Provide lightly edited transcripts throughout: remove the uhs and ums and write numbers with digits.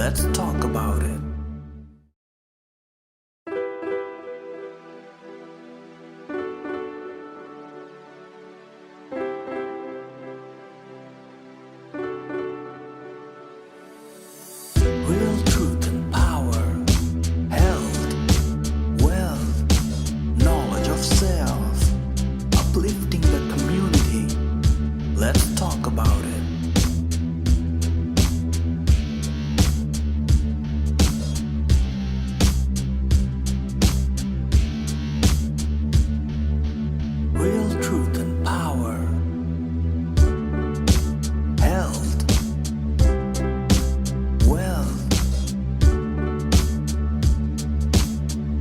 Let's talk about it. Real truth and power, health, wealth, knowledge of self, uplifting the community. Let's talk about it. Real truth and power, health, wealth,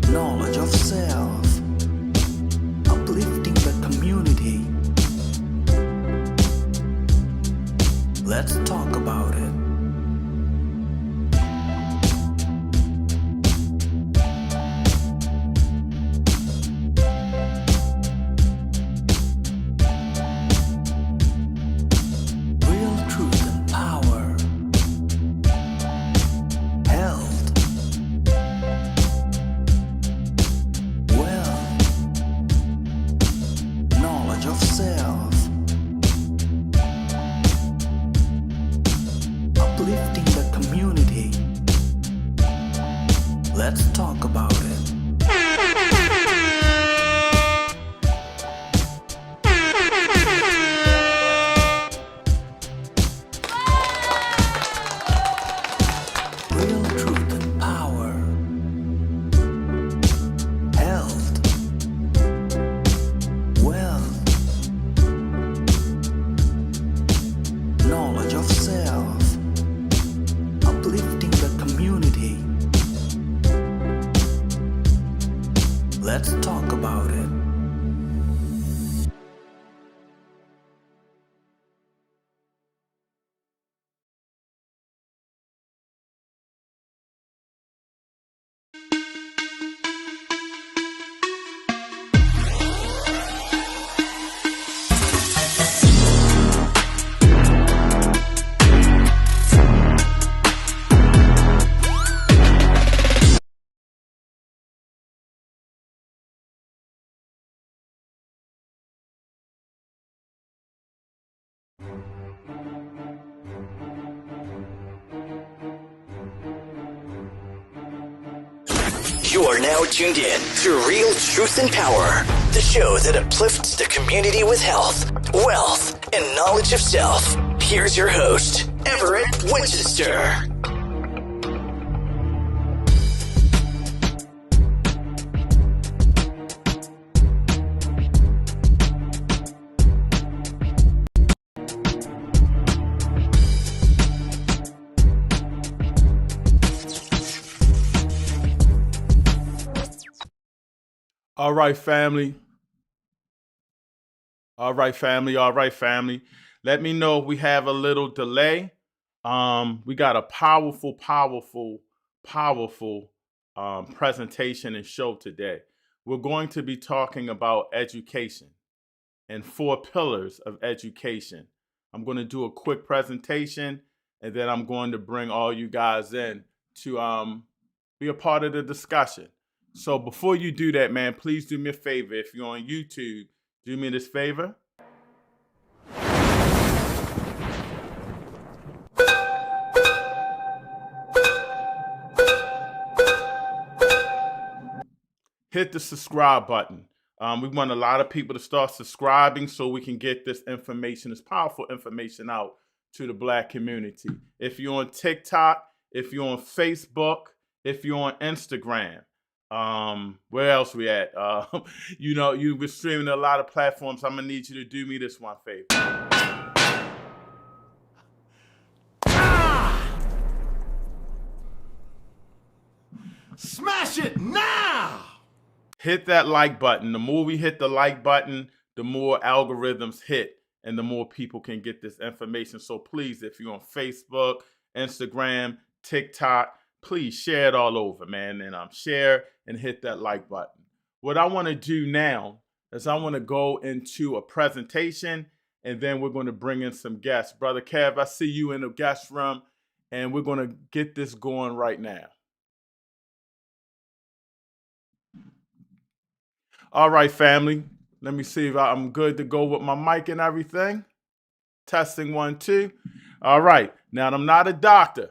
knowledge of self, uplifting the community. Let's talk about it. Real truth and power, health, wealth, knowledge of self, uplifting the community. Let's talk about it. Real truth and power, health, wealth, knowledge of self, uplifting the community. Let's talk about it. You are now tuned in to Real Truth and Power, the show that uplifts the community with health, wealth, and knowledge of self. Here's your host, Everett Winchester. All right, family. All right, family. All right, family. Let me know if we have a little delay. We got a powerful presentation and show today. We're going to be talking about education and 4 pillars of education. I'm going to do a quick presentation, and then I'm going to bring all you guys in to be a part of the discussion. So before you do that, man, please do me a favor. If you're on YouTube, do me this favor. Hit the subscribe button. We want a lot of people to start subscribing so we can get this information, this powerful information out to the Black community. If you're on TikTok, if you're on Facebook, if you're on Instagram, where else we at? You've been streaming a lot of platforms. I'm gonna need you to do me this one favor. Smash it now! Hit that like button. The more we hit the like button, the more algorithms hit and the more people can get this information. So please, if you're on Facebook, Instagram, TikTok, please share it all over, man. And share and hit that like button. What I want to do now is I want to go into a presentation, and then we're going to bring in some guests. Brother Kev, I see you in the guest room, and we're going to get this going right now. All right, family. Let me see if I'm good to go with my mic and everything. Testing 1, 2. All right. Now, I'm not a doctor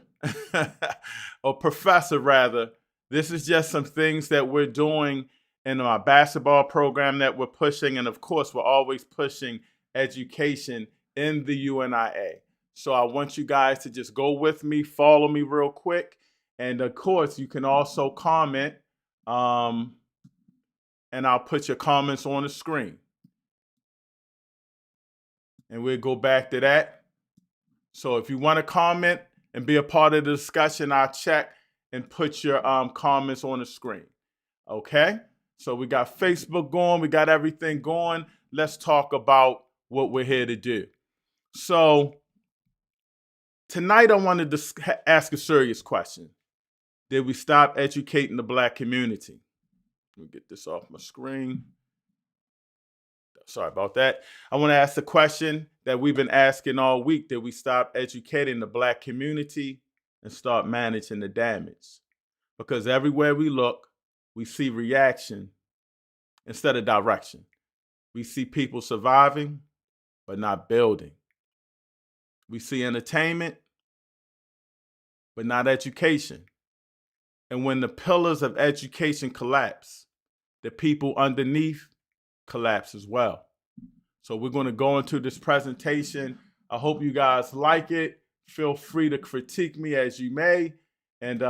or professor, rather. This is just some things that we're doing in our basketball program that we're pushing. And of course, we're always pushing education in the UNIA. So I want you guys to just go with me, follow me real quick. And of course, you can also comment, and I'll put your comments on the screen. And we'll go back to that. So if you want to comment and be a part of the discussion, I'll check and put your comments on the screen. Okay? So we got Facebook going. We got everything going. Let's talk about what we're here to do. So tonight I wanted to ask a serious question. Did we stop educating the Black community? Let me get this off my screen. Sorry about that. I want to ask the question that we've been asking all week. Did we stop educating the Black community and start managing the damage? Because everywhere we look, we see reaction instead of direction. We see people surviving, but not building. We see entertainment, but not education. And when the pillars of education collapse, the people underneath collapse as well. So we're going to go into this presentation. I hope you guys like it. Feel free to critique me as you may. And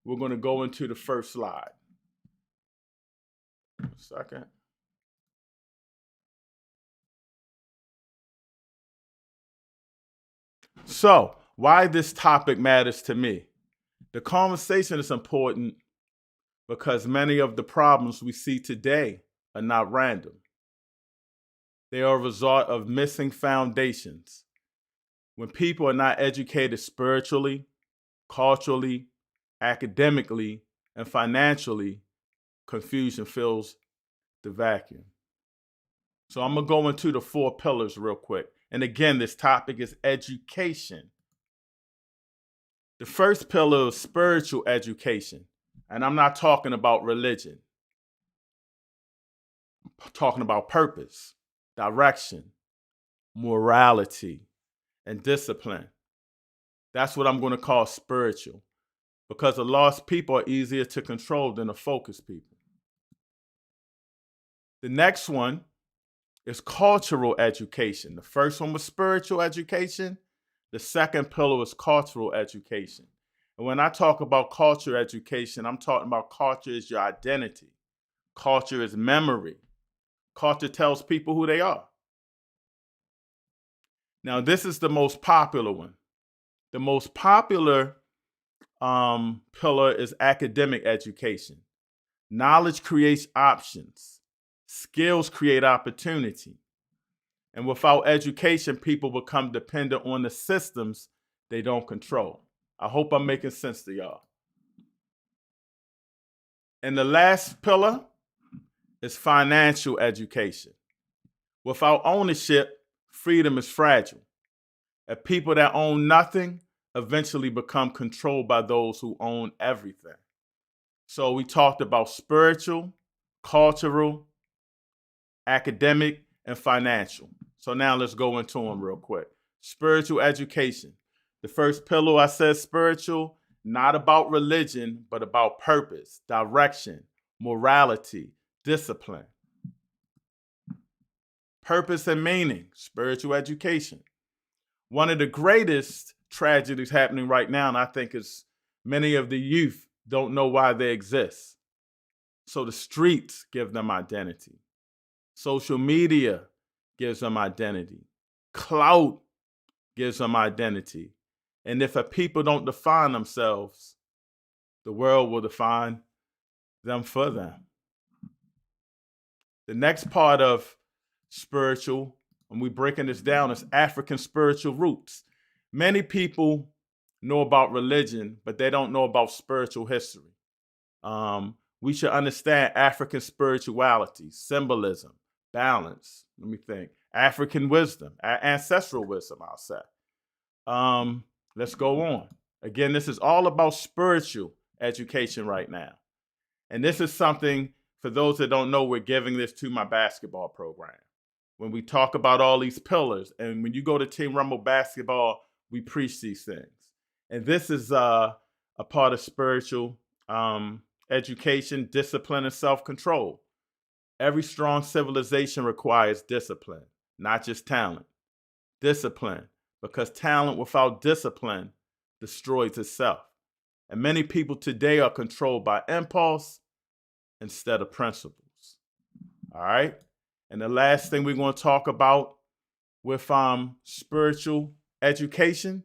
we're going to go into the first slide. A second. So why this topic matters to me. The conversation is important because many of the problems we see today are not random. They are a result of missing foundations. When people are not educated spiritually, culturally, academically, and financially, confusion fills the vacuum. So I'm going to go into the 4 pillars real quick. And again, this topic is education. The first pillar is spiritual education. And I'm not talking about religion. I'm talking about purpose, direction, morality, and discipline. That's what I'm going to call spiritual, because the lost people are easier to control than the focused people. The next one is cultural education. The first one was spiritual education. The second pillar is cultural education. And when I talk about culture education, I'm talking about culture is your identity. Culture is memory. Culture tells people who they are. Now, this is the most popular one. The most popular pillar is academic education. Knowledge creates options. Skills create opportunity. And without education, people become dependent on the systems they don't control. I hope I'm making sense to y'all. And the last pillar is financial education. Without ownership, freedom is fragile. And people that own nothing eventually become controlled by those who own everything. So we talked about spiritual, cultural, academic, and financial. So now let's go into them real quick. Spiritual education. The first pillar I said spiritual, not about religion, but about purpose, direction, morality, discipline. Purpose and meaning, spiritual education. One of the greatest tragedies happening right now, and I think is many of the youth don't know why they exist. So the streets give them identity. Social media gives them identity. Clout gives them identity. And if a people don't define themselves, the world will define them for them. The next part of spiritual, and we're breaking this down, is African spiritual roots. Many people know about religion, but they don't know about spiritual history. We should understand African spirituality, symbolism, balance. Let me think. African wisdom, ancestral wisdom, I'll say. Let's go on. Again, this is all about spiritual education right now. And this is something, for those that don't know, we're giving this to my basketball program. When we talk about all these pillars, and when you go to Team Rumble Basketball, we preach these things. And this is a part of spiritual education, discipline, and self-control. Every strong civilization requires discipline, not just talent. Discipline, because talent without discipline destroys itself. And many people today are controlled by impulse instead of principles. All right? And the last thing we're going to talk about with spiritual education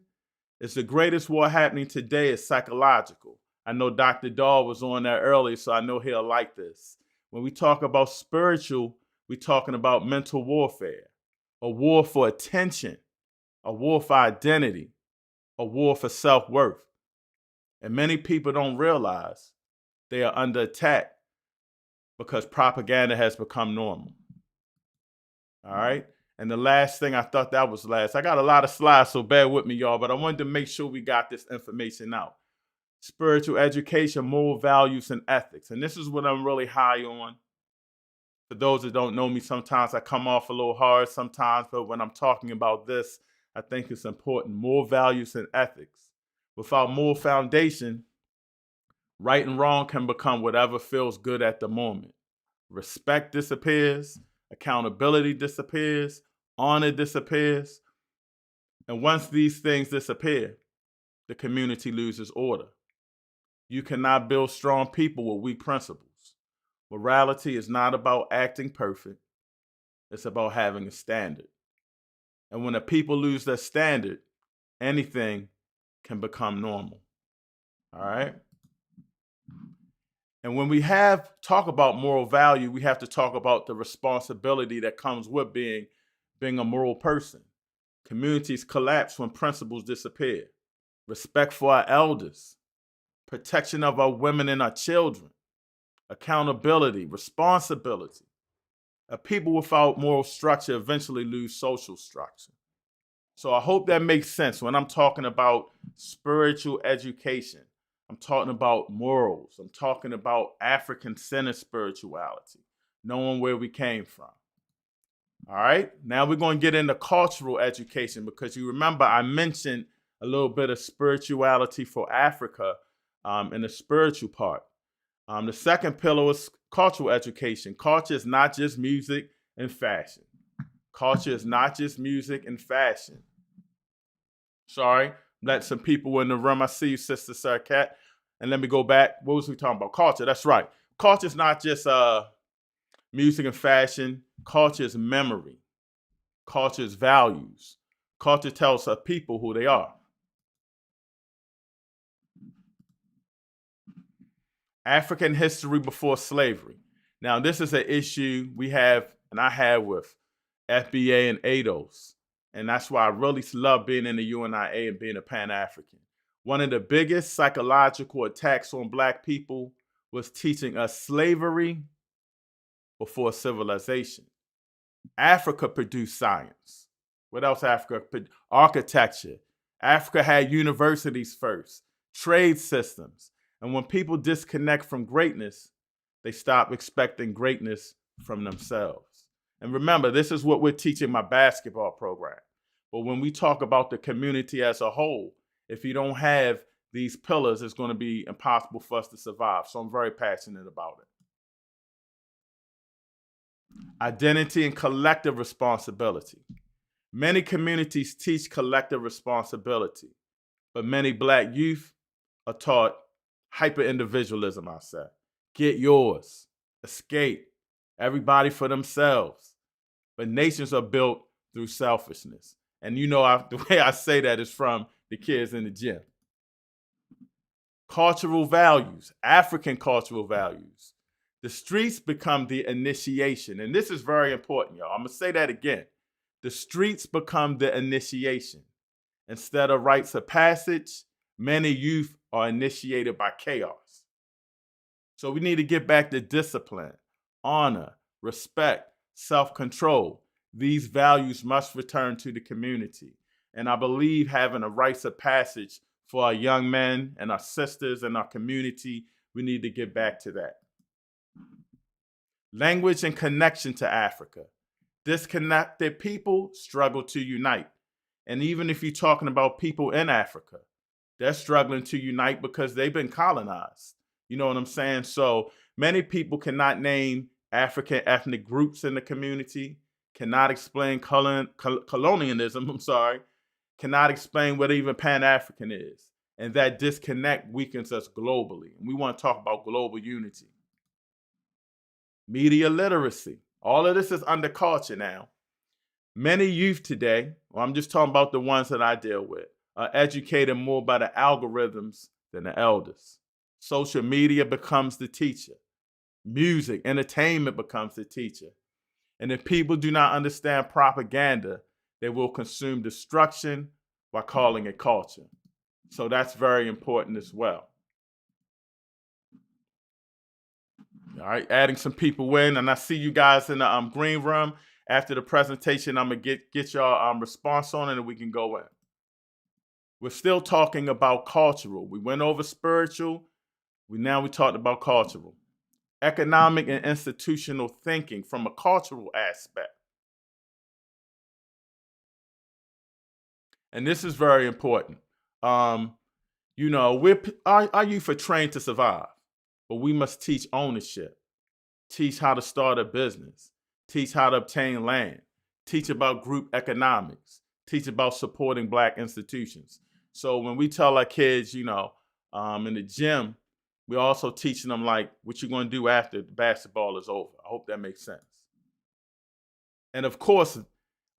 is the greatest war happening today is psychological. I know Dr. Dahl was on there earlier, so I know he'll like this. When we talk about spiritual, we're talking about mental warfare, a war for attention, a war for identity, a war for self-worth. And many people don't realize they are under attack because propaganda has become normal. All right? And the last thing, I thought that was last. I got a lot of slides, so bear with me, y'all, but I wanted to make sure we got this information out. Spiritual education, moral values, and ethics. And this is what I'm really high on. For those that don't know me, sometimes I come off a little hard sometimes, but when I'm talking about this, I think it's important. Moral values and ethics. Without moral foundation, right and wrong can become whatever feels good at the moment. Respect disappears, accountability disappears, honor disappears. And once these things disappear, the community loses order. You cannot build strong people with weak principles. Morality is not about acting perfect. It's about having a standard. And when the people lose their standard, anything can become normal. All right? And when we talk about moral value, we have to talk about the responsibility that comes with being a moral person. Communities collapse when principles disappear. Respect for our elders, protection of our women and our children, accountability, responsibility. A people without moral structure eventually lose social structure. So I hope that makes sense when I'm talking about spiritual education. I'm talking about morals. I'm talking about African-centered spirituality, knowing where we came from. All right, now we're going to get into cultural education because you remember I mentioned a little bit of spirituality for Africa in the spiritual part. The second pillar is cultural education. Culture is not just music and fashion. Culture is not just music and fashion. Sorry, let some people in the room. I see you, Sister Sir Cat. And let me go back. What was we talking about? Culture. That's right. Culture is not just music and fashion. Culture is memory. Culture is values. Culture tells a people who they are. African history before slavery. Now, this is an issue we have, and I had with FBA and ADOS. And that's why I really love being in the UNIA and being a Pan-African. One of the biggest psychological attacks on Black people was teaching us slavery before civilization. Africa produced science. What else Africa? Architecture. Africa had universities first, trade systems. And when people disconnect from greatness, they stop expecting greatness from themselves. And remember, this is what we're teaching my basketball program. But when we talk about the community as a whole, if you don't have these pillars, it's going to be impossible for us to survive. So I'm very passionate about it. Identity and collective responsibility. Many communities teach collective responsibility, but many Black youth are taught hyper-individualism, I say. Get yours, escape, everybody for themselves. But nations are built through selfishness. And you know, the way I say that is from the kids in the gym. Cultural values, African cultural values. The streets become the initiation. And this is very important, y'all. I'm going to say that again. The streets become the initiation. Instead of rites of passage, many youth are initiated by chaos. So we need to get back to discipline, honor, respect, self-control. These values must return to the community. And I believe having a rites of passage for our young men and our sisters and our community. We need to get back to that. Language and connection to Africa. Disconnected people struggle to unite. And even if you're talking about people in Africa, they're struggling to unite because they've been colonized. You know what I'm saying? So many people cannot name African ethnic groups in the community, cannot explain colonialism, cannot explain what even Pan-African is. And that disconnect weakens us globally. And we want to talk about global unity. Media literacy. All of this is under culture now. Many youth today, well, I'm just talking about the ones that I deal with, are educated more by the algorithms than the elders. Social media becomes the teacher. Music, entertainment becomes the teacher. And if people do not understand propaganda, they will consume destruction by calling it culture. So that's very important as well. All right, adding some people in, and I see you guys in the green room. After the presentation, I'm gonna get y'all response on it, and we can go in. We're still talking about cultural. We went over spiritual. We talked about cultural. Economic and institutional thinking from a cultural aspect. And this is very important. Our youth are trained to survive, but we must teach ownership, teach how to start a business, teach how to obtain land, teach about group economics, teach about supporting Black institutions. So when we tell our kids, in the gym, we're also teaching them like what you're going to do after the basketball is over. I hope that makes sense. And of course,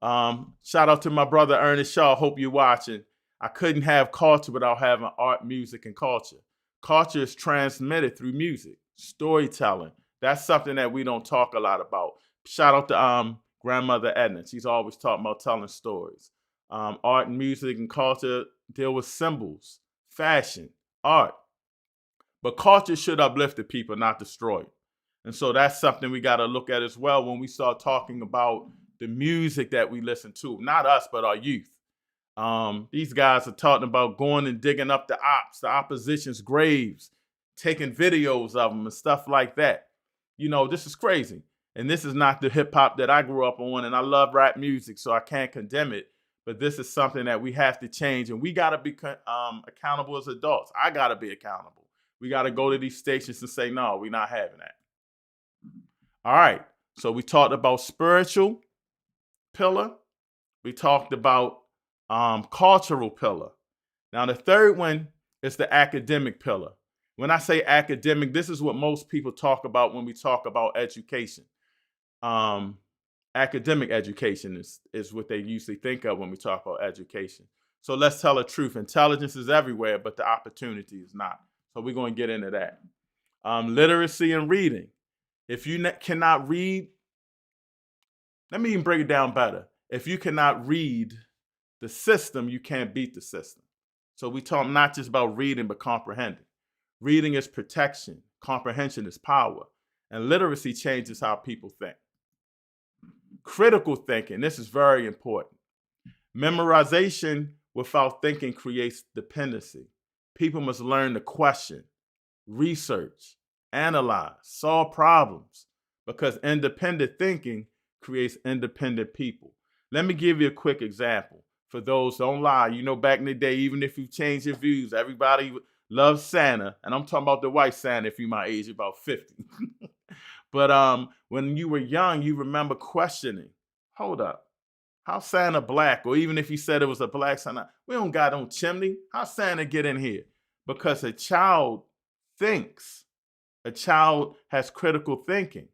shout out to my brother Ernest Shaw. Hope you're watching. I couldn't have culture without having art, music, and culture. Culture is transmitted through music, storytelling. That's something that we don't talk a lot about. Shout out to grandmother Edna. She's always talking about telling stories. Art and music and culture deal with symbols, fashion, art. But culture should uplift the people, not destroy it. And so that's something we got to look at as well when we start talking about the music that we listen to. Not us, but our youth. These guys are talking about going and digging up the opposition's graves, taking videos of them and stuff like that. This is crazy. And this is not the hip hop that I grew up on. And I love rap music, so I can't condemn it. But this is something that we have to change. And we got to be accountable as adults. I got to be accountable. We got to go to these stations and say, no, we're not having that. All right. So we talked about spiritual pillar. We talked about cultural pillar. Now, the third one is the academic pillar. When I say academic, this is what most people talk about when we talk about education. Academic education is what they usually think of when we talk about education. So let's tell the truth. Intelligence is everywhere, but the opportunity is not. So we're going to get into that. Literacy and reading. If you cannot read, let me even break it down better. If you cannot read the system, you can't beat the system. So we talk not just about reading, but comprehending. Reading is protection. Comprehension is power. And literacy changes how people think. Critical thinking. This is very important. Memorization without thinking creates dependency. People must learn to question, research, analyze, solve problems, because independent thinking creates independent people. Let me give you a quick example. For those, don't lie, back in the day, even if you change your views, everybody loves Santa. And I'm talking about the white Santa if you're my age, about 50. But when you were young, you remember questioning. Hold up. How's Santa black? Or even if you said it was a black Santa, we don't got no chimney. How's Santa get in here? Because a child thinks. A child has critical thinking.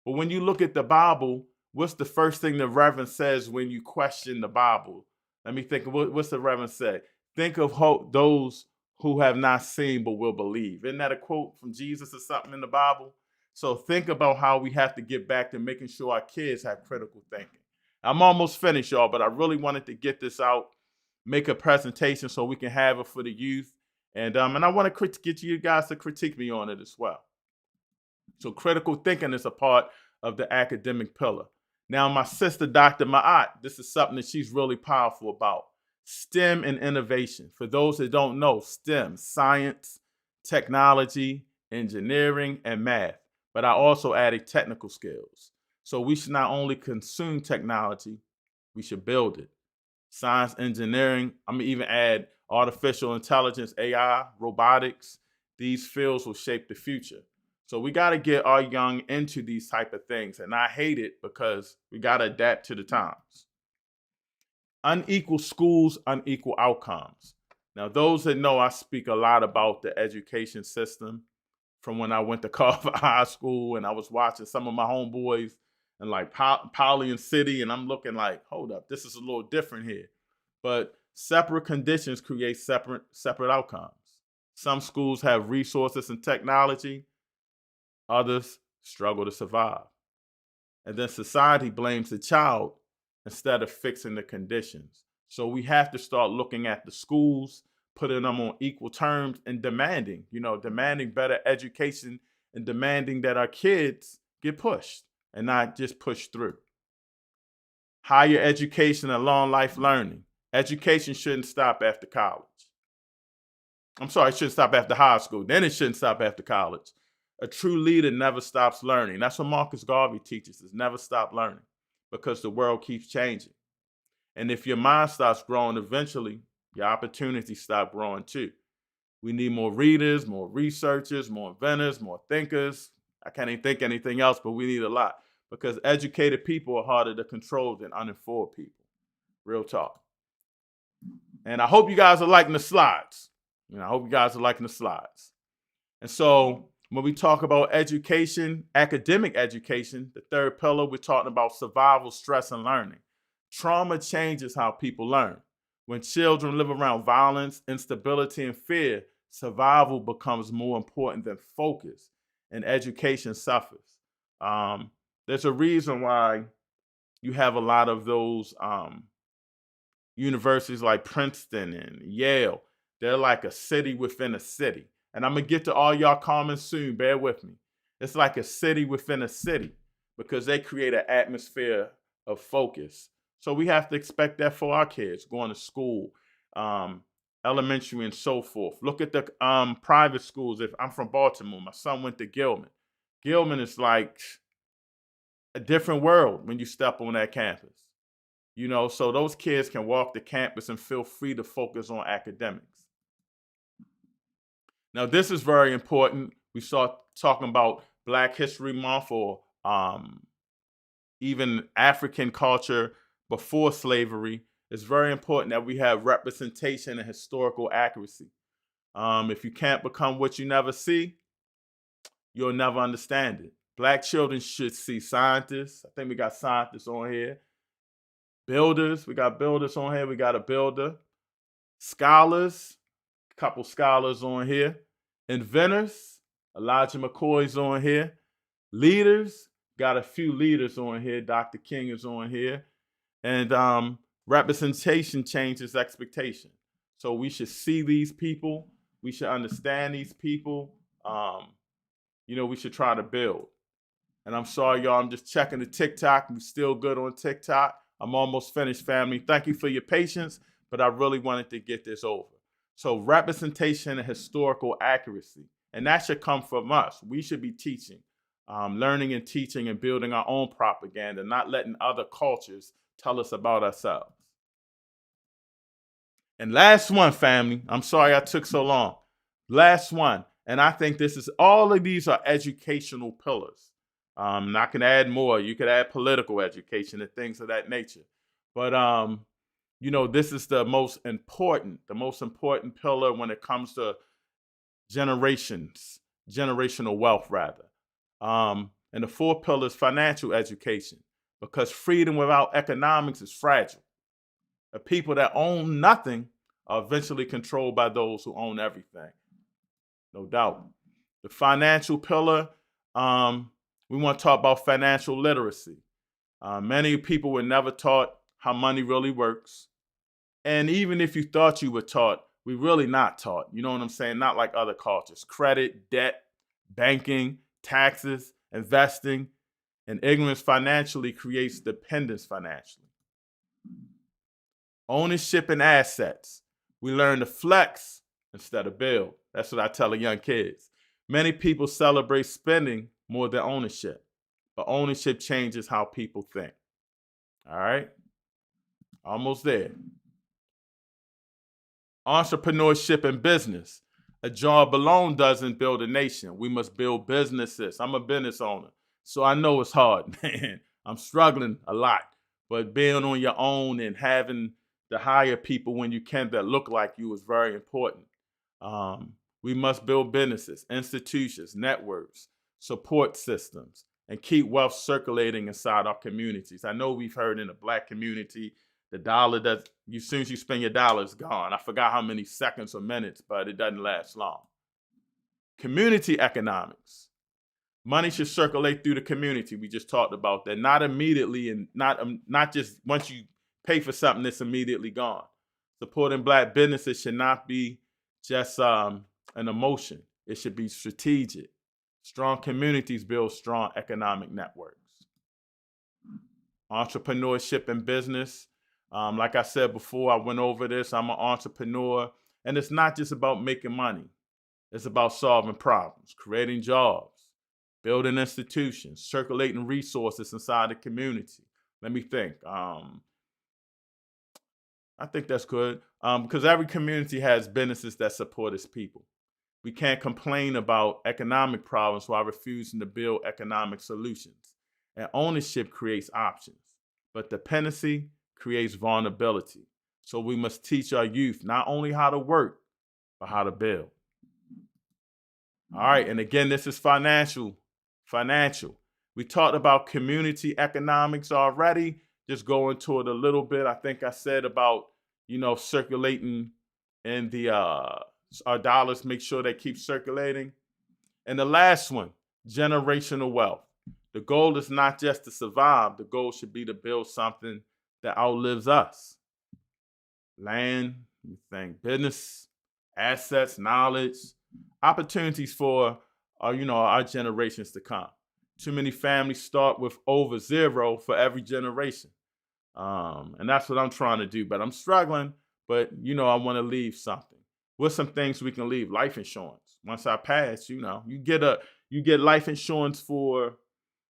But when you look at the Bible, what's the first thing the Reverend says when you question the Bible? Let me think. What's the Reverend say? Think of those who have not seen but will believe. Isn't that a quote from Jesus or something in the Bible? So think about how we have to get back to making sure our kids have critical thinking. I'm almost finished, y'all, but I really wanted to get this out, make a presentation so we can have it for the youth. And I want to get you guys to critique me on it as well. So critical thinking is a part of the academic pillar. Now, my sister, Dr. Ma'at, this is something that she's really powerful about. STEM and innovation. For those that don't know, STEM, science, technology, engineering, and math. But I also added technical skills. So we should not only consume technology, we should build it. Science, engineering, I'm gonna even add artificial intelligence, AI, robotics. These fields will shape the future. So we got to get our young into these type of things. And I hate it because we got to adapt to the times. Unequal schools, unequal outcomes. Now, those that know, I speak a lot about the education system from when I went to Carver High School and I was watching some of my homeboys and like Poly and City, and I'm looking like, hold up, this is a little different here. But separate conditions create separate outcomes. Some schools have resources and technology, others struggle to survive. And then society blames the child instead of fixing the conditions. So we have to start looking at the schools, putting them on equal terms and demanding better education and demanding that our kids get pushed and not just pushed through. Higher education and long life learning. Education shouldn't stop after college. I'm sorry, it shouldn't stop after high school. Then it shouldn't stop after college. A true leader never stops learning. That's what Marcus Garvey teaches us, never stop learning because the world keeps changing. And if your mind starts growing, eventually your opportunities stop growing too. We need more readers, more researchers, more inventors, more thinkers. I can't even think anything else, but we need a lot because educated people are harder to control than uninformed people. Real talk. And I hope you guys are liking the slides. And so when we talk about education, academic education, the third pillar, we're talking about survival, stress, and learning. Trauma changes how people learn. When children live around violence, instability, and fear, survival becomes more important than focus, and education suffers. There's a reason why you have a lot of those universities like Princeton and Yale. They're like a city within a city. And I'm going to get to all y'all comments soon. Bear with me. It's like a city within a city because they create an atmosphere of focus. So we have to expect that for our kids going to school, elementary and so forth. Look at the private schools. If I'm from Baltimore, my son went to Gilman. Gilman is like a different world when you step on that campus. So those kids can walk the campus and feel free to focus on academics. Now, this is very important. We start talking about Black History Month or even African culture before slavery. It's very important that we have representation and historical accuracy. If you can't become what you never see, you'll never understand it. Black children should see scientists. I think we got scientists on here. Builders, we got builders on here. We got a builder. Scholars, a couple scholars on here. Inventors, Elijah McCoy's on here. Leaders, got a few leaders on here. Dr. King is on here. And representation changes expectation. So we should see these people. We should understand these people. We should try to build. And I'm sorry, y'all, I'm just checking the TikTok. We're still good on TikTok. I'm almost finished, family. Thank you for your patience, but I really wanted to get this over. So representation and historical accuracy, and that should come from us. We should be teaching, learning and teaching and building our own propaganda, not letting other cultures tell us about ourselves. And last one, family. I'm sorry I took so long. Last one, and I think all of these are educational pillars. And I can add more. You could add political education and things of that nature. But this is the most important pillar when it comes to generational wealth, rather. And the fourth pillar is financial education, because freedom without economics is fragile. The people that own nothing are eventually controlled by those who own everything. No doubt. The financial pillar, we want to talk about financial literacy. Many people were never taught how money really works. And even if you thought you were taught, we're really not taught. You know what I'm saying? Not like other cultures. Credit, debt, banking, taxes, investing, and ignorance financially creates dependence financially. Ownership and assets. We learn to flex instead of build. That's what I tell the young kids. Many people celebrate spending more than ownership, but ownership changes how people think. All right? Almost there. Entrepreneurship and business. A job alone doesn't build a nation. We must build businesses. I'm a business owner, so I know it's hard, man. I'm struggling a lot, but being on your own and having to hire people when you can that look like you is very important. We must build businesses, institutions, networks, support systems, and keep wealth circulating inside our communities. I know we've heard in the Black community, the dollar that as soon as you spend your dollar, it's gone. I forgot how many seconds or minutes, but it doesn't last long. Community economics. Money should circulate through the community. We just talked about that. Not immediately and not just once you pay for something, it's immediately gone. Supporting Black businesses should not be just an emotion. It should be strategic. Strong communities build strong economic networks. Entrepreneurship and business. Like I said before, I went over this. I'm an entrepreneur, and it's not just about making money. It's about solving problems, creating jobs, building institutions, circulating resources inside the community. Let me think. I think that's good because every community has businesses that support its people. We can't complain about economic problems while refusing to build economic solutions. And ownership creates options, but dependency creates vulnerability. So we must teach our youth not only how to work, but how to build. All right, and again, this is financial. We talked about community economics already. Just go into it a little bit. I think I said about, circulating in the our dollars, make sure they keep circulating. And the last one, generational wealth. The goal is not just to survive. The goal should be to build something that outlives us. Land, business, assets, knowledge, opportunities for our generations to come. Too many families start with over zero for every generation. And that's what I'm trying to do. But I'm struggling, but I want to leave something. What's some things we can leave? Life insurance. Once I pass, you get life insurance for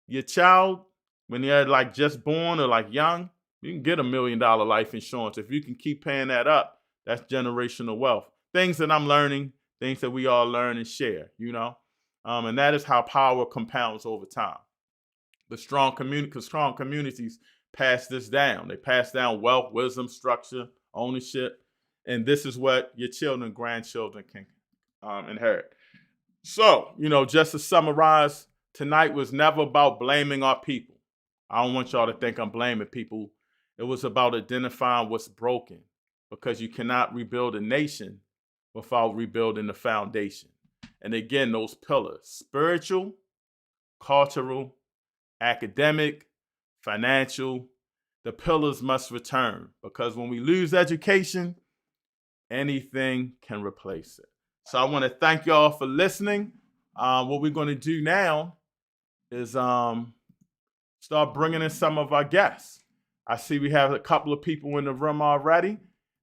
your child when they're like just born or like young. You can get $1 million life insurance. If you can keep paying that up, that's generational wealth. Things that I'm learning, things that we all learn and share, and that is how power compounds over time. But strong communities pass this down. They pass down wealth, wisdom, structure, ownership, and this is what your children, grandchildren can inherit. So, just to summarize, tonight was never about blaming our people. I don't want y'all to think I'm blaming people. It was about identifying what's broken, because you cannot rebuild a nation without rebuilding the foundation. And again, those pillars: spiritual, cultural, academic, financial. The pillars must return, because when we lose education, anything can replace it. So I want to thank y'all for listening. What we're going to do now is start bringing in some of our guests. I see we have a couple of people in the room already.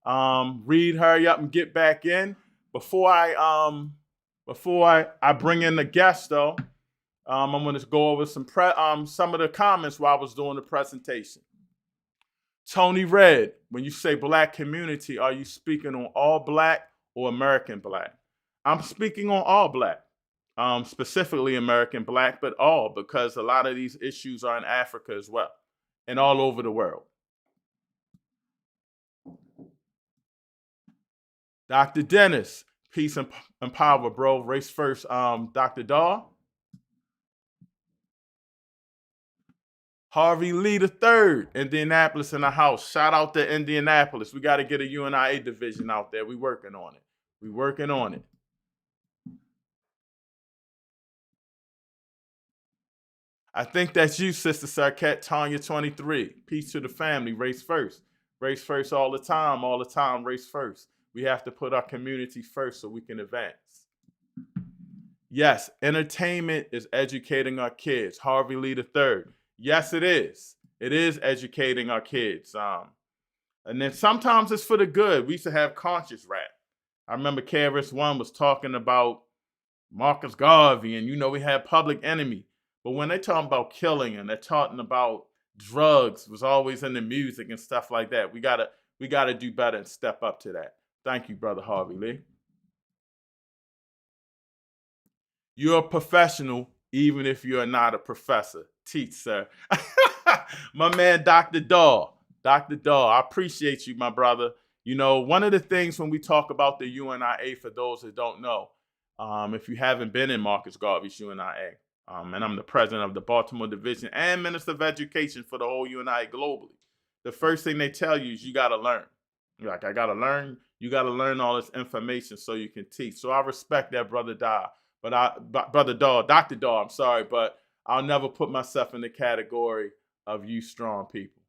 Reed, hurry up and get back in. Before I bring in the guests, though, I'm going to go over some of the comments while I was doing the presentation. Tony Red, when you say Black community, are you speaking on all Black or American Black? I'm speaking on all Black, specifically American Black, but all, because a lot of these issues are in Africa as well and all over the world. Dr. Dennis, peace and power, bro. Race first. Dr. Daw. Harvey Lee III, Indianapolis in the house. Shout out to Indianapolis. We got to get a UNIA division out there. We working on it. I think that's you, Sister Sarkette, Tanya 23. Peace to the family. Race first. Race first all the time, race first. We have to put our community first so we can advance. Yes, entertainment is educating our kids. Harvey Lee III. Yes, it is. It is educating our kids. And then sometimes it's for the good. We used to have conscious rap. I remember KRS-One was talking about Marcus Garvey, and we had Public Enemy. But when they talking about killing and they're talking about drugs, was always in the music and stuff like that. We gotta do better and step up to that. Thank you, brother Harvey Lee. You're a professional, even if you're not a professor. Teach, sir. My man, Dr. Daw. Dr. Daw, I appreciate you, my brother. One of the things when we talk about the UNIA, for those that don't know, if you haven't been in Marcus Garvey's UNIA, and I'm the president of the Baltimore division and minister of education for the whole UNIA globally, the first thing they tell you is you got to learn. You're like, I got to learn. You got to learn all this information so you can teach. So I respect that, brother Daw. Brother Daw, Dr. Daw, I'm sorry, but I'll never put myself in the category of you strong people.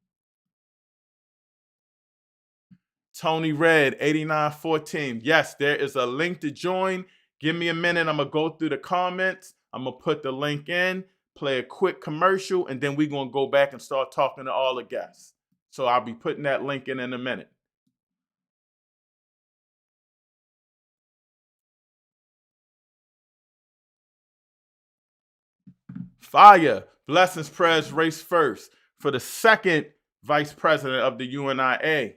Tony Red, 8914. Yes, there is a link to join. Give me a minute. I'm going to go through the comments. I'm going to put the link in, play a quick commercial, and then we're going to go back and start talking to all the guests. So I'll be putting that link in a minute. Fire. Blessings, prayers, race first. For the second vice president of the UNIA.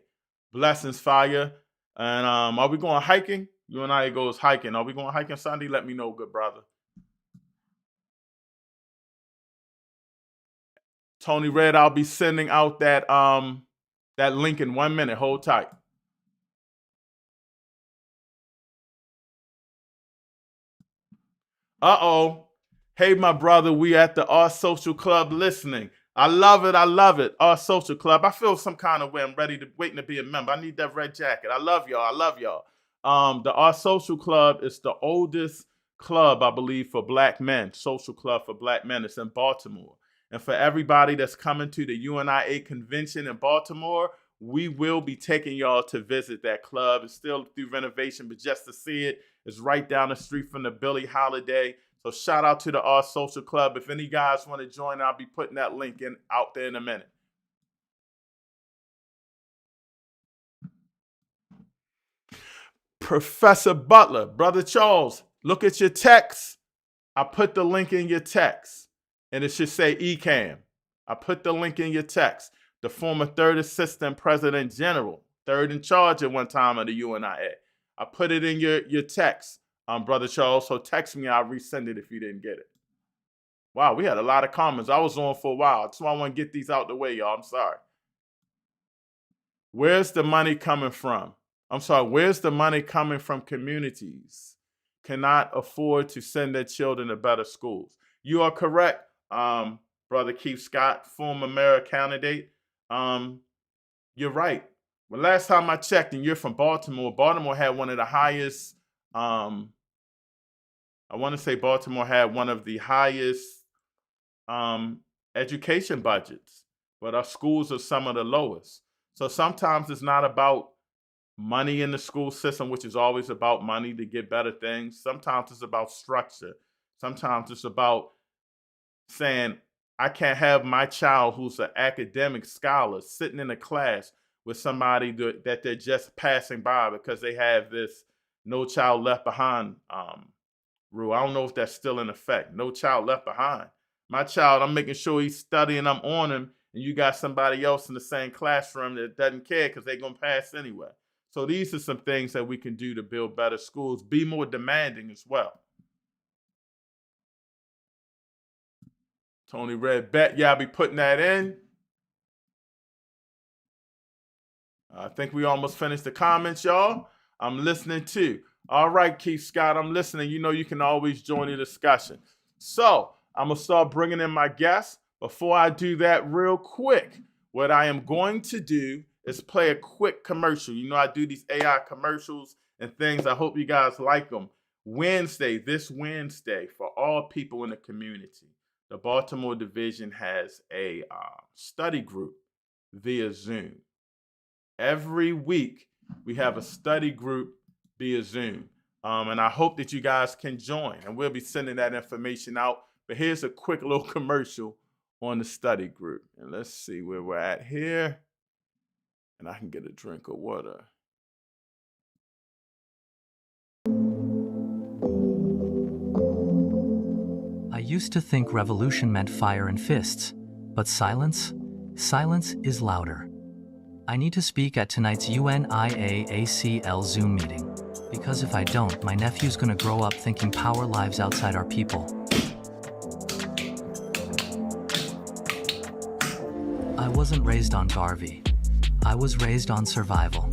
Blessings, fire. And are we going hiking? UNIA goes hiking. Are we going hiking Sunday? Let me know, good brother. Tony Red, I'll be sending out that link in 1 minute. Hold tight. Uh-oh. Hey, my brother, we at the Our Social Club listening. I love it. I love it. Our Social Club. I feel some kind of way. I'm waiting to be a member. I need that red jacket. I love y'all. I love y'all. The Our Social Club is the oldest club, I believe, for black men. Social club for black men. It's in Baltimore. And for everybody that's coming to the UNIA convention in Baltimore, we will be taking y'all to visit that club. It's still through renovation, but just to see it, it's right down the street from the Billie Holiday. So shout out to the Our Social Club. If any guys want to join, I'll be putting that link out there in a minute. Professor Butler, Brother Charles, look at your text. I put the link in your text, and it should say ECAM. I put the link in your text. The former third assistant president general, third in charge at one time of the UNIA. I put it in your text, Brother Charles. So text me, I'll resend it if you didn't get it. Wow, we had a lot of comments. I was on for a while. That's why I want to get these out the way, y'all. I'm sorry. Where's the money coming from? I'm sorry, where's the money coming from communities cannot afford to send their children to better schools? You are correct, Brother Keith Scott, former mayor candidate. You're right. Well, last time I checked, and you're from Baltimore, Baltimore had one of the highest, I want to say Baltimore had one of the highest education budgets, but our schools are some of the lowest. So sometimes it's not about money in the school system, which is always about money to get better things. Sometimes it's about structure. Sometimes it's about saying, I can't have my child who's an academic scholar sitting in a class with somebody that they're just passing by because they have this No Child Left Behind rule. I don't know if that's still in effect. No Child Left Behind. My child, I'm making sure he's studying, I'm on him, and you got somebody else in the same classroom that doesn't care because they're going to pass anyway. So these are some things that we can do to build better schools, be more demanding as well. Tony Red, bet y'all be putting that in. I think we almost finished the comments, y'all. I'm listening too. All right, Keith Scott, I'm listening. You know you can always join the discussion. So I'm going to start bringing in my guests. Before I do that real quick, what I am going to do is play a quick commercial. You know I do these AI commercials and things. I hope you guys like them. This Wednesday, for all people in the community, the Baltimore division has a study group via Zoom. Every week, we have a study group via Zoom. And I hope that you guys can join. And we'll be sending that information out. But here's a quick little commercial on the study group. And let's see where we're at here. and I can get a drink of water. I used to think revolution meant fire and fists, but silence is louder. I need to speak at tonight's UNIAACL Zoom meeting, because if I don't, my nephew's gonna grow up thinking power lives outside our people. I wasn't raised on Garvey. I was raised on survival.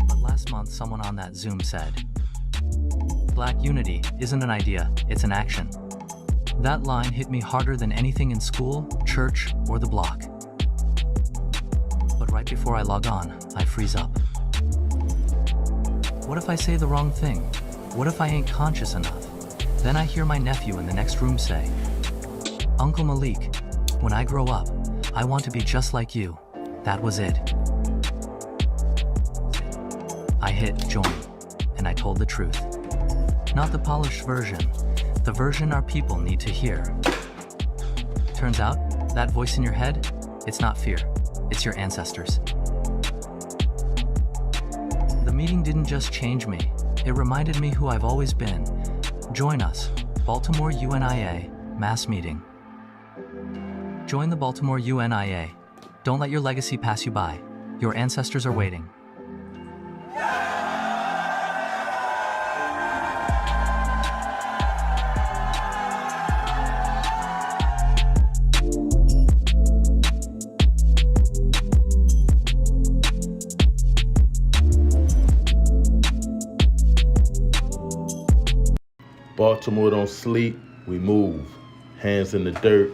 But last month, someone on that Zoom said, Black unity isn't an idea, it's an action. That line hit me harder than anything in school, church, or the block. But right before I log on, I freeze up. What if I say the wrong thing? What if I ain't conscious enough? Then I hear my nephew in the next room say, Uncle Malik, when I grow up, I want to be just like you. That was it. I hit join, and I told the truth. Not the polished version, the version our people need to hear. Turns out, that voice in your head, it's not fear, it's your ancestors. The meeting didn't just change me, it reminded me who I've always been. Join us, Baltimore UNIA, mass meeting. Join the Baltimore UNIA. Don't let your legacy pass you by. Your ancestors are waiting. Baltimore don't sleep, we move. Hands in the dirt,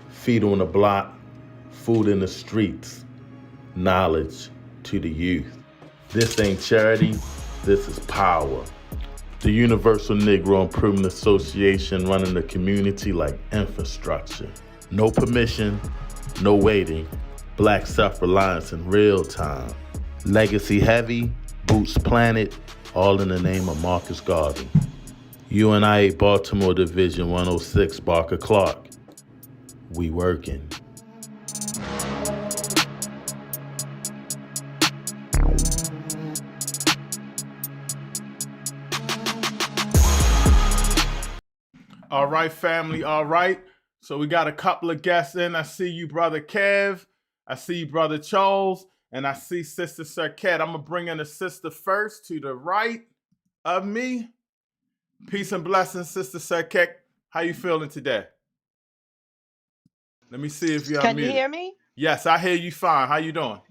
feet on the block, food in the streets, knowledge to the youth. This ain't charity, this is power. The Universal Negro Improvement Association running the community like infrastructure. No permission, no waiting, Black self-reliance in real time. Legacy heavy, boots planted, all in the name of Marcus Garvey. UNIA Baltimore Division 106, Barker Clark. We working. All right, family, all right. So we got a couple of guests in. I see you, Brother Kev. I see you, Brother Charles. And I see Sister Serket. I'm going to bring in the sister first to the right of me. Peace and blessings, Sister Serket. How you feeling today? Let me see if you're Can you unmuted. hear me? Yes, I hear you fine. How you doing?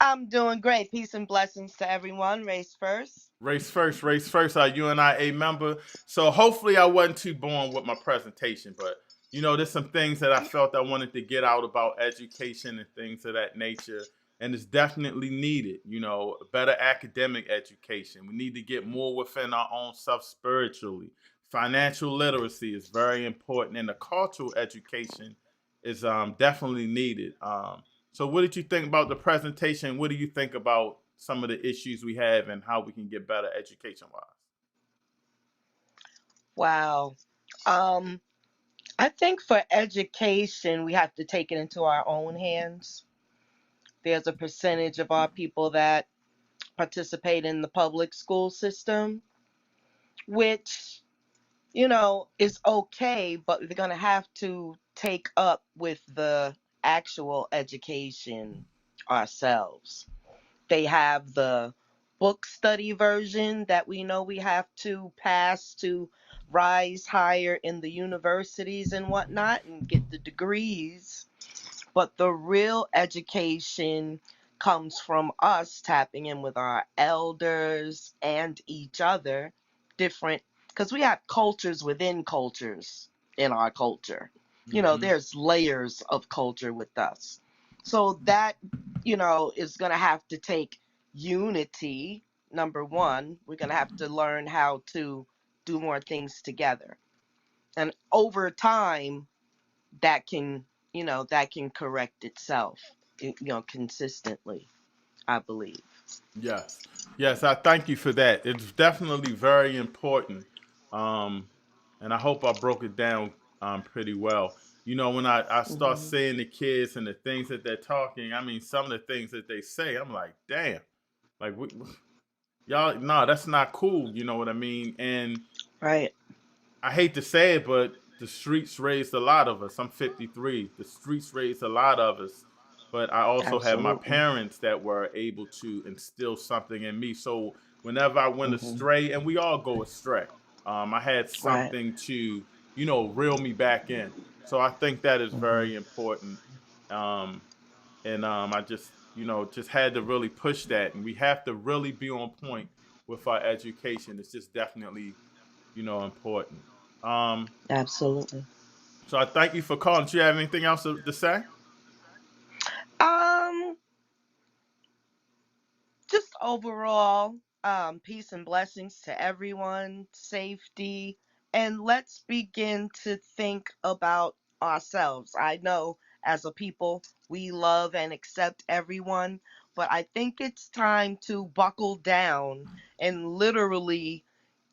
I'm doing great. Peace and blessings to everyone. Race first. Race first, our UNIA member. So hopefully I wasn't too boring with my presentation, but there's some things that I felt I wanted to get out about education and things of that nature. And it's definitely needed, better academic education. We need to get more within our own self spiritually. Financial literacy is very important, and the cultural education is definitely needed. So what did you think about the presentation? What do you think about some of the issues we have and how we can get better education-wise? Wow. I think for education, we have to take it into our own hands. There's a percentage of our people that participate in the public school system, which, is okay, but we're going to have to take up with the actual education ourselves. They have the book study version that we know we have to pass to rise higher in the universities and whatnot and get the degrees. But the real education comes from us tapping in with our elders and each other, different, because we have cultures within cultures in our culture. There's layers of culture with us. So that, is going to have to take unity. Number one, we're going to have to learn how to do more things together. And over time, that can correct itself, consistently, I believe. Yes, I thank you for that. It's definitely very important. And I hope I broke it down pretty well. You know, when I start Mhm. seeing the kids and the things that they're talking, I mean, some of the things that they say, I'm like, damn, like y'all, no, that's not cool. You know what I mean? And Right. I hate to say it, but the streets raised a lot of us. I'm 53. The streets raised a lot of us, but I also had my Absolutely. parents that were able to instill something in me. So whenever I went Mhm. astray, and we all go astray, I had Right. something to, reel me back in. So I think that is Mhm. very important. Um, and I just, just had to really push that. And we have to really be on point with our education. It's just definitely, important. Um, Absolutely. so I thank you for calling. Do you have anything else to say? Um, just overall, peace and blessings to everyone, safety, and let's begin to think about ourselves. I know as a people, we love and accept everyone, but I think it's time to buckle down and literally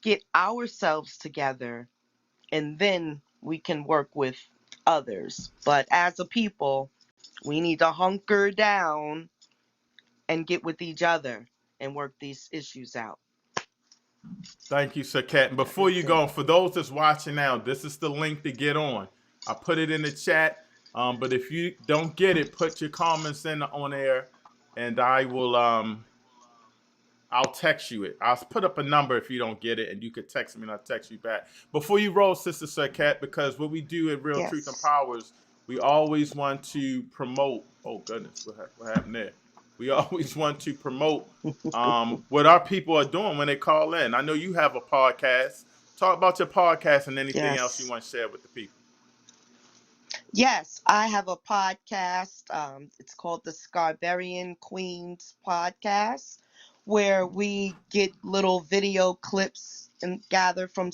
get ourselves together, and then we can work with others. But as a people, we need to hunker down and get with each other and work these issues out. Thank you, Sir Cat. And That before is you it. go, for those that's watching now, this is the link to get on. I put it in the chat. But if you don't get it, put your comments in on there, and I'll text you it. I'll put up a number if you don't get it, and you could text me, and I'll text you back. Before you roll, Sister Sirkat, because what we do at Real Truth and Yes. Powers, we always want to promote. Oh goodness, what happened there? We always want to promote what our people are doing when they call in. I know you have a podcast. Talk about your podcast and anything else you Yes. want to share with the people. Yes, I have a podcast. It's called the Scarbarian Queens Podcast, where we get little video clips and gather from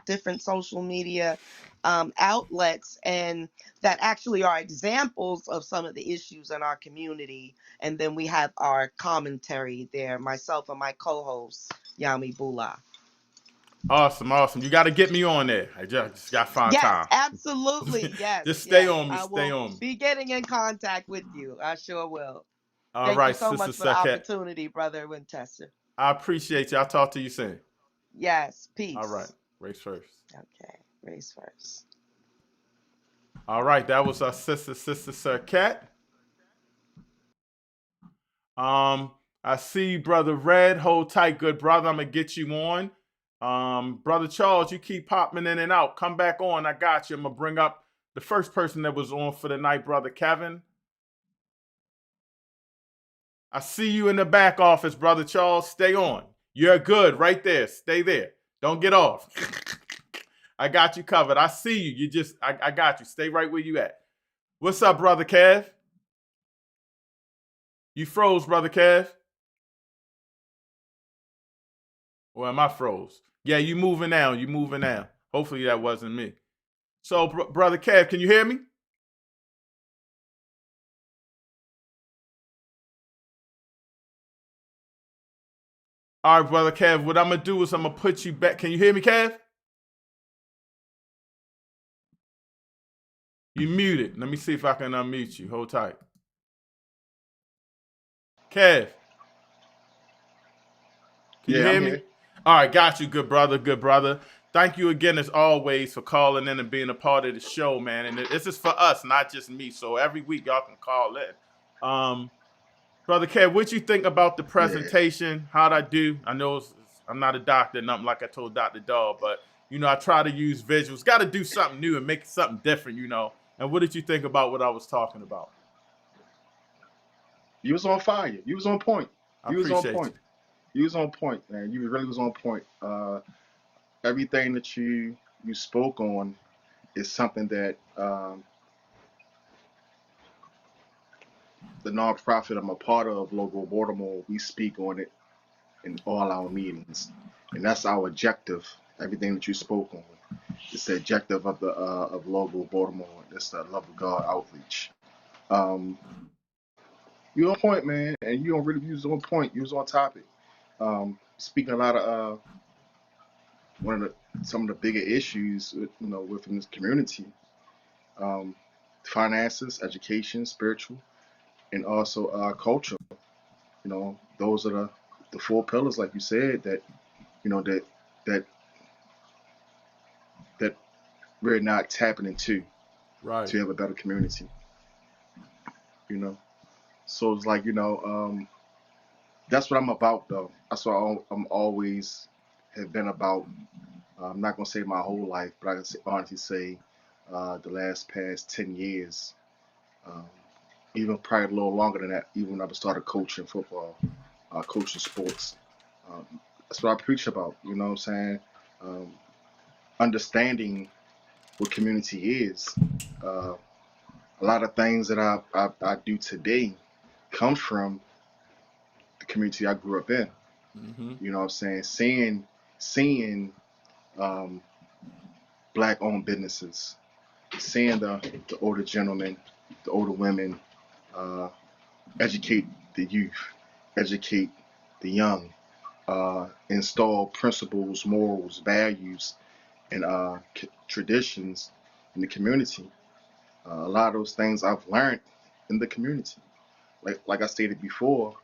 different social media outlets, and that actually are examples of some of the issues in our community. And then we have our commentary there, myself and my co-host Yami Bula. Awesome, awesome. You got to get me on there. I just got to find Yes, time. absolutely. Just Yes, stay yes. on me. I Stay will on me. be getting in contact with you. I sure will. All Thank you right, so Sister much for the Sirkat. opportunity, Brother Winchester. I appreciate you. I'll talk to you soon. Yes, All right. peace. Race first. Okay, race first. All right. That was our Sister Sir Cat. I see Brother Red. Hold tight, good brother. I'm gonna get you on. Brother Charles, you keep popping in and out. Come back on. I got you. I'm gonna bring up the first person that was on for the night, Brother Kevin. I see you in the back office, Brother Charles. Stay on. You're good right there. Stay there. Don't get off. I got you covered. I see you. I got you. Stay right where you at. What's up, Brother Kev? You froze, Brother Kev. Or am I froze? Yeah, you moving now. You moving now. Hopefully that wasn't me. So, Brother Kev, can you hear me? All right, Brother Kev, what I'm going to do is I'm going to put you back. Can you hear me, Kev? You muted. Let me see if I can unmute you. Hold tight. Kev, can you Yeah, I'm hear me? here. All right, got you, good brother, good brother. Thank you again, as always, for calling in and being a part of the show, man. And this is for us, not just me. So every week y'all can call in. Brother Kev, what you think about the Yeah. presentation? How'd I do? I know I'm not a doctor, nothing like I told Dr. Dog, but I try to use visuals. Got to do something new and make something different. And what did you think about what I was talking about? You was on fire. You was on point. I You was on appreciate you. point. You was on point, man. You really was on point. Everything that you spoke on is something that the nonprofit I'm a part of, Local Baltimore, we speak on it in all our meetings, and that's our objective. Everything that you spoke on, it's the objective of the of Local Baltimore. It's the Love of God outreach. Um, you on point, man, and you don't really use on point. You was on topic. Speaking a lot of one of some of the bigger issues within this community. um, finances, education, spiritual, and also culture. Those are the four pillars, like you said, that that that that we're not tapping into Right. to have a better community. You know, so it's like that's what I'm about, though. That's what I'm always have been about. I'm not gonna say my whole life, but I can honestly say the last past 10 years, um, even probably a little longer than that. Even when I started coaching football, coaching sports, um, that's what I preach about. You know what I'm saying? Um, Understanding what community is. Uh, a lot of things that I do today comes from the community I grew up in. Mm-hmm. You know what I'm saying? Seeing um, black owned businesses, seeing the older gentlemen, the older women uh, educate the youth, educate the young, install principles, morals, values, and traditions in the community. A lot of those things I've learned in the community. Like I stated before,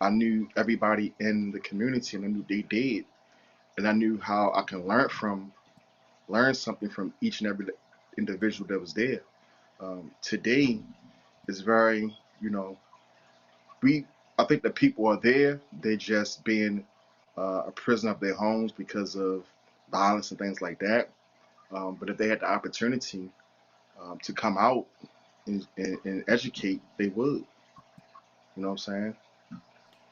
I knew everybody in the community and I knew they did. And I knew how I can learn something from each and every individual that was there. Today is very, we I think the people are there. They're just being a prisoner of their homes because of violence and things like that. But if they had the opportunity to come out and educate, they would. You know what I'm saying?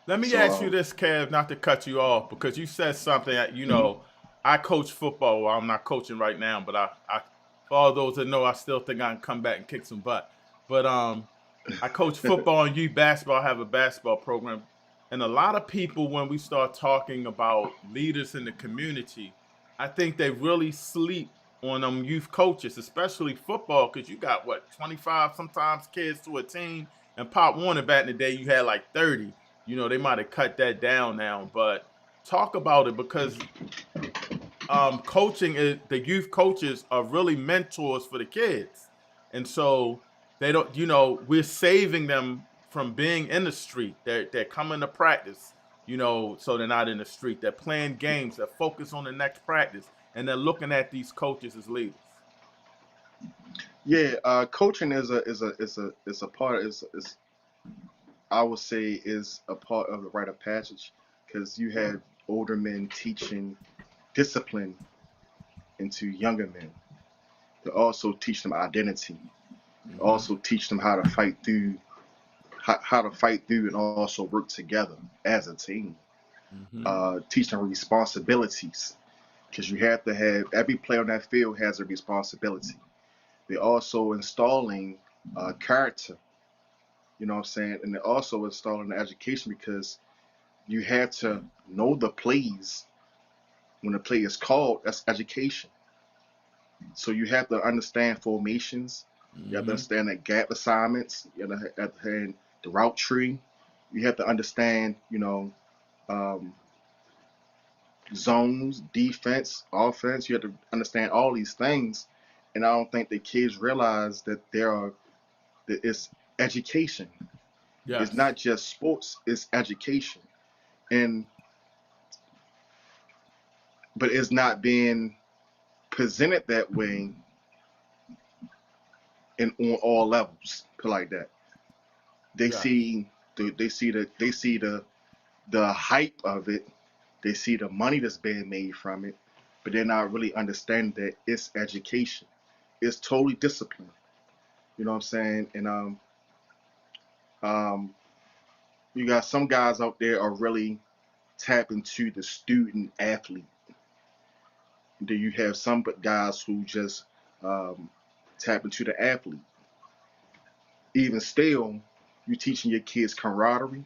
Let me So, ask you this, Kev, not to cut you off, because you said something that, mhm. I coach football. Well, I'm not coaching right now, but for all those that know, I still think I can come back and kick some butt. But I coach football and youth basketball. I have a basketball program. And a lot of people, when we start talking about leaders in the community, I think they really sleep on them youth coaches, especially football, because you got, 25 sometimes kids to a team. And Pop Warner back in the day, you had like 30. They might have cut that down now, but talk about it, because coaching is the youth coaches are really mentors for the kids, and so they don't. We're saving them from being in the street. They're coming to practice. So they're not in the street. They're playing games. They're focused on the next practice, and they're looking at these coaches as leaders. Yeah, coaching is a part is I would say is a part of the rite of passage because you have older men teaching discipline into younger men. They also teach them identity. They Mm-hmm. also teach them how to fight through and also work together as a team. Mm-hmm. Teach them responsibilities because you have to have every player on that field has a responsibility. They're also installing character. You know what I'm saying? And they're also installing the education because you have to know the plays when a play is called. That's education. So you have to understand formations. You have to Mm-hmm. understand the gap assignments. You have to understand the route tree. You have to understand, um, zones, defense, offense. You have to understand all these things. And I don't think the kids realize that it's education. It's Yes. not just sports. It's education. And but it's not being presented that way and on all levels. Put it like that. They Yes. see the hype of it. They see the money that's being made from it, but they're not really understanding that it's education. It's totally discipline. You know what I'm saying? And um, you got some guys out there are really tapping to the student athlete. Then you have some guys who just um, tap into the athlete. Even still, you teaching your kids camaraderie.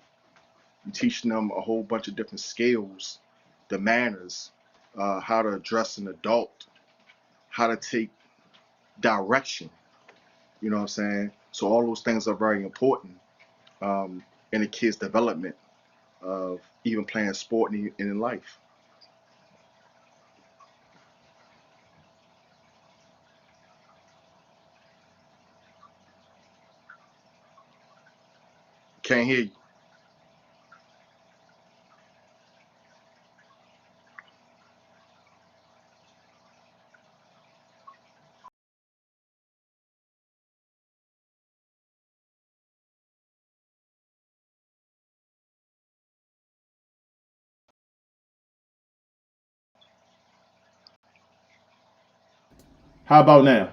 You teaching them a whole bunch of different skills, the manners, how to address an adult, how to take direction. You know what I'm saying? So all those things are very important in a kid's development of even playing sport and in life. Can't hear you. How about now?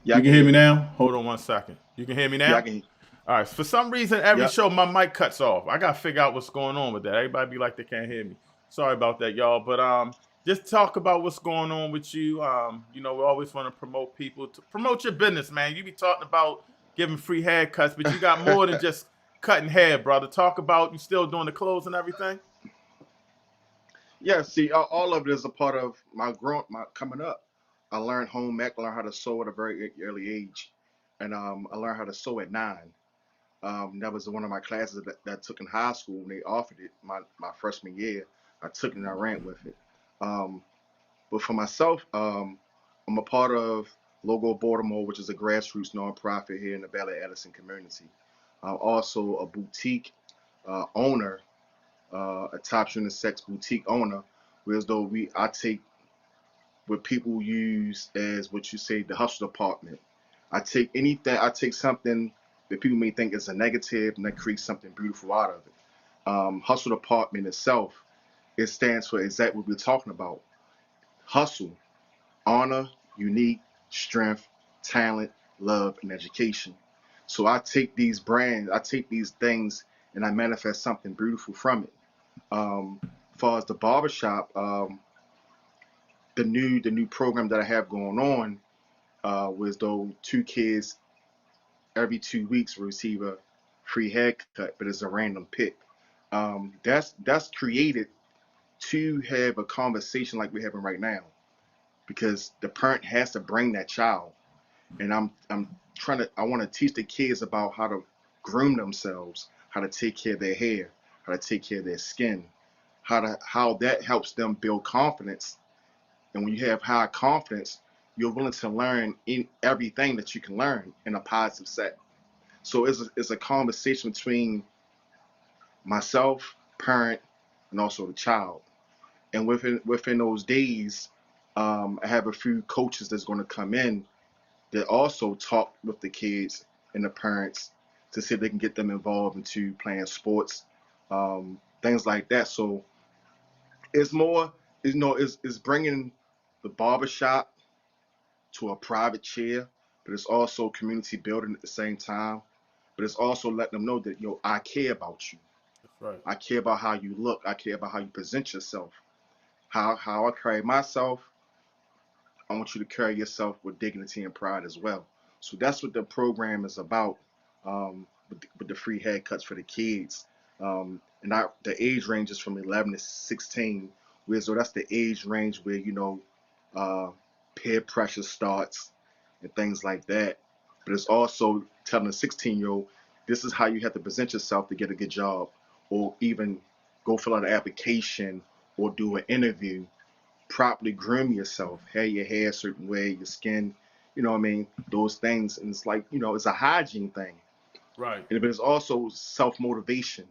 Yeah, I You can can hear hear me you. now? Hold on one second. You can hear me Yeah, I now? can. All right. For some reason, every Yep. show my mic cuts off. I gotta figure out what's going on with that. Everybody be like they can't hear me. Sorry about that, y'all. But just talk about what's going on with you. We always want to promote people to promote your business, man. You be talking about giving free haircuts, but you got more than just cutting hair, brother. Talk about you still doing the clothes and everything. Yeah, see, all of it is a part of my coming up. I learned home ec, learned how to sew at a very early age, and I learned how to sew at 9. That was one of my classes that I took in high school when they offered it my freshman year. I took it and I ran with it. Um, but for myself, I'm a part of Logo Baltimore, which is a grassroots nonprofit here in the Bel Air Edison community. I'm also a boutique owner, a top unisex boutique owner, whereas though I take what people use as what you say the hustle department. I take something that people may think is a negative and I create something beautiful out of it. Hustle department itself, it stands for exactly what we're talking about. Hustle, honor, unique, strength, talent, love, and education. So I take these brands, I take these things, and I manifest something beautiful from it. As far as the barbershop, the new program that I have going on was though 2 kids every 2 weeks will receive a free haircut, but it's a random pick. That's created to have a conversation like we're having right now, because the parent has to bring that child, and I want to teach the kids about how to groom themselves, how to take care of their hair, how to take care of their skin, how that helps them build confidence. And when you have high confidence, you're willing to learn in everything that you can learn in a positive set. So it's a conversation between myself, parent, and also the child. And within those days, I have a few coaches that's going to come in that also talk with the kids and the parents to see if they can get them involved into playing sports, things like that. So it's more, it's bringing the barbershop to a private chair, but it's also community building at the same time. But it's also letting them know that, I care about you. That's right. I care about how you look. I care about how you present yourself. How I carry myself, I want you to carry yourself with dignity and pride as well. So that's what the program is about, with the free haircuts for the kids. And the age range is from 11 to 16, where so that's the age range where uh, peer pressure starts and things like that. But it's also telling a 16-year-old, this is how you have to present yourself to get a good job, or even go fill out an application or do an interview. Properly groom yourself, hair your hair a certain way, your skin, what I mean, those things. And it's like, it's a hygiene thing. Right. But it's also self-motivation,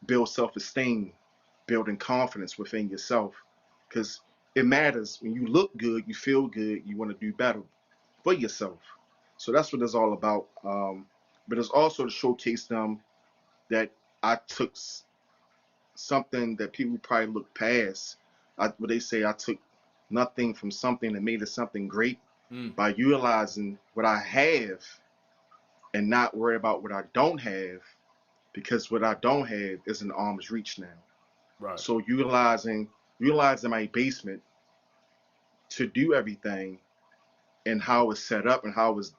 build self-esteem, building confidence within yourself. Because it matters. When you look good, you feel good, you want to do better for yourself. So that's what it's all about. But it's also to showcase them that I took something that people probably look past. What they say, I took nothing from something and made it something great Mm, by utilizing what I have and not worry about what I don't have, because what I don't have is an arm's reach now. right. So utilizing my basement to do everything, and how it's set up, and how it's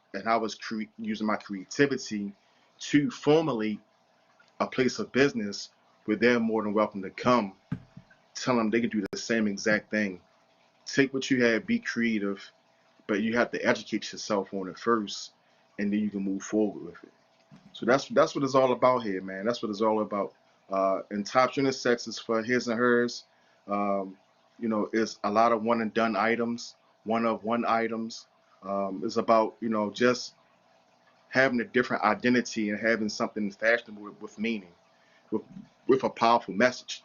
using my creativity to formulate a place of business where they're more than welcome to come. Tell them they can do the same exact thing. Take what you have, be creative, but you have to educate yourself on it first, and then you can move forward with it. So that's what it's all about here, man. That's what it's all about. And top unisex is for his and hers. Um, it's a lot of one and done items, one of one items. It's about just having a different identity and having something fashionable with meaning, with with a powerful message.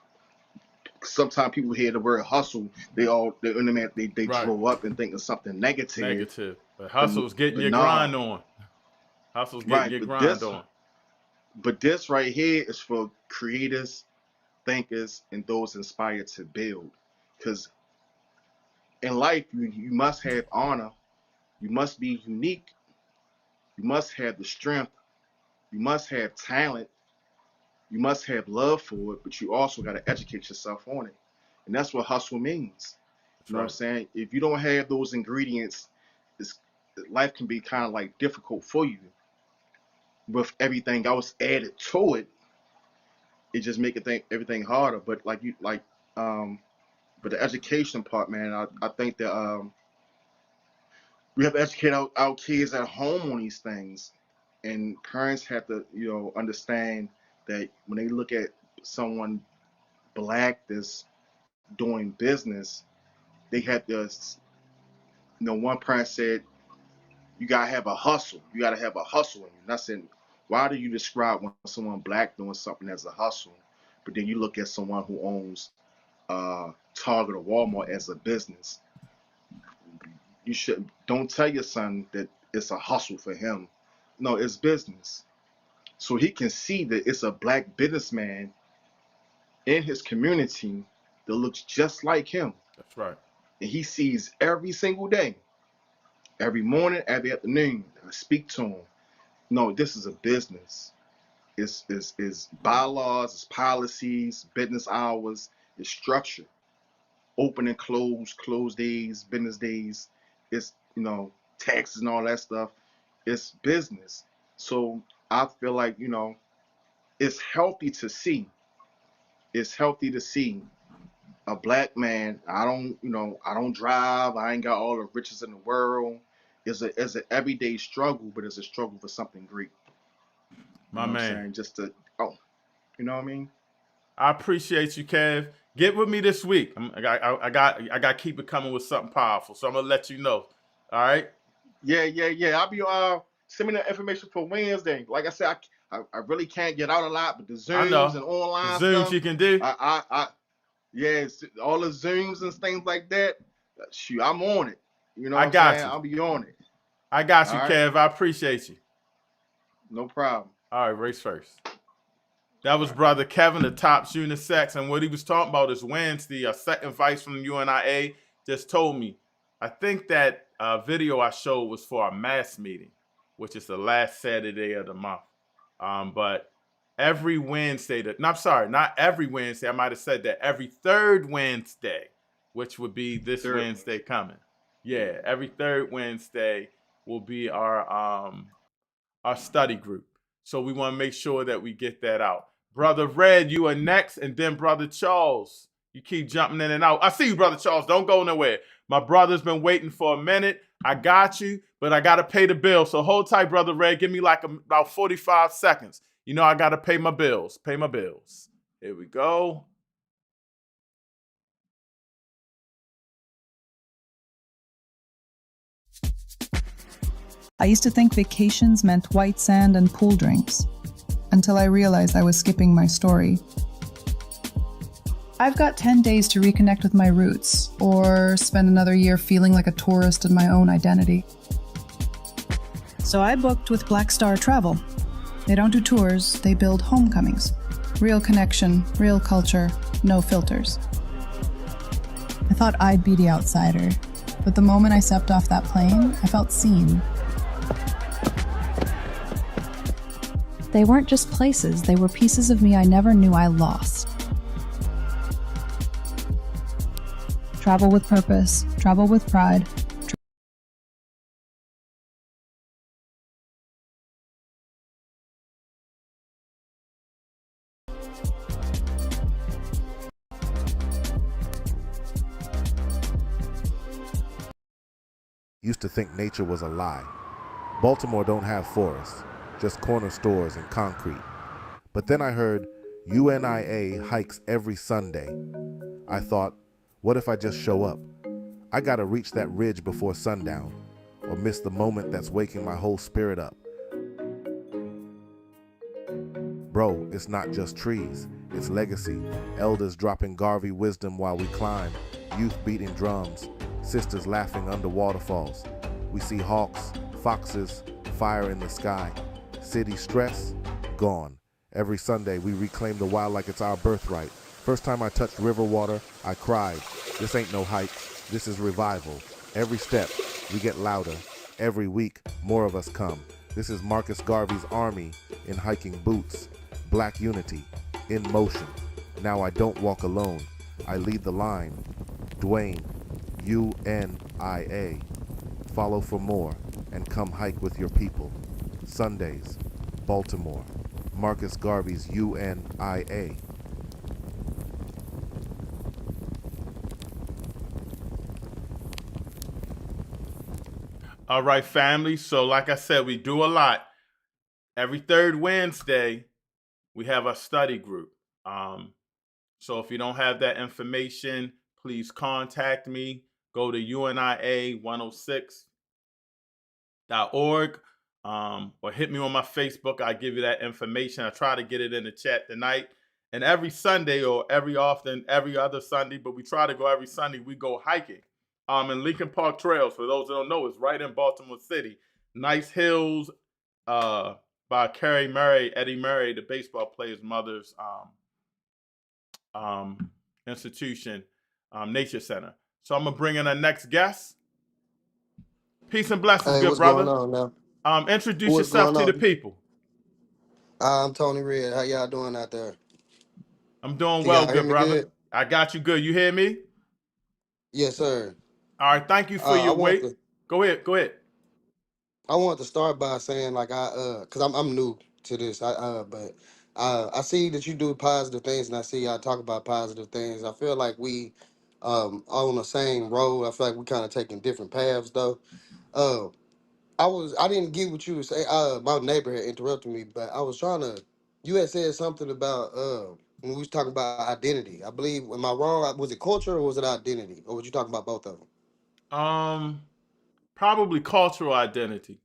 Sometimes people hear the word hustle, they Right. grow up and think of something negative, Negative. But but hustle's getting but your nah, grind on. Hustle's getting right. your grind on. But this right here is for creators, thinkers, and those inspired to build. Because in life, you must have honor, you must be unique, you must have the strength, you must have talent, you must have love for it, but you also got to educate yourself on it. And that's what hustle means. That's You know what I'm right. saying? If you don't have those ingredients, it's, life can be kind of like difficult for you. With everything else added to it, it just make everything harder. But um, but the education part, man, I think that we have to educate our kids at home on these things, and parents have to, understand that when they look at someone black that's doing business, they have to, one parent said, you gotta have a hustle. You gotta have a hustle in you. And I said, why do you describe when someone black doing something as a hustle, but then you look at someone who owns Target or Walmart as a business? You should don't tell your son that it's a hustle for him. No, it's business. So he can see that it's a black businessman in his community that looks just like him. That's right. And he sees every single day, every morning, every afternoon. I speak to him. No, this is a business. It's bylaws, it's policies, business hours, it's structure. Open and close days, business days. It's, taxes and all that stuff. It's business. So I feel like, it's healthy to see. It's healthy to see a black man. I don't drive. I ain't got all the riches in the world. It's an everyday struggle, but it's a struggle for something great. You My know what I'm man. saying? You know what I mean? I appreciate you, Kev. Get with me this week. I got to keep it coming with something powerful. So I'm gonna let you know. All right. Yeah. I'll be send me the information for Wednesday. Like I said, I really can't get out a lot, but the I Zooms know and the online Zooms stuff, you can do. yeah, all the Zooms and things like that. Shoot, I'm on it. You know I what I'm got saying? you. I'll be on it. I got All you, right, Kev. I appreciate you. no problem. All right, race first. That was brother Kevin, the top unisex, and what he was talking about is Wednesday. A second vice from the UNIA just told me. I think that video I showed was for our mass meeting, which is the last Saturday of the month. But every Wednesday, I'm sorry, not every Wednesday. I might have said that every third Wednesday, which would be this Third Wednesday coming. Yeah, every third Wednesday will be our study group. So we want to make sure that we get that out. Brother Red, you are next, and then Brother Charles. You keep jumping in and out. I see you, Brother Charles. Don't go nowhere. My brother's been waiting for a minute. I got you, but I got to pay the bill. So hold tight, Brother Red. Give me like about 45 seconds. You know I got to pay my bills. Pay my bills. Here we go. I used to think vacations meant white sand and pool drinks, until I realized I was skipping my story. I've got 10 days to reconnect with my roots, or spend another year feeling like a tourist in my own identity. So I booked with Black Star Travel. They don't do tours, they build homecomings. Real connection, real culture, no filters. I thought I'd be the outsider, but the moment I stepped off that plane, I felt seen. They weren't just places, they were pieces of me I never knew I lost. Travel with purpose, travel with pride. Used to think nature was a lie. Baltimore don't have forests, just corner stores and concrete. But then I heard UNIA hikes every Sunday. I thought, what if I just show up? I gotta reach that ridge before sundown, or miss the moment that's waking my whole spirit up. Bro, it's not just trees, it's legacy. Elders dropping Garvey wisdom while we climb. Youth beating drums, sisters laughing under waterfalls. We see hawks, foxes, fire in the sky. City stress, gone. Every Sunday we reclaim the wild like it's our birthright. First time I touched river water, I cried. This ain't no hike, this is revival. Every step, we get louder. Every week, more of us come. This is Marcus Garvey's army in hiking boots. Black unity, in motion. Now I don't walk alone. I lead the line. Dwayne, UNIA. Follow for more and come hike with your people. Sundays, Baltimore. Marcus Garvey's UNIA. All right, family. So, like I said, we do a lot. Every third Wednesday, we have our study group. So if you don't have that information, please contact me. Go to unia106.org or hit me on my Facebook. I'll give you that information. I try to get it in the chat tonight. And every Sunday or every other Sunday, but we try to go every Sunday, we go hiking. In Lincoln Park Trails, for those that don't know, it's right in Baltimore City. Nice hills by Eddie Murray, the baseball player's mother's institution, Nature Center. So I'm going to bring in our next guest. Peace and blessings, Hey, good what's going brother. on now? Introduce What's yourself going to the on? people. I'm Tony Red. How y'all doing out there? I'm doing Can well, y'all hear good me brother. good? I got you good. You hear me? Yes, sir. All right, thank you for I your want wait. to Go ahead. I want to start by saying like cause I'm new to this. I see that you do positive things and I see y'all talk about positive things. I feel like we on the same road. I feel like we kind of taking different paths though. Uh I didn't get what you were saying. My neighbor had interrupted me, but I was trying to. You had said something about when we was talking about identity. I believe. Am I wrong? Was it culture or was it identity, or was you talking about both of them? Probably cultural identity.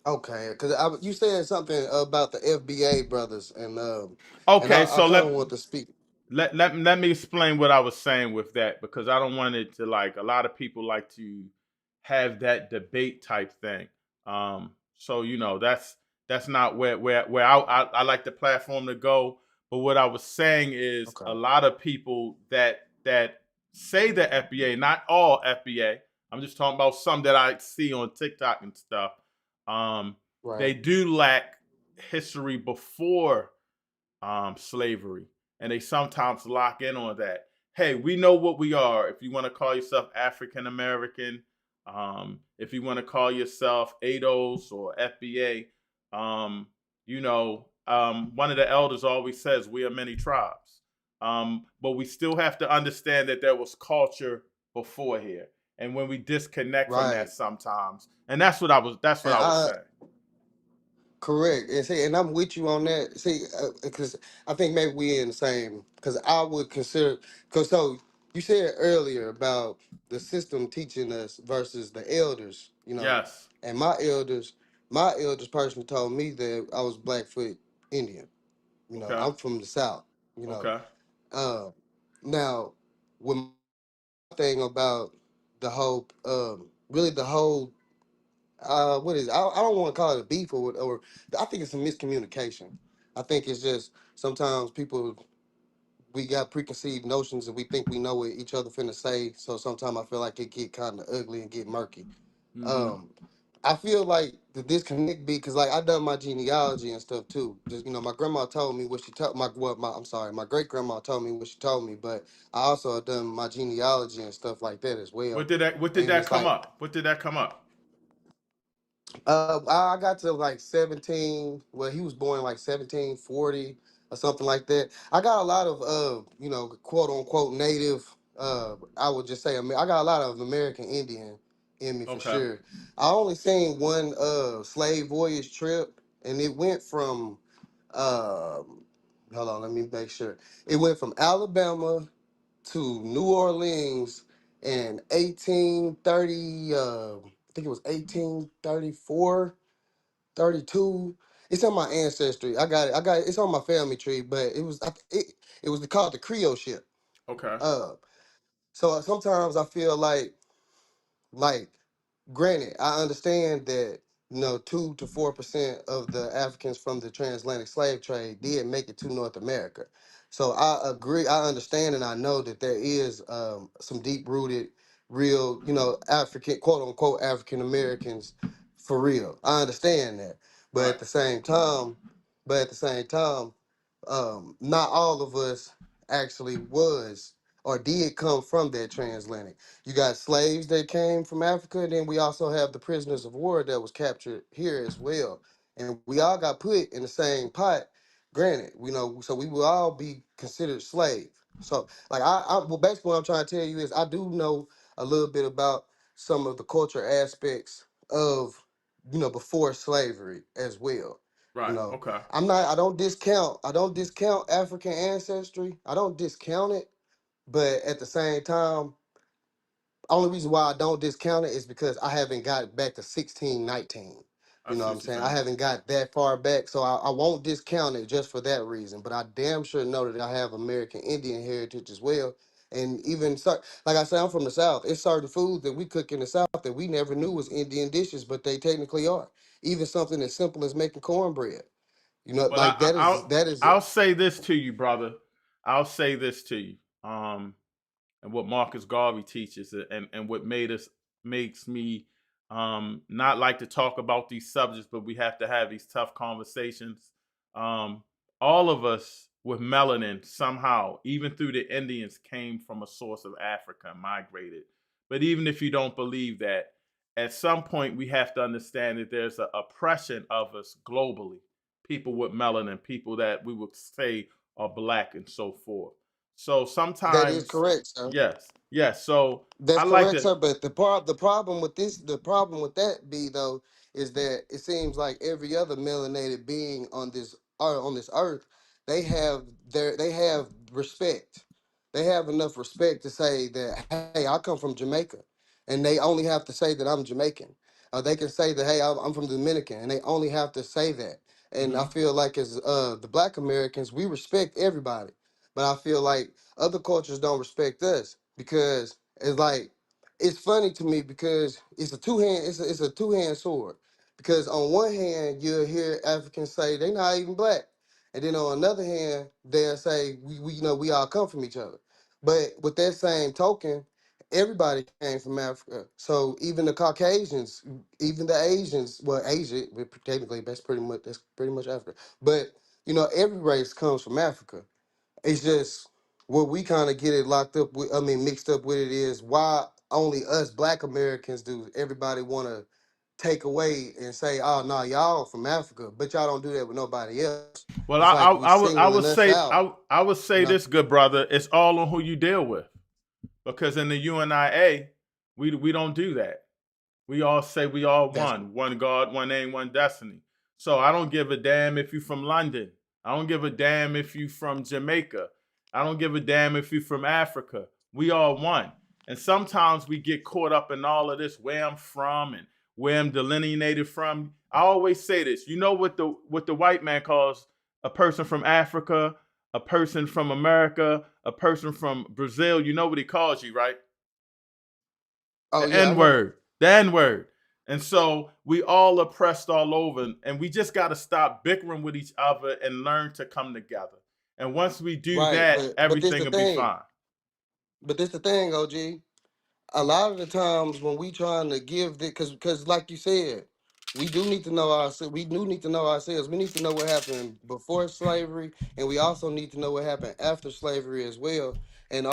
Okay, because you said something about the FBA brothers, and Okay, I so kind of want to speak. let me explain what I was saying with that, because I don't want it to, like, a lot of people like to have that debate type thing. So that's not where I like the platform to go. But what I was saying is Okay, a lot of people that say the FBA, not all FBA. I'm just talking about some that I see on TikTok and stuff. right, They do lack history before slavery, and they sometimes lock in on that. Hey, we know what we are. If you want to call yourself African American, if you want to call yourself ADOS or FBA, one of the elders always says we are many tribes. But we still have to understand that there was culture before here, and when we disconnect from that right, sometimes, and that's what I was and saying. correct. And see, and I'm with you on that. See, because I think maybe we in the same. Because I would consider. Because so you said earlier about the system teaching us versus the elders. Yes. And my elders personally told me that I was Blackfoot Indian. Okay. I'm from the South. You know, Okay. uh, now with my thing about the whole, really the whole what is I don't want to call it a beef or I think it's a miscommunication. I think it's just sometimes people we got preconceived notions and we think we know what each other finna say. So sometimes I feel like it get kind of ugly and get murky. Mm-hmm. Um, I feel like the disconnect be because like I done my genealogy and stuff too. Just my grandma told me what she told I'm sorry, my great grandma told me what she told me, but I also have done my genealogy and stuff like that as What well. did that? What did And that it's come like up? What did that come up? I got to like 17. Well, he was born like 1740 or something like that. I got a lot of quote unquote native. I would just say I got a lot of American Indian in me for Okay. sure. I only seen one slave voyage trip, and it went from hold on, let me make sure. It went from Alabama to New Orleans in 1830. I think it was 1834 32. it's on my ancestry. I got it. It's on my family tree, but it was called the Creole ship. Okay. Uh, so sometimes I feel like granted, I understand that 2 to 4% of the Africans from the transatlantic slave trade did make it to North America. So I agree, I understand, and I know that there is some deep rooted, real, African, quote unquote, African Americans for real. I understand that, but Right. at the same time, not all of us actually was or did come from that transatlantic. You got slaves that came from Africa, and then we also have the prisoners of war that was captured here as well. And we all got put in the same pot. Granted, so we will all be considered slave. So, like, well, basically, what I'm trying to tell you is I do know a little bit about some of the culture aspects of, before slavery as well. You Right. know, Okay. I don't discount African ancestry. I don't discount it, but at the same time, only reason why I don't discount it is because I haven't got back to 1619. I You know see what I'm what you're saying? I saying. haven't got that far back, so I won't discount it just for that reason. But I damn sure know that I have American Indian heritage as well. And even like I said, I'm from the South. It's certain foods that we cook in the South that we never knew was Indian dishes, but they technically are. Even something as simple as making cornbread. Well, Like that is I'll say this to you, brother. I'll say this to you. And what Marcus Garvey teaches, and what makes me not like to talk about these subjects, but we have to have these tough conversations. Um, all of us with melanin somehow, even through the Indians, came from a source of Africa and migrated. But even if you don't believe that, at some point we have to understand that there's an oppression of us globally. People with melanin, people that we would say are black, and so forth. So that is sometimes, correct, sir. yes, yes. So I That's like correct, to. sir. But the problem with that be though is that it seems like every other melanated being on this earth, they have respect. They have enough respect to say that, hey, I come from Jamaica, and they only have to say that I'm Jamaican. They can say that, hey, I'm from Dominican, and they only have to say that. And I Mhm. feel like as the Black Americans, we respect everybody, but I feel like other cultures don't respect us because it's funny to me because it's a two-hand sword. Because on one hand you'll hear Africans say they're not even black, and then on another hand they'll say we we all come from each other. But with that same token, everybody came from Africa. So even the Caucasians, even the Asians, well, Asia, technically that's pretty much Africa. But every race comes from Africa. It's just what we kind of get it locked up with. I mean, mixed up with it is why only us Black Americans do everybody want to take away and say, "Oh no, y'all from Africa," but y'all don't do that with nobody else. Well, It's like we I singling would us say out, I would you say know. this, good brother. It's all on who you deal with, because in the UNIA, we don't do that. We all say we all That's one God, one aim, one destiny. So I don't give a damn if you from London. I don't give a damn if you from Jamaica. I don't give a damn if you from Africa. We all one. And sometimes we get caught up in all of this, where I'm from and where I'm delineated from. I always say this. You know what the white man calls a person from Africa, a person from America, a person from Brazil. You know what he calls you, right? oh The yeah, I N know. word, the N word. And so we all oppressed all over, and we just got to stop bickering with each other and learn to come together. And once we do Right, that, but this everything the will be thing. fine. But this the thing, OG. A lot of the times when we trying to give the because like you said, we do need to know ourselves. We need to know what happened before slavery, and we also need to know what happened after slavery as well, and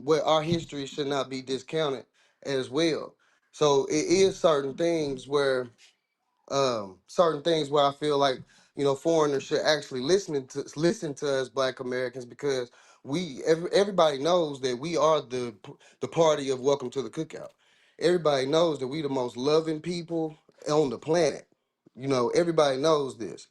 what our history should not be discounted as well. So it is certain things where I feel like foreigners should actually listen to us Black Americans because everybody knows that we are the party of Welcome to the Cookout. Everybody knows that we the most loving people on the planet. Everybody knows this.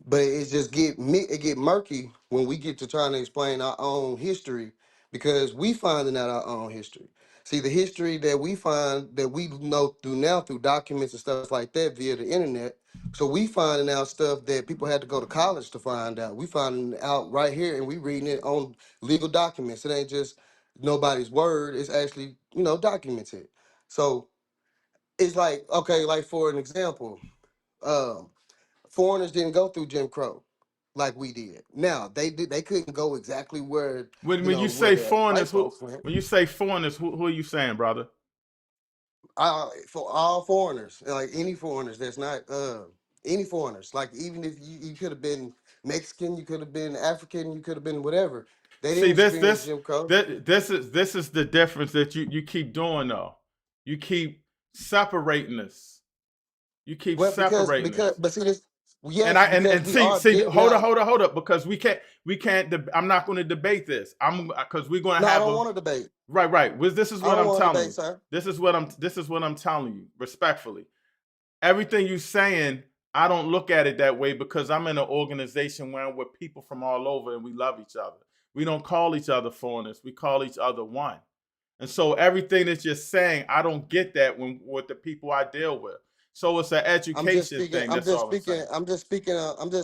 But it get murky when we get to trying to explain our own history because we finding out our own history. See, the history that we find that we know through now through documents and stuff like that via the internet. So we finding out stuff that people had to go to college to find out. We finding out right here and we reading it on legal documents. It ain't just nobody's word. It's actually, documented. So it's like, okay, like for an example, um, foreigners didn't go through Jim Crow like we did. Now they couldn't go exactly where When you where say the white foreigners, folks went. who are you saying, brother? For all foreigners, like any foreigners that's not any foreigners, like even if you could have been Mexican, you could have been African, you could have been whatever. They See, didn't experience Jim Crow. this is the difference that you keep doing though. You keep separating us. You keep Well, separating us. but see this, And yes, I because and we see are see built hold up now. hold up hold up because I'm not going to debate this. I'm because we're going to No, I have don't a want to debate. right. This is I what don't I'm want to telling debate, you. sir. This is what I'm telling you respectfully. Everything you're saying, I don't look at it that way because I'm in an organization where I'm with people from all over and we love each other. We don't call each other foreigners. We call each other one. And so everything that you're saying, I don't get that when with the people I deal with. So it's an I'm just education speaking. thing. That's all I'm saying. I'm just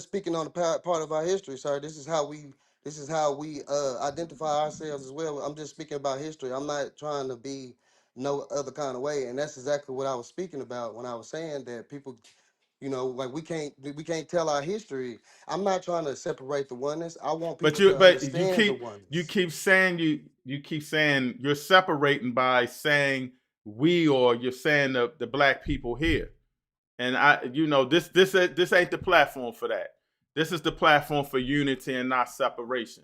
speaking on the part of our history, sir. This is how we identify ourselves as well. I'm just speaking about history. I'm not trying to be no other kind of way, and that's exactly what I was speaking about when I was saying that people, like we can't tell our history. I'm not trying to separate the oneness. I want people to But understand the you oneness. keep saying you keep saying you're separating by saying we or you're saying the black people here. And this ain't the platform for that. This is the platform for unity and not separation.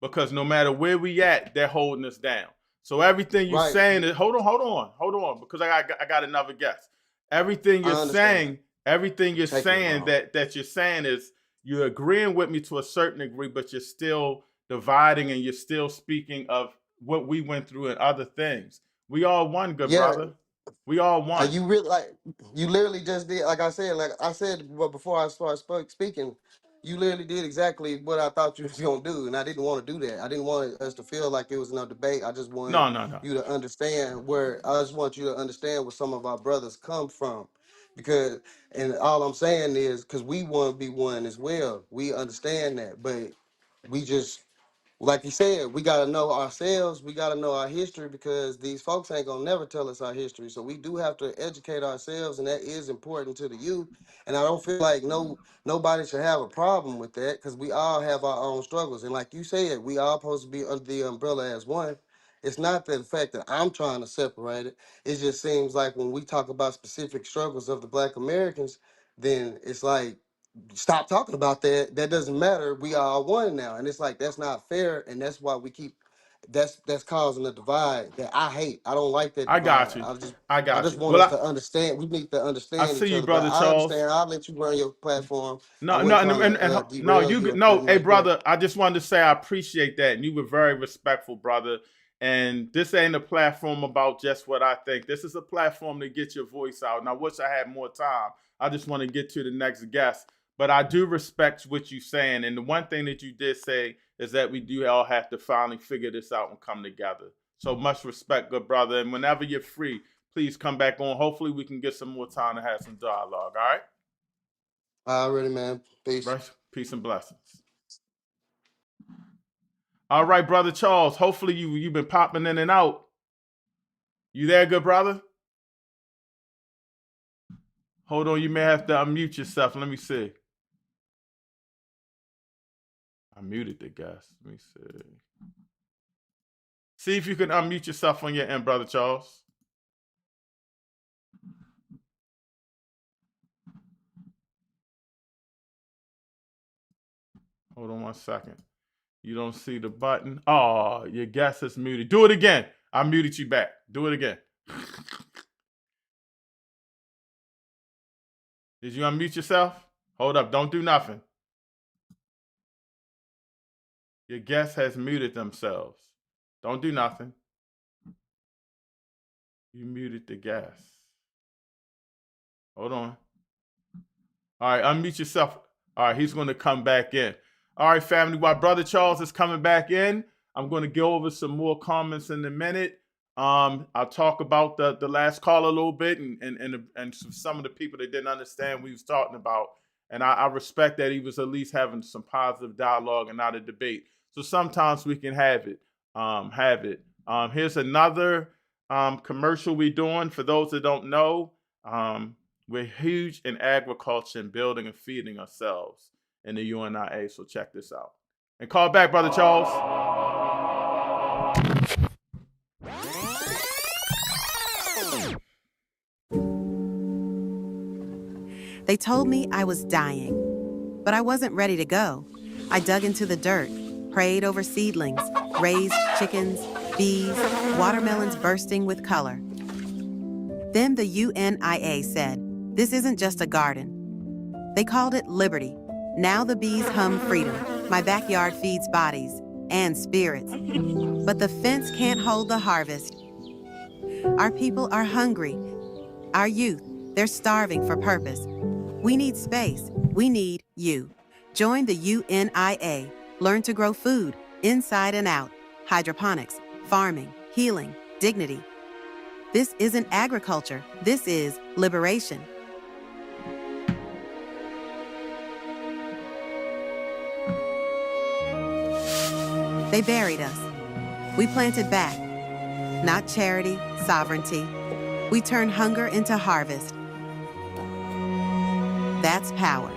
Because no matter where we at, they're holding us down. So everything you're Right. saying is hold on, because I got another guess. Everything you're I understand. saying, everything you're Taking it saying wrong. that you're saying is you're agreeing with me to a certain degree, but you're still dividing and you're still speaking of what we went through and other things. We all one, good Yeah. brother. We all one. You really like you literally just did like I said well, before I started speaking, you literally did exactly what I thought you was gonna do, and I didn't want to do that. I didn't want us to feel like it was no debate. I just wanted No, no, no. you to understand where I just want you to understand where some of our brothers come from, because and all I'm saying is because we want to be one as well. We understand that, but we just like you said, we gotta know ourselves. We gotta know our history because these folks ain't gonna never tell us our history. So we do have to educate ourselves, and that is important to the youth. And I don't feel like nobody should have a problem with that because we all have our own struggles. And like you said, we all supposed to be under the umbrella as one. It's not the fact that I'm trying to separate it. It just seems like when we talk about specific struggles of the Black Americans, then it's like stop talking about that. That doesn't matter. We are one now, and it's like that's not fair, and that's why we keep. That's causing a divide that I hate. I don't like that I got divide. you. I just want Well, us to understand. We need to I understand see each you, other. But brother I Charles. understand. I'll let you run your platform. I No, no, wasn't trying to no, derail you or no. nothing Hey, like that. brother, I just wanted to say I appreciate that, and you were very respectful, brother. And this ain't a platform about just what I think. This is a platform to get your voice out. And I wish I had more time. I just want to get to the next guest. But I do respect what you're saying. And the one thing that you did say is that we do all have to finally figure this out and come together. So much respect, good brother. And whenever you're free, please come back on. Hopefully we can get some more time to have some dialogue. All right? Already, man. Peace. Right? Peace and blessings. All right, brother Charles. Hopefully you've been popping in and out. You there, good brother? Hold on, you may have to unmute yourself. Let me see. I muted the guest. Let me see. See if you can unmute yourself on your end, brother Charles. Hold on one second. You don't see the button. Oh, your guest is muted. Do it again. I muted you back. Do it again. Did you unmute yourself? Hold up. Don't do nothing. Your guest has muted themselves. Don't do nothing. You muted the guest. Hold on. All right, unmute yourself. All right, he's going to come back in. All right, family, while Brother Charles is coming back in, I'm going to go over some more comments in a minute. I'll talk about the last call a little bit and some of the people that didn't understand what he was talking about. And I respect that he was at least having some positive dialogue and not a debate. So sometimes we can have it. Here's another commercial we're doing. For those that don't know, we're huge in agriculture and building and feeding ourselves in the UNIA. So check this out. And call back, Brother Charles. They told me I was dying, but I wasn't ready to go. I dug into the dirt, prayed over seedlings, raised chickens, bees, watermelons bursting with color. Then the UNIA said, "This isn't just a garden." They called it liberty. Now the bees hum freedom. My backyard feeds bodies and spirits. But the fence can't hold the harvest. Our people are hungry. Our youth, they're starving for purpose. We need space. We need you. Join the UNIA. Learn to grow food inside and out. Hydroponics, farming, healing, dignity. This isn't agriculture. This is liberation. They buried us. We planted back. Not charity, sovereignty. We turned hunger into harvest. That's power.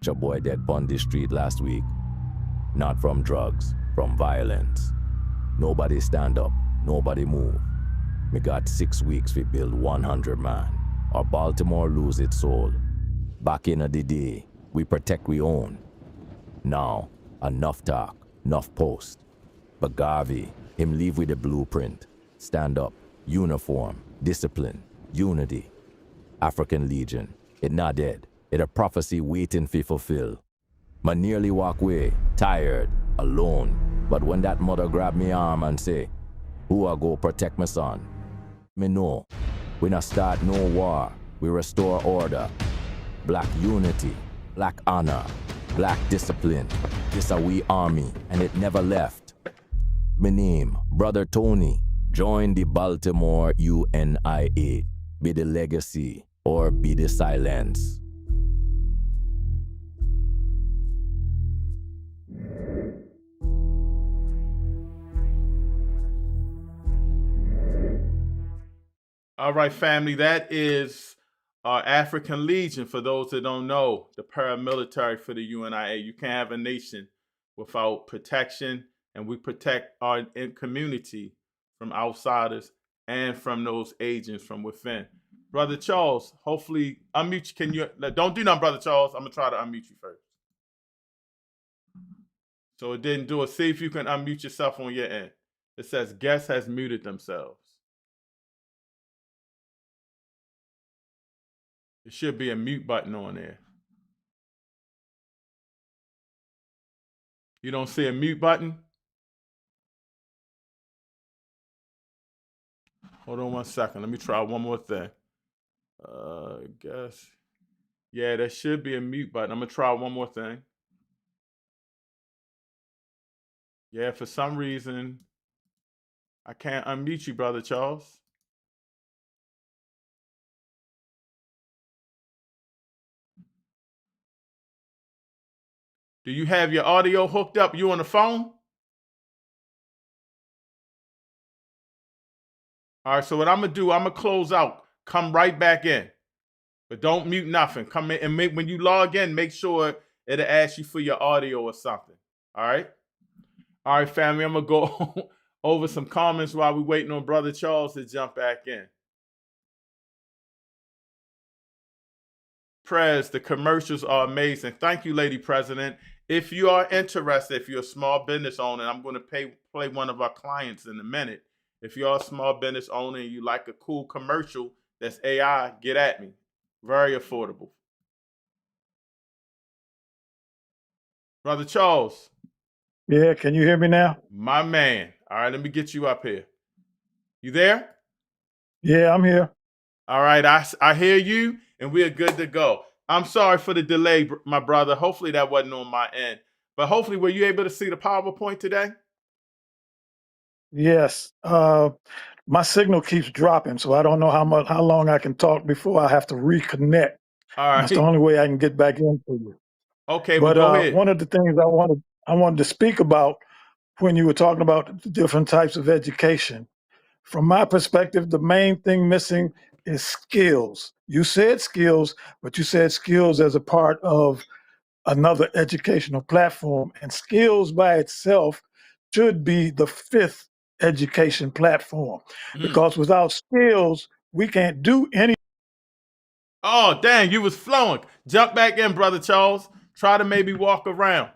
A boy dead on the street last week. Not from drugs, from violence. Nobody stand up, nobody move. Me got 6 weeks we build 100 man. Or Baltimore lose its soul. Back in the day, we protect we own. Now, enough talk, enough post. But Garvey, him leave with the blueprint. Stand up, uniform, discipline, unity. African Legion, it not dead. It a prophecy waiting for fulfill. Ma nearly walk away, tired, alone. But when that mother grab me arm and say, "Who I go protect my son?" Me know, we not start no war, we restore order. Black unity, black honor, black discipline. This a we army, and it never left. Me name, Brother Tony. Join the Baltimore UNIA. Be the legacy or be the silence. All right, family, that is our African Legion. For those that don't know, the paramilitary for the UNIA. You can't have a nation without protection, and we protect our community from outsiders and from those agents from within. Brother Charles, hopefully, unmute you. Can you, don't do nothing, Brother Charles. I'm going to try to unmute you first. So it didn't do it. See if you can unmute yourself on your end. It says guest has muted themselves. There should be a mute button on there. You don't see a mute button? Hold on 1 second. Let me try one more thing. I guess. Yeah, there should be a mute button. I'm going to try one more thing. Yeah, for some reason, I can't unmute you, Brother Charles. Do you have your audio hooked up? You on the phone? All right, so what I'm going to do, I'm going to close out. Come right back in. But don't mute nothing. Come in and when you log in, make sure it'll ask you for your audio or something. All right? All right, family, I'm going to go over some comments while we're waiting on Brother Charles to jump back in. Prez, the commercials are amazing. Thank you, Lady President. If you are interested, if you're a small business owner, I'm going to play one of our clients in a minute. If you're a small business owner and you like a cool commercial that's AI, get at me. Very affordable. Brother Charles. Yeah, can you hear me now? My man. All right, let me get you up here. You there? Yeah, I'm here. All right, I hear you, and we're good to go. I'm sorry for the delay, my brother. Hopefully that wasn't on my end, but hopefully were you able to see the PowerPoint today? Yes. My signal keeps dropping, so I don't know how long I can talk before I have to reconnect. All And that's the right. only way I can get back into it. Okay, well But go ahead. one of the things I wanted to speak about when you were talking about the different types of education, from my perspective, the main thing missing is skills. You said skills, but you said skills as a part of another educational platform. And skills by itself should be the fifth education platform Mm. because without skills, we can't do any. Oh, dang, you was flowing. Jump back in, brother Charles. Try to maybe walk around.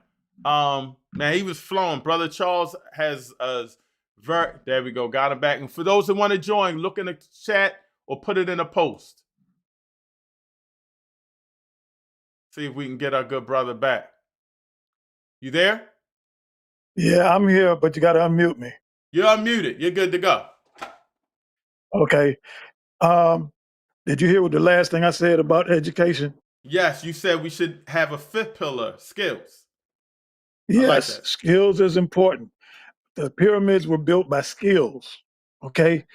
Man, he was flowing. Brother Charles has there we go, got him back. And for those that want to join, look in the chat or put it in a post. See if we can get our good brother back. You there? Yeah, I'm here, but you got to unmute me. You're unmuted. You're good to go. Okay. Um, did you hear what the last thing I said about education? Yes, you said we should have a fifth pillar, skills. I like Yes, that. skills is important. The pyramids were built by skills. Okay.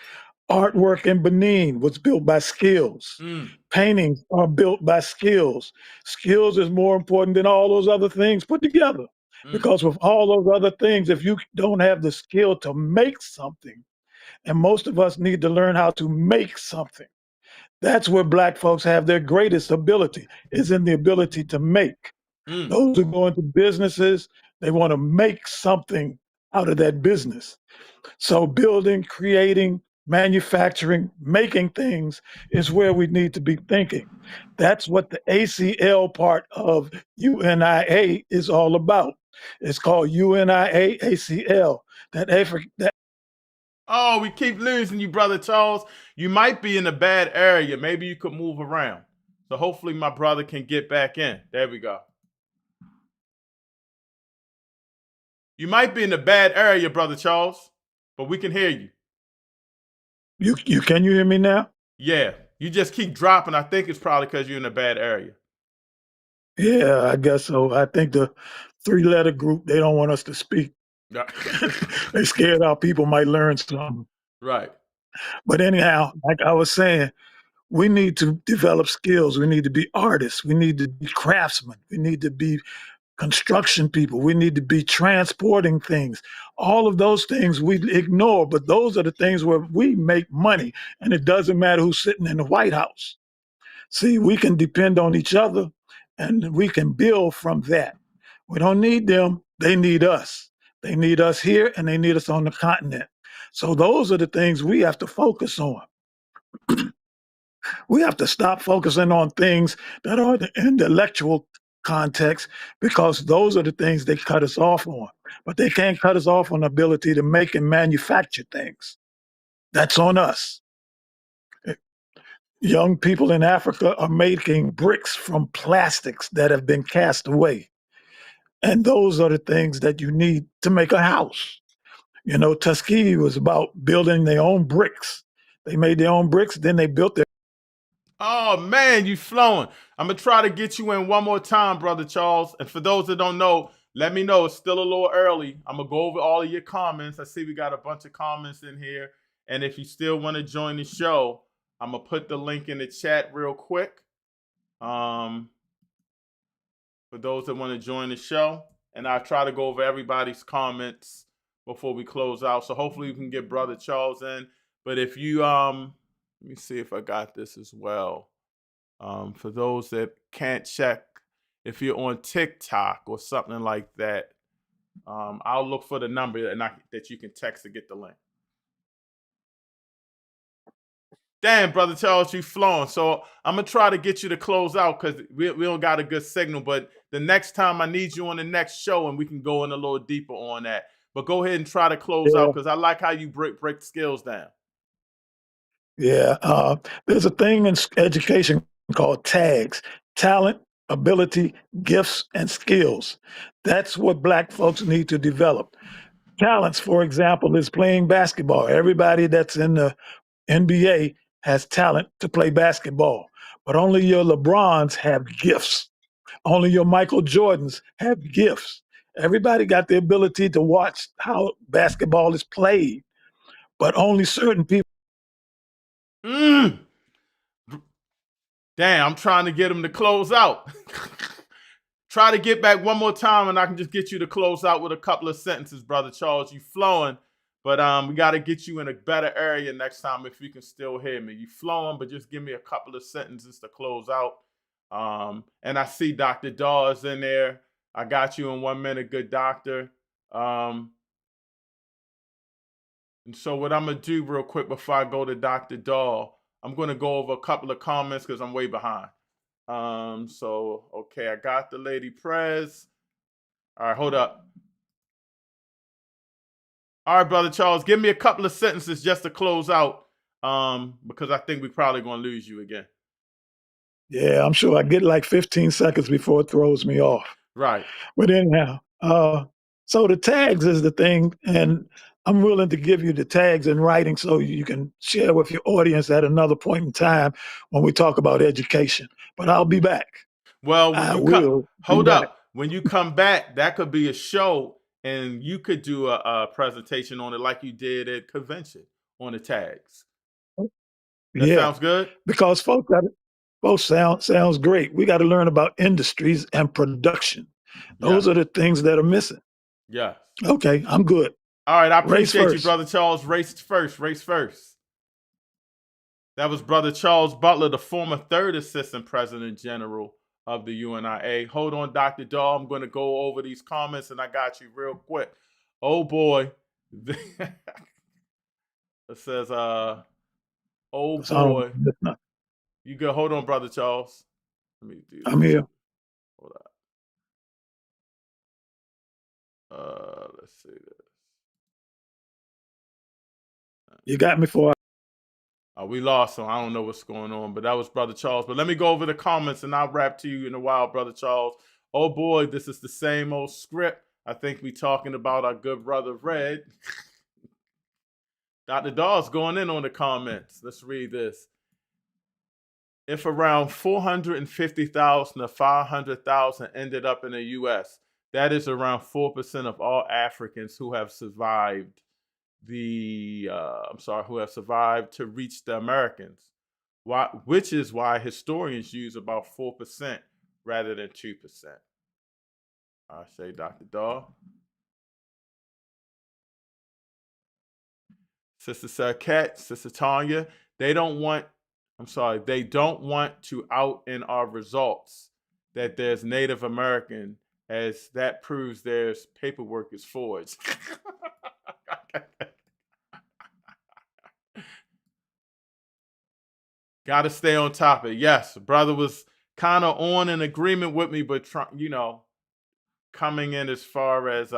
Artwork in Benin was built by skills. Mm, Paintings are built by skills. Skills is more important than all those other things put together. mm, Because with all those other things, if you don't have the skill to make something, and most of us need to learn how to make something, that's where Black folks have their greatest ability, is in the ability to make. mm. Those who go into businesses, they want to make something out of that business. So building, creating, manufacturing, making things is where we need to be thinking. That's what the ACL part of UNIA is all about. It's called UNIA ACL. That Oh, we keep losing you, brother Charles. You might be in a bad area. Maybe you could move around. So hopefully my brother can get back in. There we go. You might be in a bad area, brother Charles, but we can hear you. you can you hear me now? Yeah, you just keep dropping. I think it's probably because you're in a bad area. Yeah, I guess so. I think the three-letter group, they don't want us to speak. They scared our people might learn something. Right. But anyhow, like I was saying, we need to develop skills. We need to be artists. We need to be craftsmen. We need to be construction people. We need to be transporting things. All of those things we ignore, but those are the things where we make money. And it doesn't matter who's sitting in the White House. See, we can depend on each other and we can build from that. We don't need them, they need us. They need us here and they need us on the continent. So those are the things we have to focus on. We have to stop focusing on things that are the intellectual context because those are the things they cut us off on. But they can't cut us off on the ability to make and manufacture things. That's on us. Young people in Africa are making bricks from plastics that have been cast away. And those are the things that you need to make a house. You know, Tuskegee was about building their own bricks. They made their own bricks, then they built their. Oh man, you flowing. I'm gonna try to get you in one more time, brother Charles. And for those that don't know, let me know. It's still a little early. I'm gonna go over all of your comments. I see we got a bunch of comments in here. And if you still want to join the show, I'm gonna put the link in the chat real quick. For those that want to join the show, and I'll try to go over everybody's comments before we close out. So hopefully we can get brother Charles in. But if you let me see if I got this as well. For those that can't check, if you're on TikTok or something like that, I'll look for the number that you can text to get the link. Damn, brother Charles, you flowing. So I'm gonna try to get you to close out because we don't got a good signal. But the next time I need you on the next show, and we can go in a little deeper on that. But go ahead and try to close Yeah, out because I like how you break skills down. yeah. There's a thing in education called tags: talent, ability, gifts, and skills. That's what Black folks need to develop. Talents, for example, is playing basketball. Everybody that's in the NBA has talent to play basketball, but only your LeBrons have gifts. Only your Michael Jordans have gifts. Everybody got the ability to watch how basketball is played, but only certain people. Mm. Damn, I'm trying to get him to close out. Try to get back one more time, and I can just get you to close out with a couple of sentences, Brother Charles. You flowing, but we got to get you in a better area next time if you can still hear me. You flowing, but just give me a couple of sentences to close out. And I see Dr. Dawes in there. I got you in 1 minute, good doctor. And so what I'm going to do real quick before I go to Dr. Daw, I'm going to go over a couple of comments because I'm way behind. Okay, I got the Lady Prez. All right, hold up. All right, Brother Charles, give me a couple of sentences just to close out because I think we're probably going to lose you again. Yeah, I'm sure I get like 15 seconds before it throws me off. Right. But anyhow, so the tags is the thing, and I'm willing to give you the tags in writing so you can share with your audience at another point in time when we talk about education. But I'll be back. Well, when I you will hold be back. up. When you come back, that could be a show, and you could do a presentation on it like you did at convention on the tags. That Yeah, sounds good? because folks sounds great. We got to learn about industries and production. Those Yeah. are the things that are missing. Yeah. Okay, I'm good. All right, I Race appreciate you, first. Brother Charles. Race first. That was Brother Charles Butler, the former third assistant president general of the UNIA. Hold on, Dr. Daw. I'm going to go over these comments, and I got you real quick. Oh, boy. It says, oh, So, boy. You good? Hold on, Brother Charles. Let me do this. I'm here. Hold up. Let's see this. You got me for. We lost, so I don't know what's going on, but that was Brother Charles. But let me go over the comments, and I'll rap to you in a while, Brother Charles. Oh, boy, this is the same old script. I think we talking about our good brother Red. Dr. Dawes going in on the comments. Let's read this. If around 450,000 to 500,000 ended up in the U.S., that is around 4% of all Africans who have survived who have survived to reach the Americans. Which is why historians use about 4% rather than 2%. I say, Dr. Daw. Sister Sarkat, Sister Tanya, they don't want to out in our results that there's Native American, as that proves their paperwork is forged. Got to stay on topic. Yes, brother was kind of on an agreement with me, but coming in as far as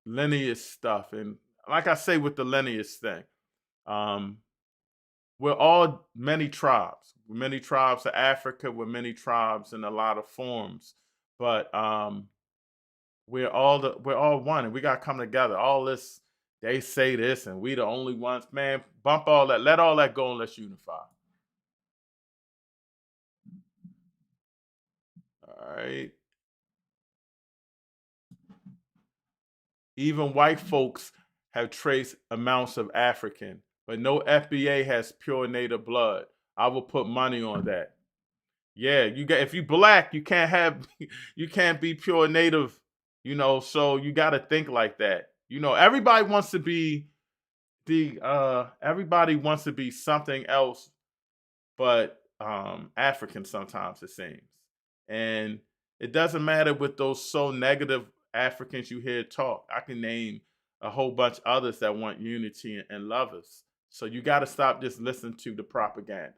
lineage stuff, and like I say with the lineage thing, we're all many tribes. Many tribes of Africa, we're many tribes in a lot of forms, but we're all one, and we got to come together. All this, they say this, and we the only ones. Man, bump all that. Let all that go, and let's unify. All right. Even white folks have trace amounts of African, but no FBA has pure native blood. I will put money on that. Yeah, if you black, you can't be pure native, so you got to think like that. Everybody wants to be something else but African sometimes, it seems. And it doesn't matter with those so negative Africans you hear talk. I can name a whole bunch others that want unity and love us. So you got to stop just listening to the propaganda.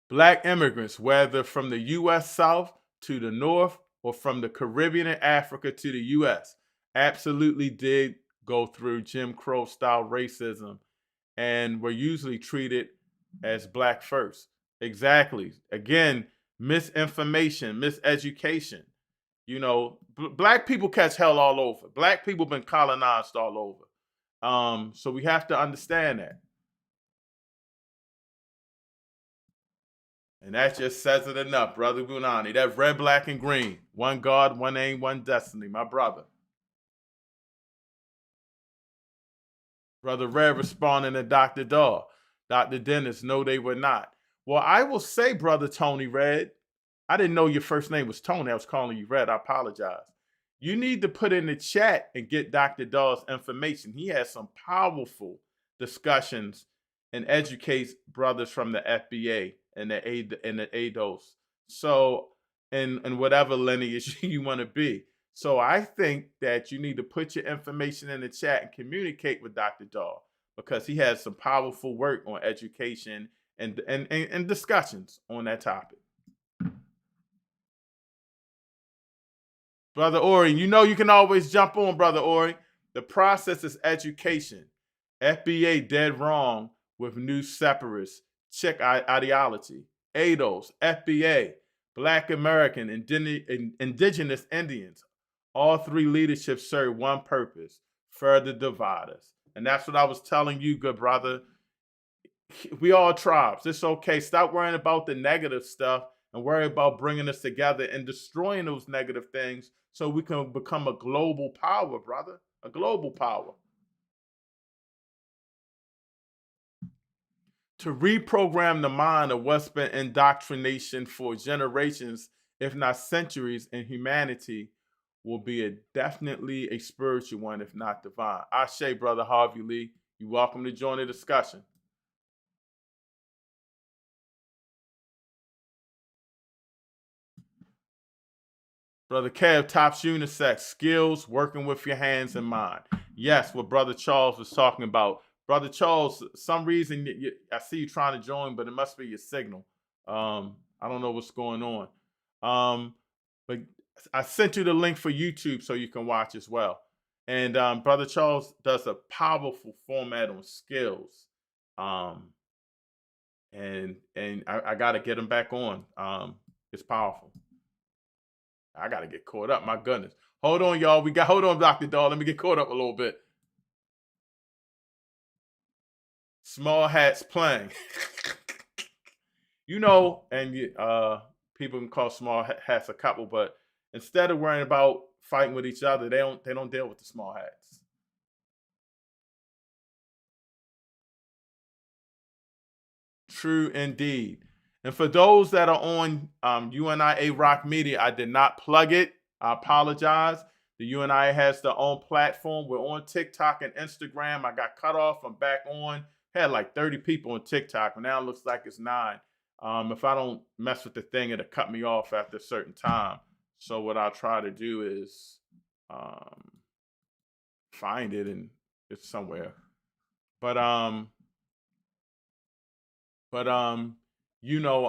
Black immigrants, whether from the U.S. South to the North or from the Caribbean and Africa to the U.S., absolutely did go through Jim Crow style racism and were usually treated as black first. Exactly. Again, misinformation, miseducation. You know, black people catch hell all over. Black people been colonized all over. So we have to understand that. And that just says it enough, Brother Gunani. That red, black, and green. One God, one aim, one destiny, my brother. Brother Red responding to Dr. Daw. Dr. Dennis, no, they were not. Well, I will say, Brother Tony Red, I didn't know your first name was Tony. I was calling you Red. I apologize. You need to put in the chat and get Dr. Daw's information. He has some powerful discussions and educates brothers from the FBA and the ADOS. So, in whatever lineage you want to be. So I think that you need to put your information in the chat and communicate with Dr. Daw because he has some powerful work on education and discussions on that topic. Brother Ori, you know you can always jump on, Brother Ori. The process is education. FBA dead wrong with new separatists, Czech ideology, ADOS, FBA, Black American, Indigenous Indians. All three leaderships serve one purpose, further divide us. And that's what I was telling you, good brother. We all tribes. It's okay. Stop worrying about the negative stuff and worry about bringing us together and destroying those negative things so we can become a global power, brother. A global power. To reprogram the mind of what's been indoctrination for generations, if not centuries, in humanity will be definitely a spiritual one, if not divine. Ashe, Brother Harvey Lee. You're welcome to join the discussion. Brother Kev, tops unisex, skills, working with your hands and mind. Yes, what Brother Charles was talking about. Brother Charles, some reason I see you trying to join, but it must be your signal. I don't know what's going on. But I sent you the link for YouTube so you can watch as well. And Brother Charles does a powerful format on skills. And I got to get him back on. It's powerful. I got to get caught up. My goodness. Hold on, y'all. Hold on, Dr. Daw. Let me get caught up a little bit. Small hats playing. You know, and people can call small hats a couple, but instead of worrying about fighting with each other, they don't deal with the small hats. True indeed. And for those that are on UNIA Rock Media, I did not plug it. I apologize. The UNIA has their own platform. We're on TikTok and Instagram. I got cut off. I'm back on. Had like 30 people on TikTok, and now it looks like it's 9. If I don't mess with the thing, it'll cut me off after a certain time. So what I'll try to do is find it, and it's somewhere. But you know,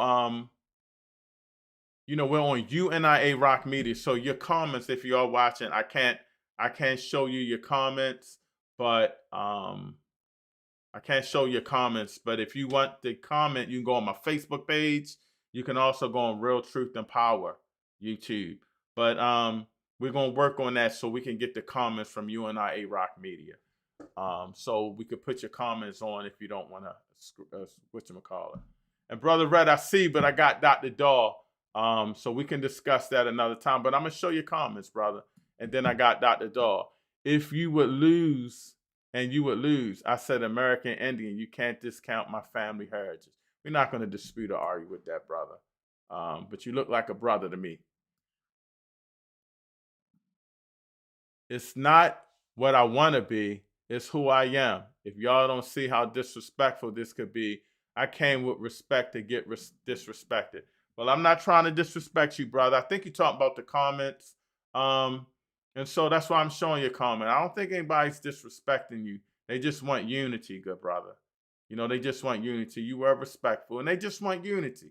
we're on UNIA Rock Media. So your comments, if you are watching, I can't show you your comments, but I can't show your comments. But if you want the comment, you can go on my Facebook page. You can also go on Real Truth and Power YouTube. But we're gonna work on that so we can get the comments from UNIA Rock Media. So we could put your comments on if you don't want to whatchamacallit. And Brother Red, I see, but I got Dr. Daw. So we can discuss that another time. But I'm gonna show you comments, brother. And then I got Dr. Daw. If you would lose, and you would lose, I said American Indian, you can't discount my family heritage. We're not gonna dispute or argue with that, brother. But you look like a brother to me. It's not what I want to be, it's who I am. If y'all don't see how disrespectful this could be, I came with respect to get disrespected. Well, I'm not trying to disrespect you, brother. I think you're talking about the comments. And so that's why I'm showing you a comment. I don't think anybody's disrespecting you. They just want unity, good brother. You know, they just want unity. You were respectful, and they just want unity.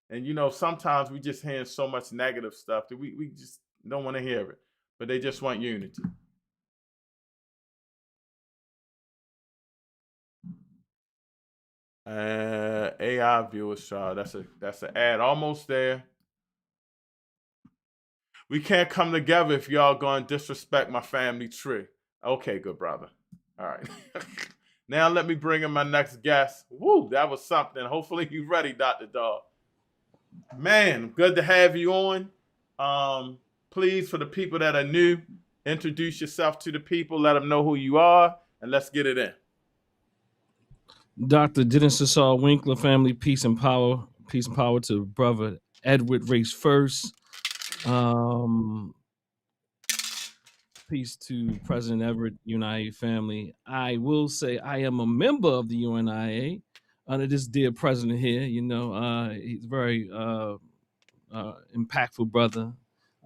And, you know, sometimes we just hear so much negative stuff that we just don't want to hear it. But they just want unity. AI viewers, that's an ad almost there. We can't come together if y'all going to disrespect my family tree. Okay, good brother. All right. Now let me bring in my next guest. Woo, that was something. Hopefully you ready, Dr. Dog. Man, good to have you on. Please, for the people that are new, introduce yourself to the people, let them know who you are, and let's get it in. Dr. Dennis Asar Winkler, family, peace and power. Peace and power to brother Everett, race first. Peace to President Everett, UNIA family. I will say I am a member of the UNIA under this dear president here. You know, he's very impactful brother.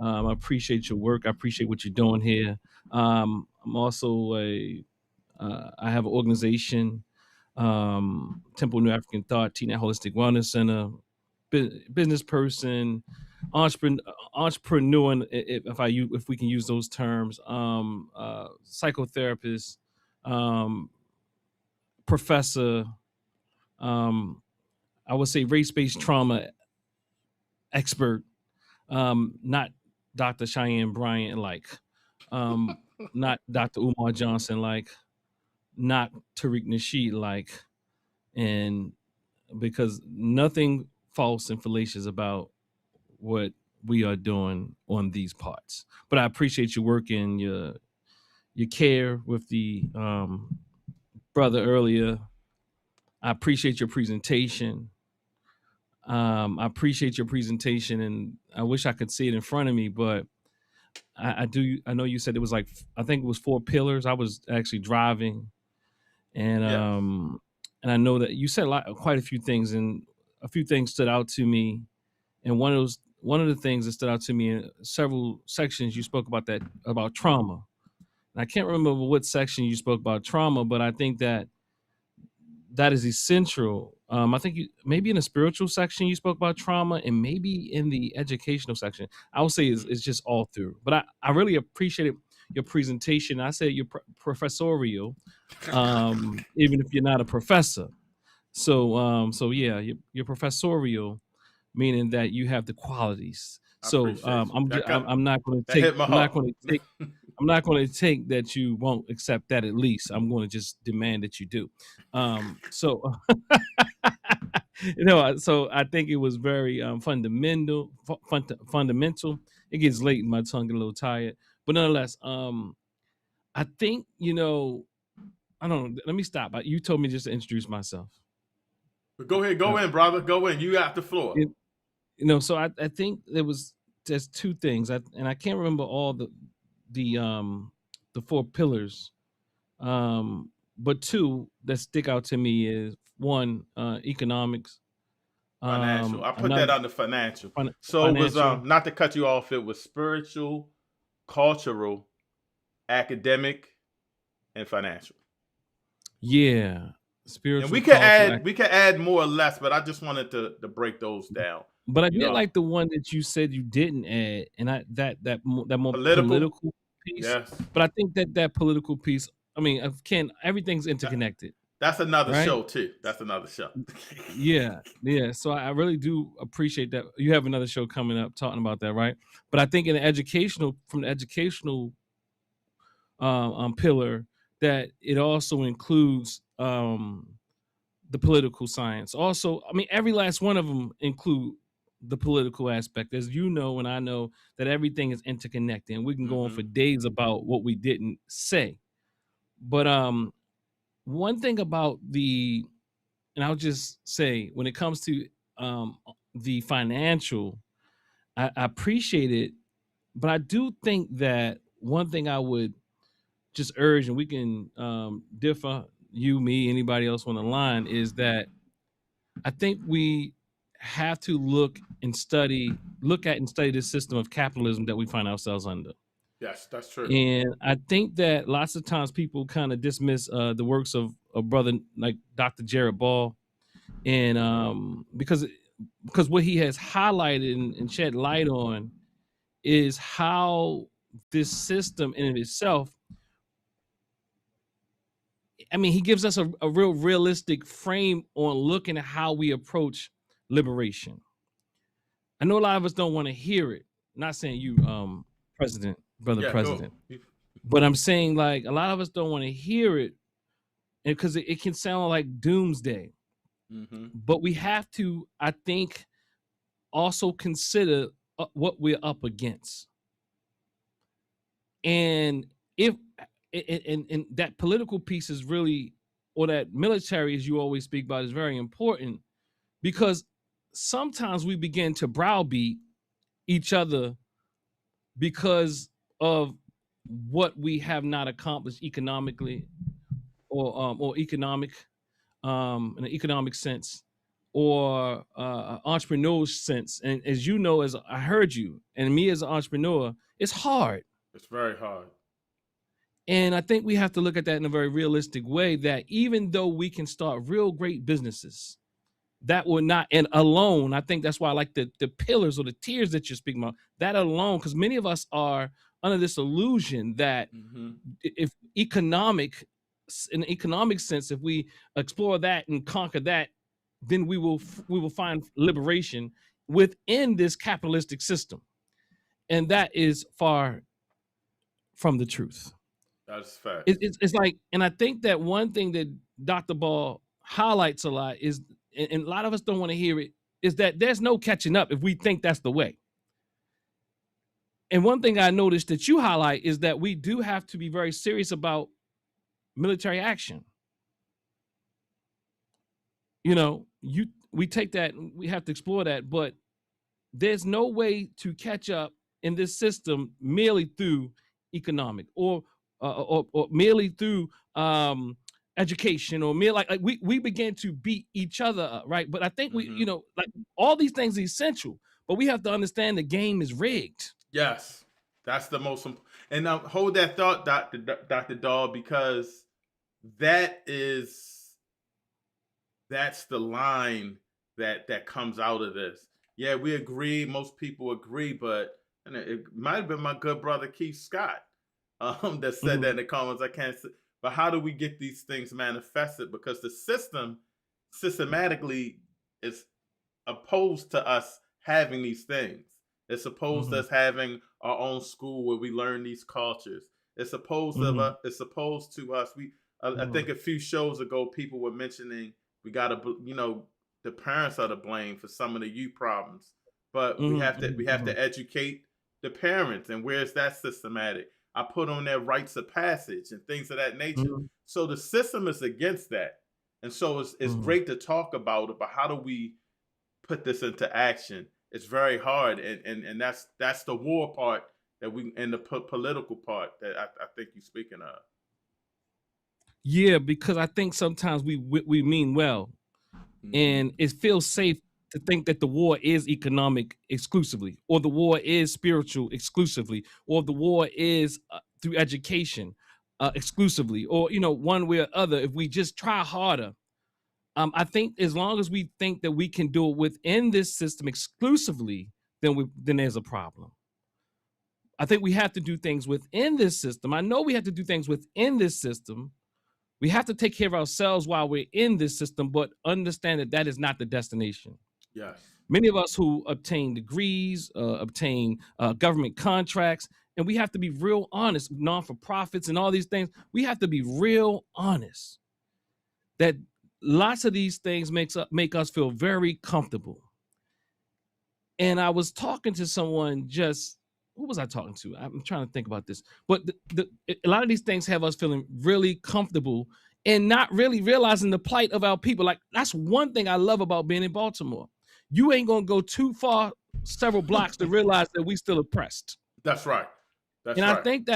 I appreciate your work. I appreciate what you're doing here. I'm also I have an organization, Temple New African Thought, Teen Holistic Wellness Center, business person, entrepreneur, if we can use those terms, psychotherapist, professor, I would say race-based trauma expert, not Dr. Cheyenne Bryant like, not Dr. Umar Johnson like, not Tariq Nasheed like, and because nothing false and fallacious about what we are doing on these parts. But I appreciate your work and your care with the brother earlier. I appreciate your presentation. I appreciate your presentation, and I wish I could see it in front of me, but I do. I know you said it was like, I think it was 4 pillars. I was actually driving, and Yeah. and I know that you said quite a few things, and a few things stood out to me. And one of the things that stood out to me in several sections, you spoke about trauma. And I can't remember what section you spoke about trauma, but I think that is essential. I think maybe in the spiritual section you spoke about trauma, and maybe in the educational section. I would say it's just all through. But I really appreciated your presentation. I said you're professorial, even if you're not a professor. So yeah, you're professorial, meaning that you have the qualities. So I'm not going to take I'm not going to take that you won't accept that. At least I'm going to just demand that you do. So so I think it was very fundamental. It gets late and my tongue get a little tired, but nonetheless, I think I don't know. Let me stop. You told me just to introduce myself. Go ahead, go in, brother. Go in. You got the floor. So I think there's 2 things, and I can't remember all the 4 pillars, but 2 that stick out to me is 1, economics. Financial. I put that under financial. So financial. it was not to cut you off. It was spiritual, cultural, academic, and financial. Yeah, spiritual. And we can add more or less, but I just wanted to break those down. But I did like the one that you said you didn't add, and that more political piece. Yes. But I think that political piece. I mean, everything's interconnected. That's another show too. That's another show. Yeah. So I really do appreciate that. You have another show coming up talking about that, right? But I think from the educational pillar, that it also includes the political science. Also, I mean, every last one of them include the political aspect, as you know, and I know that everything is interconnected, and we can go on for days about what we didn't say. But one thing about and I'll just say, when it comes to the financial, I appreciate it, but I do think that one thing I would just urge, and we can differ, you, me, anybody else on the line, is that I think we have to look at and study the system of capitalism that we find ourselves under. Yes, that's true. And I think that lots of times people kind of dismiss the works of a brother like Dr. Jared Ball, and because what he has highlighted and shed light on is how this system in itself, I mean, he gives us a real realistic frame on looking at how we approach liberation. I know a lot of us don't want to hear it, not saying you, brother Yeah, go. president, but I'm saying like a lot of us don't want to hear it, and because it can sound like doomsday. Mm-hmm. But we have to, I think, also consider what we're up against. And if and that political piece is really, or that military, as you always speak about, is very important, because sometimes we begin to browbeat each other because of what we have not accomplished economically, or economic, in an economic sense, or entrepreneurial sense. And as you know, as I heard you and me as an entrepreneur, it's hard. It's very hard. And I think we have to look at that in a very realistic way, that even though we can start real great businesses, that will not, and alone, I think that's why I like the pillars or the tiers that you're speaking about, that alone, because many of us are under this illusion that if in the economic sense, if we explore that and conquer that, then we will find liberation within this capitalistic system. And that is far from the truth. That's fact. It's like, and I think that one thing that Dr. Ball highlights a lot is, and a lot of us don't want to hear it, is that there's no catching up if we think that's the way. And one thing I noticed that you highlight is that we do have to be very serious about military action. You know, we take that, we have to explore that, but there's no way to catch up in this system merely through economic or merely through education, or merely like we begin to beat each other up, right? But I think we, you know, like all these things are essential, but we have to understand the game is rigged. Yes, that's the most important. And now hold that thought, Dr. Dahl, because that's the line that comes out of this. Yeah, we agree. Most people agree, but and it might have been my good brother Keith Scott that said that in the comments. I can't say, but how do we get these things manifested? Because the system systematically is opposed to us having these things. It's opposed to us having our own school where we learn these cultures. It's opposed to it's opposed to us. I think a few shows ago, people were mentioning we got to, you know, the parents are to blame for some of the youth problems, but we have to educate the parents. And where's that systematic? I put on their rites of passage and things of that nature. So the system is against that, and so it's great to talk about it. But how do we put this into action? It's very hard, and that's the war part that we, and the political part that I think you're speaking of. Yeah, because I think sometimes we mean well, and it feels safe to think that the war is economic exclusively, or the war is spiritual exclusively, or the war is through education exclusively, or, you know, one way or other. If we just try harder, I think as long as we think that we can do it within this system exclusively, then there's a problem. I think we have to do things within this system. I know we have to do things within this system. We have to take care of ourselves while we're in this system, but understand that that is not the destination. Yes. Many of us who obtain degrees, obtain government contracts, and we have to be real honest, non-for-profits and all these things, we have to be real honest that lots of these things make us feel very comfortable. And I was talking to someone who was I talking to? I'm trying to think about this. But a lot of these things have us feeling really comfortable and not really realizing the plight of our people. Like, that's one thing I love about being in Baltimore. You ain't going to go too far, several blocks, to realize that we still oppressed. That's right. And I think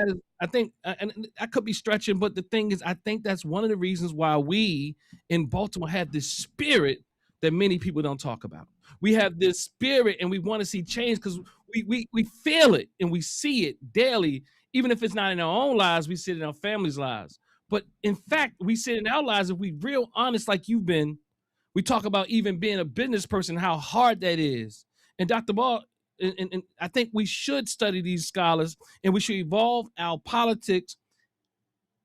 and I could be stretching, but the thing is, I think that's one of the reasons why we in Baltimore have this spirit that many people don't talk about. We have this spirit and we want to see change because we feel it and we see it daily. Even if it's not in our own lives, we see it in our families' lives. But in fact, we see it in our lives if we real honest like you've been. We talk about even being a business person, how hard that is. And Dr. Ball, and I think we should study these scholars and we should evolve our politics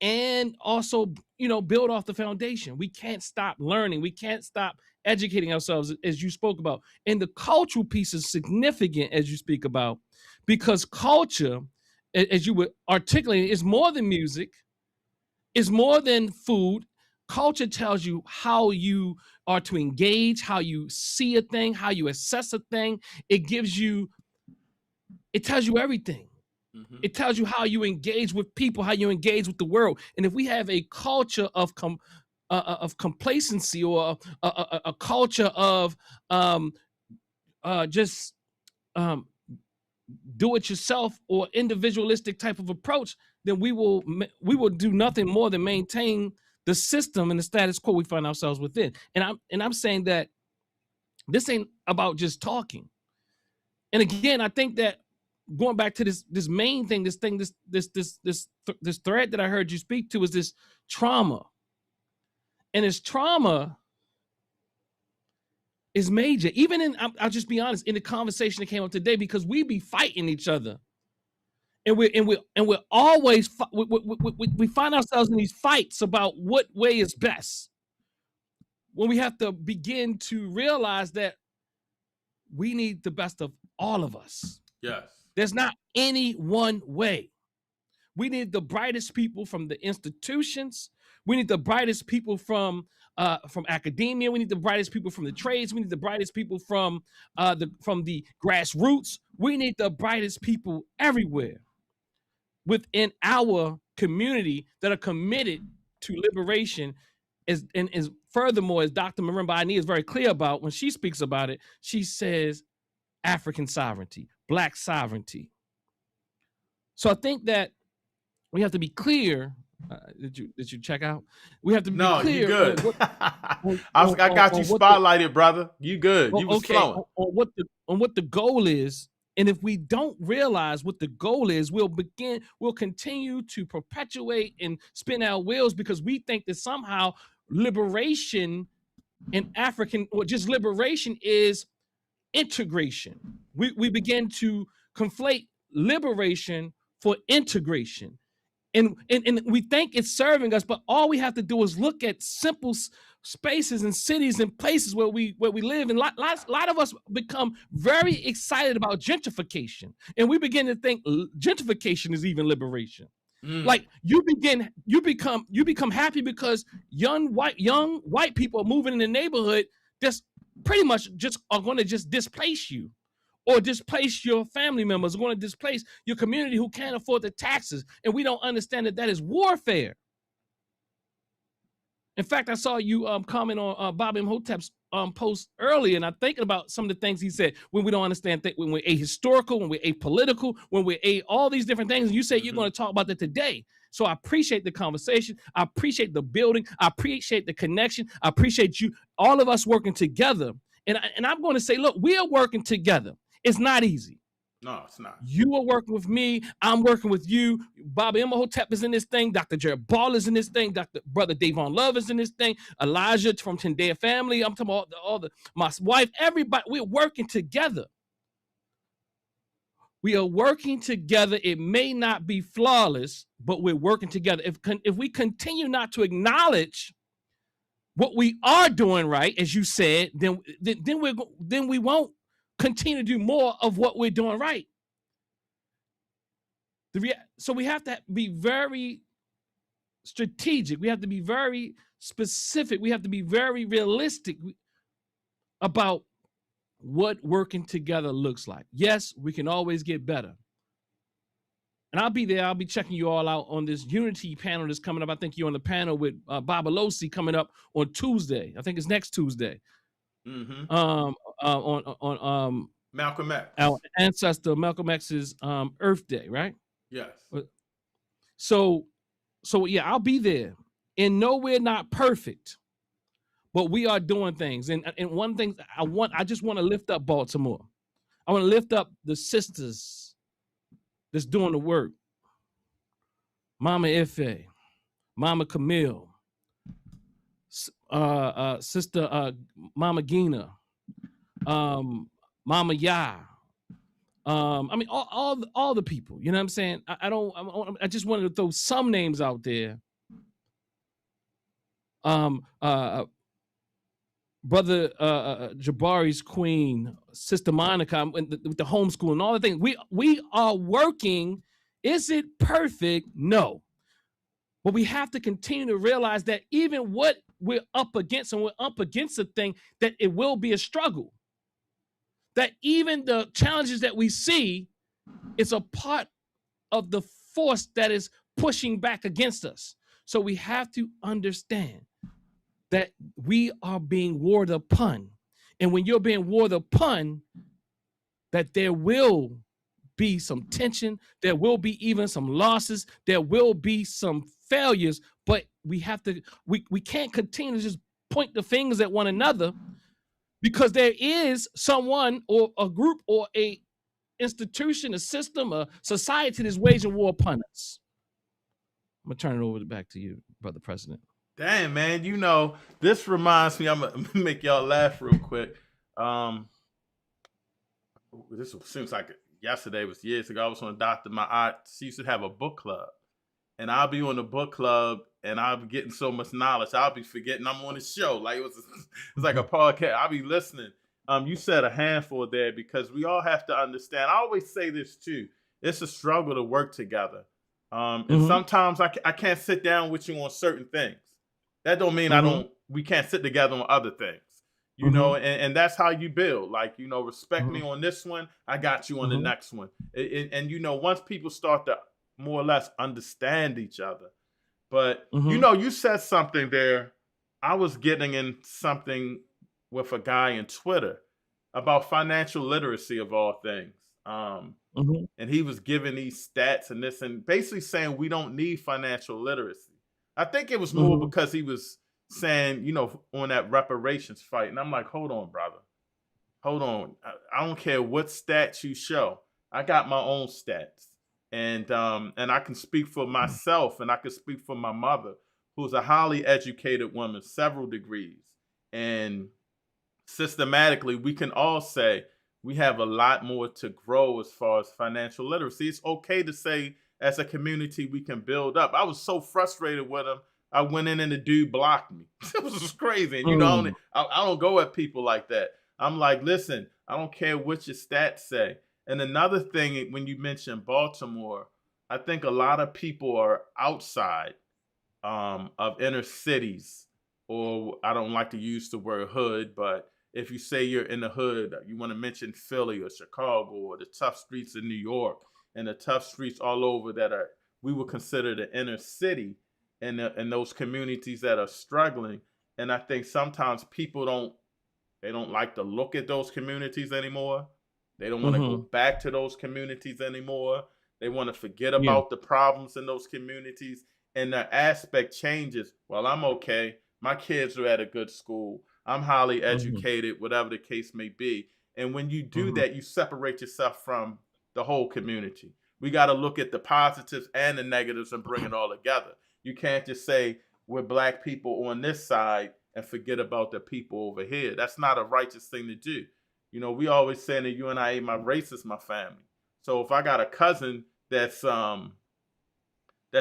and also, you know, build off the foundation. We can't stop learning. We can't stop educating ourselves, as you spoke about. And the cultural piece is significant, as you speak about, because culture, as you were articulating, is more than music, is more than food. Culture tells you how you are to engage, how you see a thing, how you assess a thing. It tells you everything. Mm-hmm. It tells you how you engage with people, how you engage with the world. And if we have a culture of complacency, or a culture of just do it yourself or individualistic type of approach, then we will do nothing more than maintain the system and the status quo we find ourselves within. And I'm saying that this ain't about just talking. And again, I think that going back to this main thing, this thread that I heard you speak to is this trauma. And this trauma is major. Even I'll just be honest, in the conversation that came up today, because we be fighting each other. And we're always we find ourselves in these fights about what way is best, when we have to begin to realize that we need the best of all of us. Yes. There's not any one way. We need the brightest people from the institutions. We need the brightest people from academia. We need the brightest people from the trades. We need the brightest people from the grassroots. We need the brightest people everywhere within our community that are committed to liberation. And furthermore, as Dr. Marimba Ani is very clear about when she speaks about it, she says African sovereignty, Black sovereignty. So I think that we have to be clear. Did you check out? We have to be clear. You good. I got you spotlighted, brother. You good. You was flowing. On what the goal is. And if we don't realize what the goal is, we'll continue to perpetuate and spin our wheels, because we think that somehow liberation in African, or just liberation, is integration. We begin to conflate liberation for integration. And we think it's serving us, but all we have to do is look at simple spaces and cities and places where we live. And a lot of us become very excited about gentrification, and we begin to think gentrification is even liberation. Like you become happy because young white people are moving in the neighborhood that's pretty much just are going to just displace you, or displace your family members, are going to displace your community who can't afford the taxes. And we don't understand that is warfare. In fact, I saw you comment on Bob Imhotep's post earlier, and I'm thinking about some of the things he said when we don't understand when we're ahistorical, when we're apolitical, when we're all these different things. And you say you're going to talk about that today. So I appreciate the conversation. I appreciate the building. I appreciate the connection. I appreciate you, all of us working together. And I'm going to say, look, we are working together. It's not easy. No, it's not. You are working with me. I'm working with you. Bobby Imhotep is in this thing. Dr. Jared Ball is in this thing. Brother Davon Love is in this thing. Elijah from Tendea family. I'm talking about my wife, everybody. We're working together. We are working together. It may not be flawless, but we're working together. If we continue not to acknowledge what we are doing right, as you said, then we won't continue to do more of what we're doing right. So we have to be very strategic. We have to be very specific. We have to be very realistic about what working together looks like. Yes, we can always get better. And I'll be there. I'll be checking you all out on this Unity panel that's coming up. I think you're on the panel with Bob Alosi coming up on Tuesday. I think it's next Tuesday. Mm-hmm. On Malcolm X, our ancestor Malcolm X's Earth Day, right? Yes. So yeah, I'll be there. And no, we're not perfect, but we are doing things. And one thing I just want to lift up Baltimore. I want to lift up the sisters that's doing the work. Mama Ife, Mama Camille, Sister Mama Gina, Mama Ya. I mean, all the people. You know what I'm saying? I just wanted to throw some names out there. Brother Jabari's queen, Sister Monica, with the homeschool and all the things. We are working. Is it perfect? No. But we have to continue to realize that even what we're up against, and we're up against a thing, that it will be a struggle. That even the challenges that we see is a part of the force that is pushing back against us. So we have to understand that we are being warred upon. And when you're being warred upon, that there will be some tension, there will be even some losses, there will be some failures, but we can't continue to just point the fingers at one another, because there is someone or a group or a institution, a system, a society that's waging war upon us. I'm gonna turn it over back to you, Brother President. Damn, man, this reminds me, I'm gonna make y'all laugh real quick. This seems like yesterday was years ago. I was on Dr. My aunt, she used to have a book club. And I'll be on the book club and I'll be getting so much knowledge. I'll be forgetting I'm on the show. Like it's like a podcast. I'll be listening. You said a handful there, because we all have to understand. I always say this too. It's a struggle to work together. And sometimes I can't sit down with you on certain things. That don't mean we can't sit together on other things. You know, and that's how you build. Like, respect me on this one, I got you on the next one. And once people start to more or less understand each other. But, you said something there. I was getting in something with a guy in Twitter about financial literacy of all things. And he was giving these stats and this, and basically saying we don't need financial literacy. I think it was more because he was saying, on that reparations fight. And I'm like, hold on, brother. Hold on. I don't care what stats you show. I got my own stats. And I can speak for myself, and I can speak for my mother, who's a highly educated woman, several degrees. And systematically, we can all say we have a lot more to grow as far as financial literacy. It's okay to say, as a community, we can build up. I was so frustrated with him. I went in and the dude blocked me. It was just crazy. And I don't go at people like that. I'm like, listen, I don't care what your stats say. And another thing, when you mentioned Baltimore, I think a lot of people are outside of inner cities, or I don't like to use the word hood, but if you say you're in the hood, you want to mention Philly or Chicago or the tough streets in New York and the tough streets all over that we would consider the inner city, and those communities that are struggling. And I think sometimes people don't like to look at those communities anymore. They don't want to go back to those communities anymore. They want to forget about the problems in those communities. And the aspect changes. Well, I'm okay. My kids are at a good school. I'm highly educated, whatever the case may be. And when you do that, you separate yourself from the whole community. We got to look at the positives and the negatives and bring it all together. You can't just say we're black people on this side and forget about the people over here. That's not a righteous thing to do. We always say that UNIA, my race is my family. So if I got a cousin that's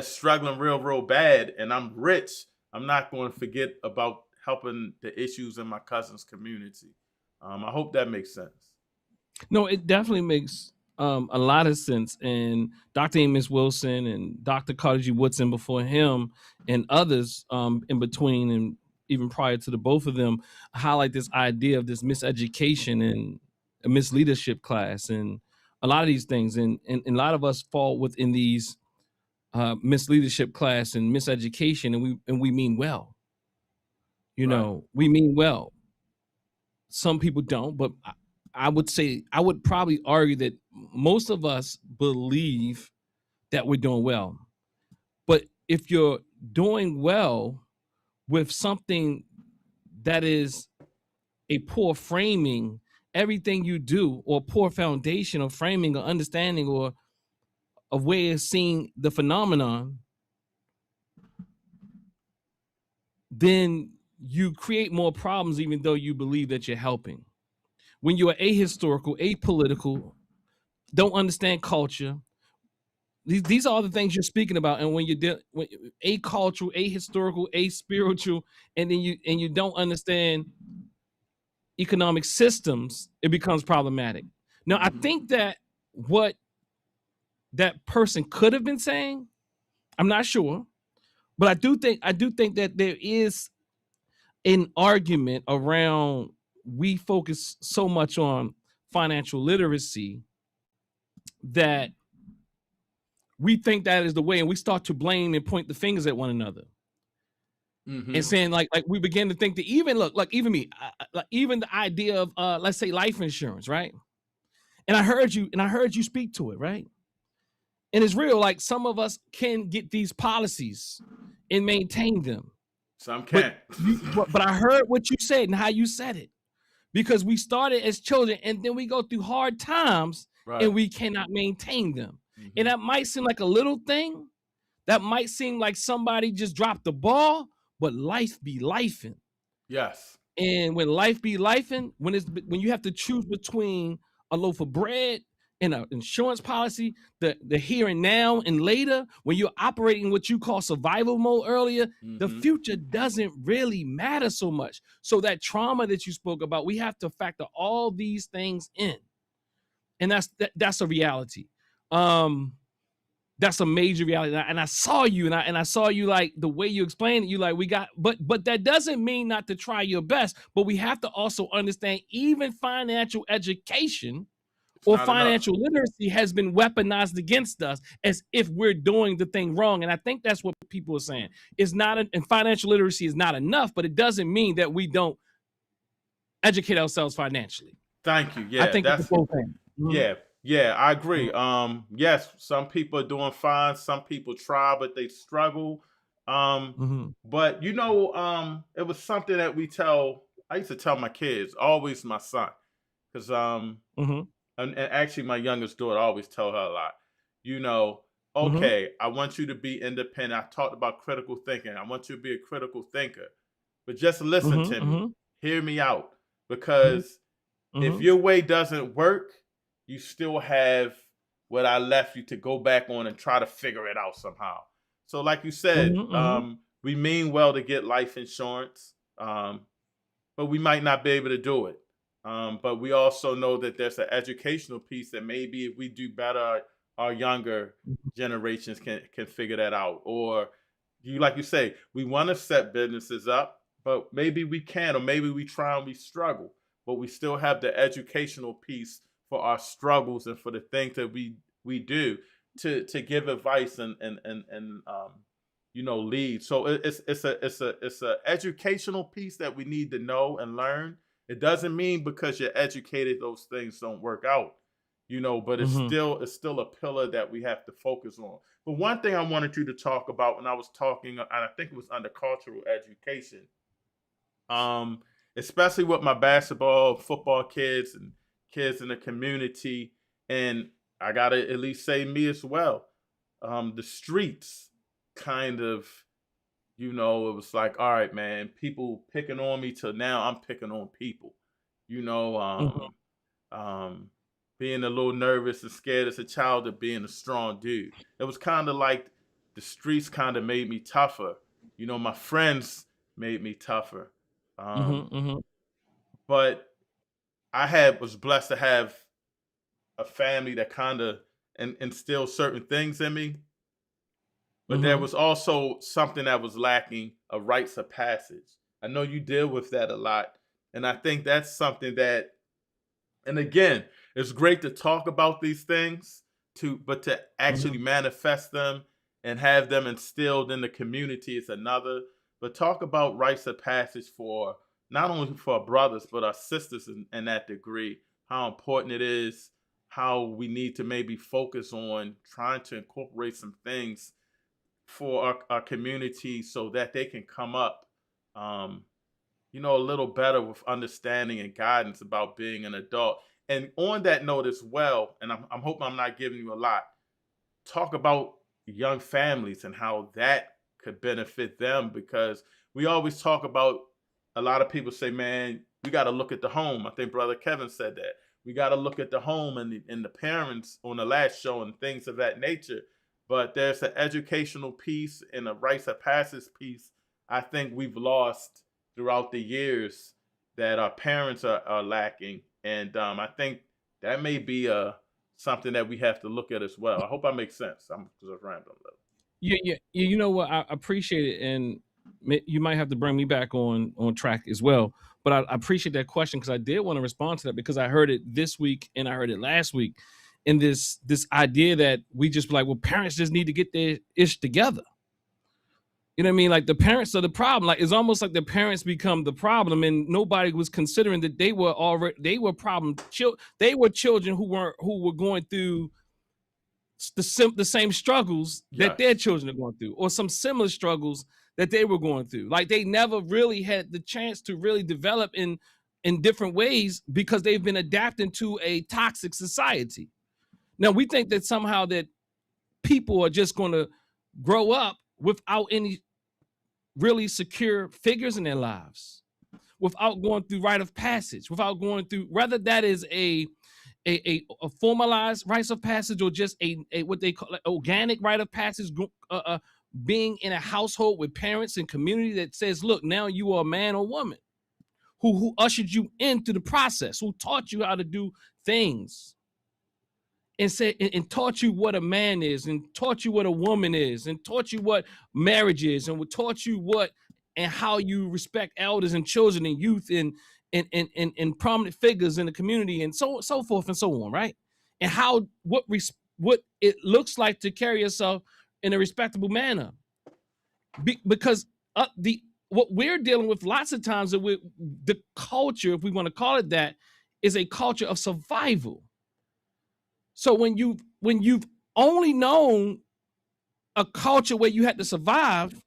struggling real, real bad and I'm rich, I'm not going to forget about helping the issues in my cousin's community. I hope that makes sense. No, it definitely makes a lot of sense. And Dr. Amos Wilson and Dr. Carter G. Woodson before him and others in between and even prior to the both of them highlight this idea of this miseducation and a misleadership class and a lot of these things. And a lot of us fall within these misleadership class and miseducation, and we mean well. We mean well. Some people don't, but I would probably argue that most of us believe that we're doing well. But if you're doing well with something that is a poor framing, everything you do, or poor foundation or framing or understanding or a way of seeing the phenomenon, then you create more problems even though you believe that you're helping. When you are ahistorical, apolitical, don't understand culture, these are all the things you're speaking about. And when you're acultural, ahistorical, aspiritual, and then you don't understand economic systems, it becomes problematic. Now, I think that what that person could have been saying, I'm not sure, but I do think that there is an argument around we focus so much on financial literacy that we think that is the way, and we start to blame and point the fingers at one another. And saying like we begin to think that even even me, like even the idea of let's say life insurance, right? And I heard you speak to it, right? And it's real. Like some of us can get these policies and maintain them. Some can't. But I heard what you said and how you said it, because we started as children and then we go through hard times and we cannot maintain them. And that might seem like a little thing. That might seem like somebody just dropped the ball, but life be lifing. Yes. And when life be lifing, when you have to choose between a loaf of bread and an insurance policy, the here and now and later, when you're operating what you call survival mode earlier, the future doesn't really matter so much. So that trauma that you spoke about, we have to factor all these things in. And that's a reality. That's a major reality. And I saw you, and I saw you, like the way you explained it, you like, but that doesn't mean not to try your best, but we have to also understand even financial education or financial literacy has been weaponized against us as if we're doing the thing wrong. And I think that's what people are saying. And financial literacy is not enough, but it doesn't mean that we don't educate ourselves financially. Thank you. Yeah, I think that's the whole thing. Yeah, I agree. Yes, some people are doing fine. Some people try, but they struggle. But it was something that I used to tell my kids, always my son, because and actually my youngest daughter, I always tell her a lot. Okay, I want you to be independent. I talked about critical thinking. I want you to be a critical thinker, but just listen to me. Hear me out, because if your way doesn't work, you still have what I left you to go back on and try to figure it out somehow. So like you said, we mean well to get life insurance, but we might not be able to do it. But we also know that there's an educational piece that maybe if we do better, our younger generations can figure that out. Or like you say, we want to set businesses up, but maybe we can, or maybe we try and we struggle, but we still have the educational piece for our struggles and for the things that we do to give advice and lead. So it's a educational piece that we need to know and learn. It doesn't mean because you're educated those things don't work out, but it's still a pillar that we have to focus on. But one thing I wanted you to talk about when I was talking, and I think it was under cultural education, especially with my basketball, football kids and kids in the community, and I gotta at least say me as well. The streets kind of, it was like, all right, man, people picking on me till now I'm picking on people. Being a little nervous and scared as a child of being a strong dude. It was kind of like the streets kind of made me tougher. My friends made me tougher. But I was blessed to have a family that kind of instilled certain things in me. But there was also something that was lacking, a rites of passage. I know you deal with that a lot. And I think that's something that, and again, it's great to talk about these things, but to actually manifest them and have them instilled in the community is another. But talk about rites of passage for not only for our brothers, but our sisters in that degree, how important it is, how we need to maybe focus on trying to incorporate some things for our community so that they can come up, a little better with understanding and guidance about being an adult. And on that note as well, and I'm hoping I'm not giving you a lot, talk about young families and how that could benefit them, because we always talk about, a lot of people say, man, we got to look at the home. I think Brother Kevin said that. We got to look at the home and the parents on the last show and things of that nature. But there's an educational piece and a rites of passage piece I think we've lost throughout the years that our parents are lacking, and I think that may be something that we have to look at as well. I hope I make sense. I'm just rambling a little. Yeah. You know what? I appreciate it, and you might have to bring me back on track as well. But I appreciate that question because I did want to respond to that because I heard it this week and I heard it last week, and this idea that we just be like, well, parents just need to get their ish together. You know what I mean? Like the parents are the problem. Like it's almost like the parents become the problem, and nobody was considering that they were they were children who were going through the same struggles that their children are going through, or some similar struggles that they were going through. Like they never really had the chance to really develop in different ways because they've been adapting to a toxic society. Now we think that somehow that people are just going to grow up without any really secure figures in their lives, without going through rite of passage, without going through, whether that is a formalized rites of passage or just a what they call organic rite of passage, being in a household with parents and community that says, look, now you are a man or woman, who ushered you into the process, who taught you how to do things, and taught you what a man is, and taught you what a woman is, and taught you what marriage is, and taught you what and how you respect elders and children and youth and prominent figures in the community and so forth and so on, right? And how what it looks like to carry yourself in a respectable manner, because what we're dealing with lots of times with the culture, if we want to call it that, is a culture of survival. So when you've only known a culture where you had to survive,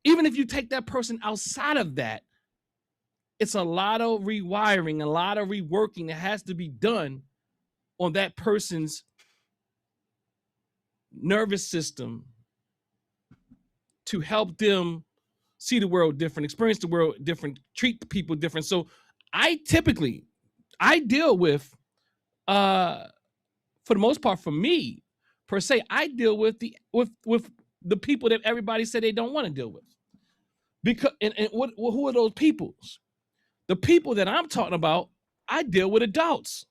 even if you take that person outside of that, it's a lot of rewiring, a lot of reworking that has to be done on that person's nervous system to help them see the world different, experience the world different, treat people different. So I deal with, for the most part, for me per se, I deal with the people that everybody said they don't want to deal with. Because who are those peoples? The people that I'm talking about, I deal with adults,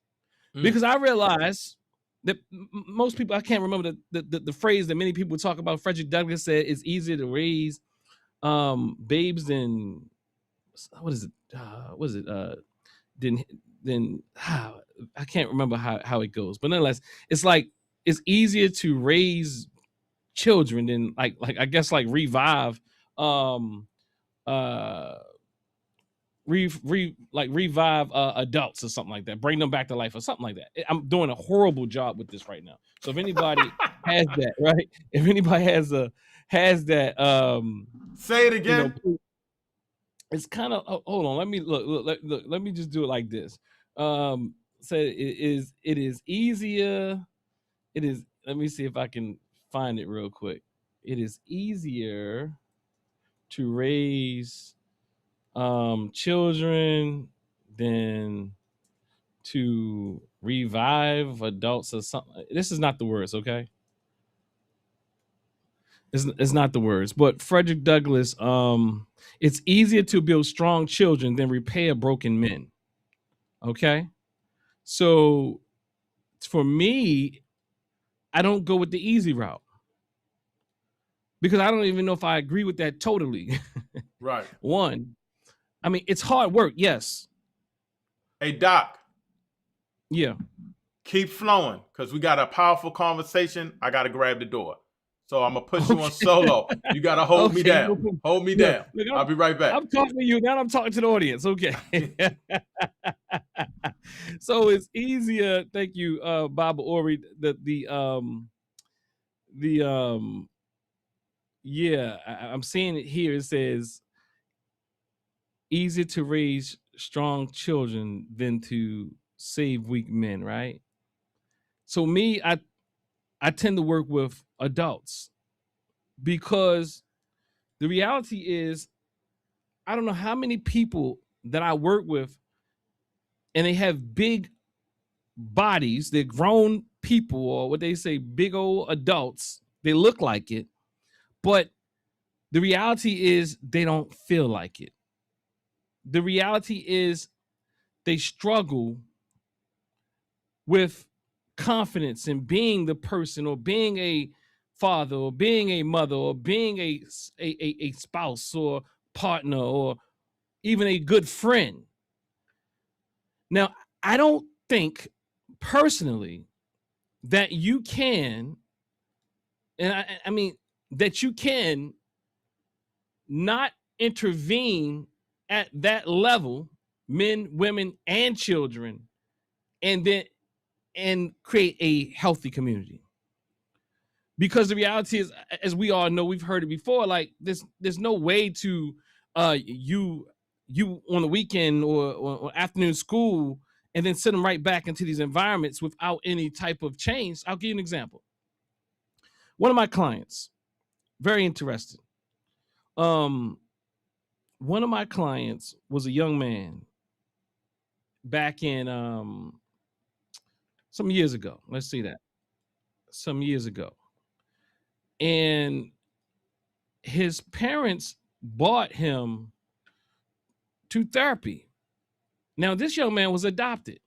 because I realize that most people, I can't remember the phrase that many people talk about. Frederick Douglass said it's easier to raise babes than what is it? I can't remember how it goes, but nonetheless, it's like it's easier to raise children than like I guess like revive revive adults or something like that, bring them back to life or something like that. I'm doing a horrible job with this right now. So if anybody has that, right? If anybody has that, say it again. It's kind of hold on. Let me look. Let me just do it like this. So it is easier. It is. Let me see if I can find it real quick. It is easier to raise children than to revive adults or something. This is not the words, okay? It's not the words, but Frederick Douglass, it's easier to build strong children than repair broken men. Okay? So for me, I don't go with the easy route, because I don't even know if I agree with that totally. Right. One, I mean, it's hard work, yes. Hey, Doc. Yeah. Keep flowing, because we got a powerful conversation. I got to grab the door. So I'm going to put you on solo. You got to hold me down. Hold me down. Look, I'll be right back. I'm talking to you. Now I'm talking to the audience. Okay. So it's easier. Thank you, Baba Ori. I'm seeing it here. It says easier to raise strong children than to save weak men, right? So me, I tend to work with adults, because the reality is I don't know how many people that I work with and they have big bodies, they're grown people, or what they say, big old adults. They look like it, but the reality is they don't feel like it. the reality is they struggle with confidence in being the person, or being a father, or being a mother, or being a spouse or partner, or even a good friend. Now, I don't think personally that you can, and I mean that you can not intervene at that level, men, women, and children, and create a healthy community. Because the reality is, as we all know, we've heard it before, like there's no way to you on the weekend or afternoon school and then send them right back into these environments without any type of change. I'll give you an example. One of my clients, very interesting. One of my clients was a young man back in some years ago. Let's see that. Some years ago. And his parents brought him to therapy. Now, this young man was adopted.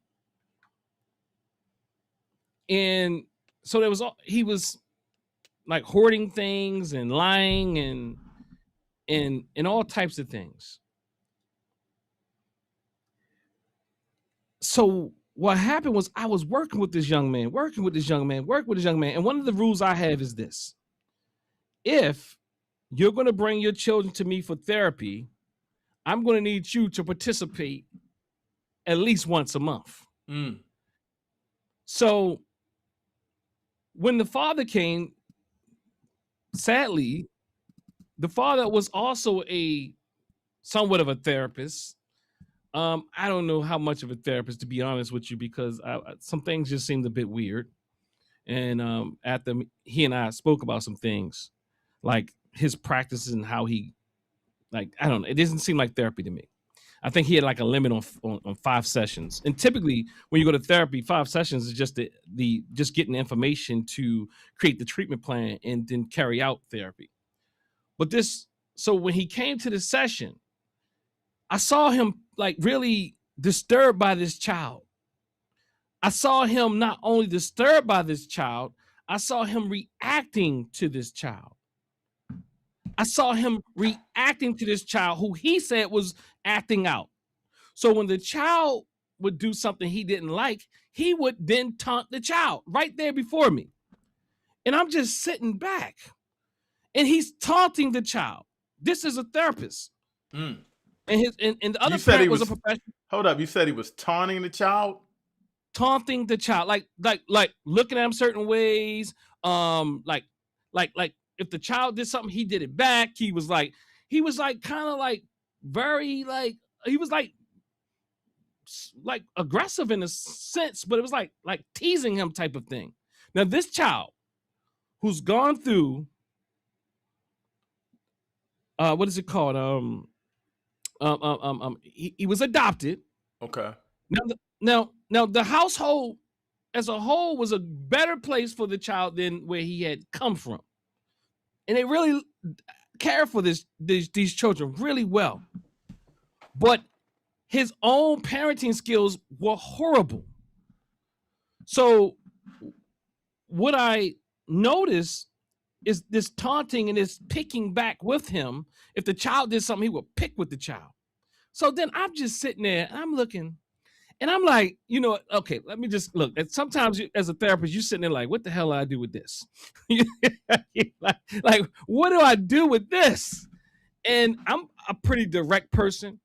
And so he was like hoarding things and lying and all types of things. So what happened was, I was working with this young man. And one of the rules I have is this: if you're going to bring your children to me for therapy, I'm going to need you to participate at least once a month. So when the father came, sadly, the father was also somewhat of a therapist. I don't know how much of a therapist, to be honest with you, because some things just seemed a bit weird. And after he and I spoke about some things, like his practices and how he, like, I don't know, it doesn't seem like therapy to me. I think he had like a limit on 5 sessions. And typically when you go to therapy, 5 sessions is just just getting information to create the treatment plan and then carry out therapy. But so when he came to the session, I saw him like really disturbed by this child. I saw him not only disturbed by this child, I saw him reacting to this child. I saw him reacting to this child who he said was acting out. So when the child would do something he didn't like, he would then taunt the child right there before me. And I'm just sitting back and he's taunting the child. This is a therapist. And the other parent was a professional. Hold up, you said he was taunting the child? Taunting the child, like looking at him certain ways, like if the child did something, he did it back. He was like kind of like very like, he was like aggressive in a sense, but it was like teasing him type of thing. Now this child who's gone through what is it called? He was adopted. Okay. Now the household as a whole was a better place for the child than where he had come from. And they really care for these children really well. But his own parenting skills were horrible. So what I noticed is this taunting and this picking back with him. If the child did something, he would pick with the child. So then I'm just sitting there and I'm looking and I'm like, okay, let me just look. And sometimes as a therapist, you're sitting there like, what the hell do I do with this? like, what do I do with this? And I'm a pretty direct person,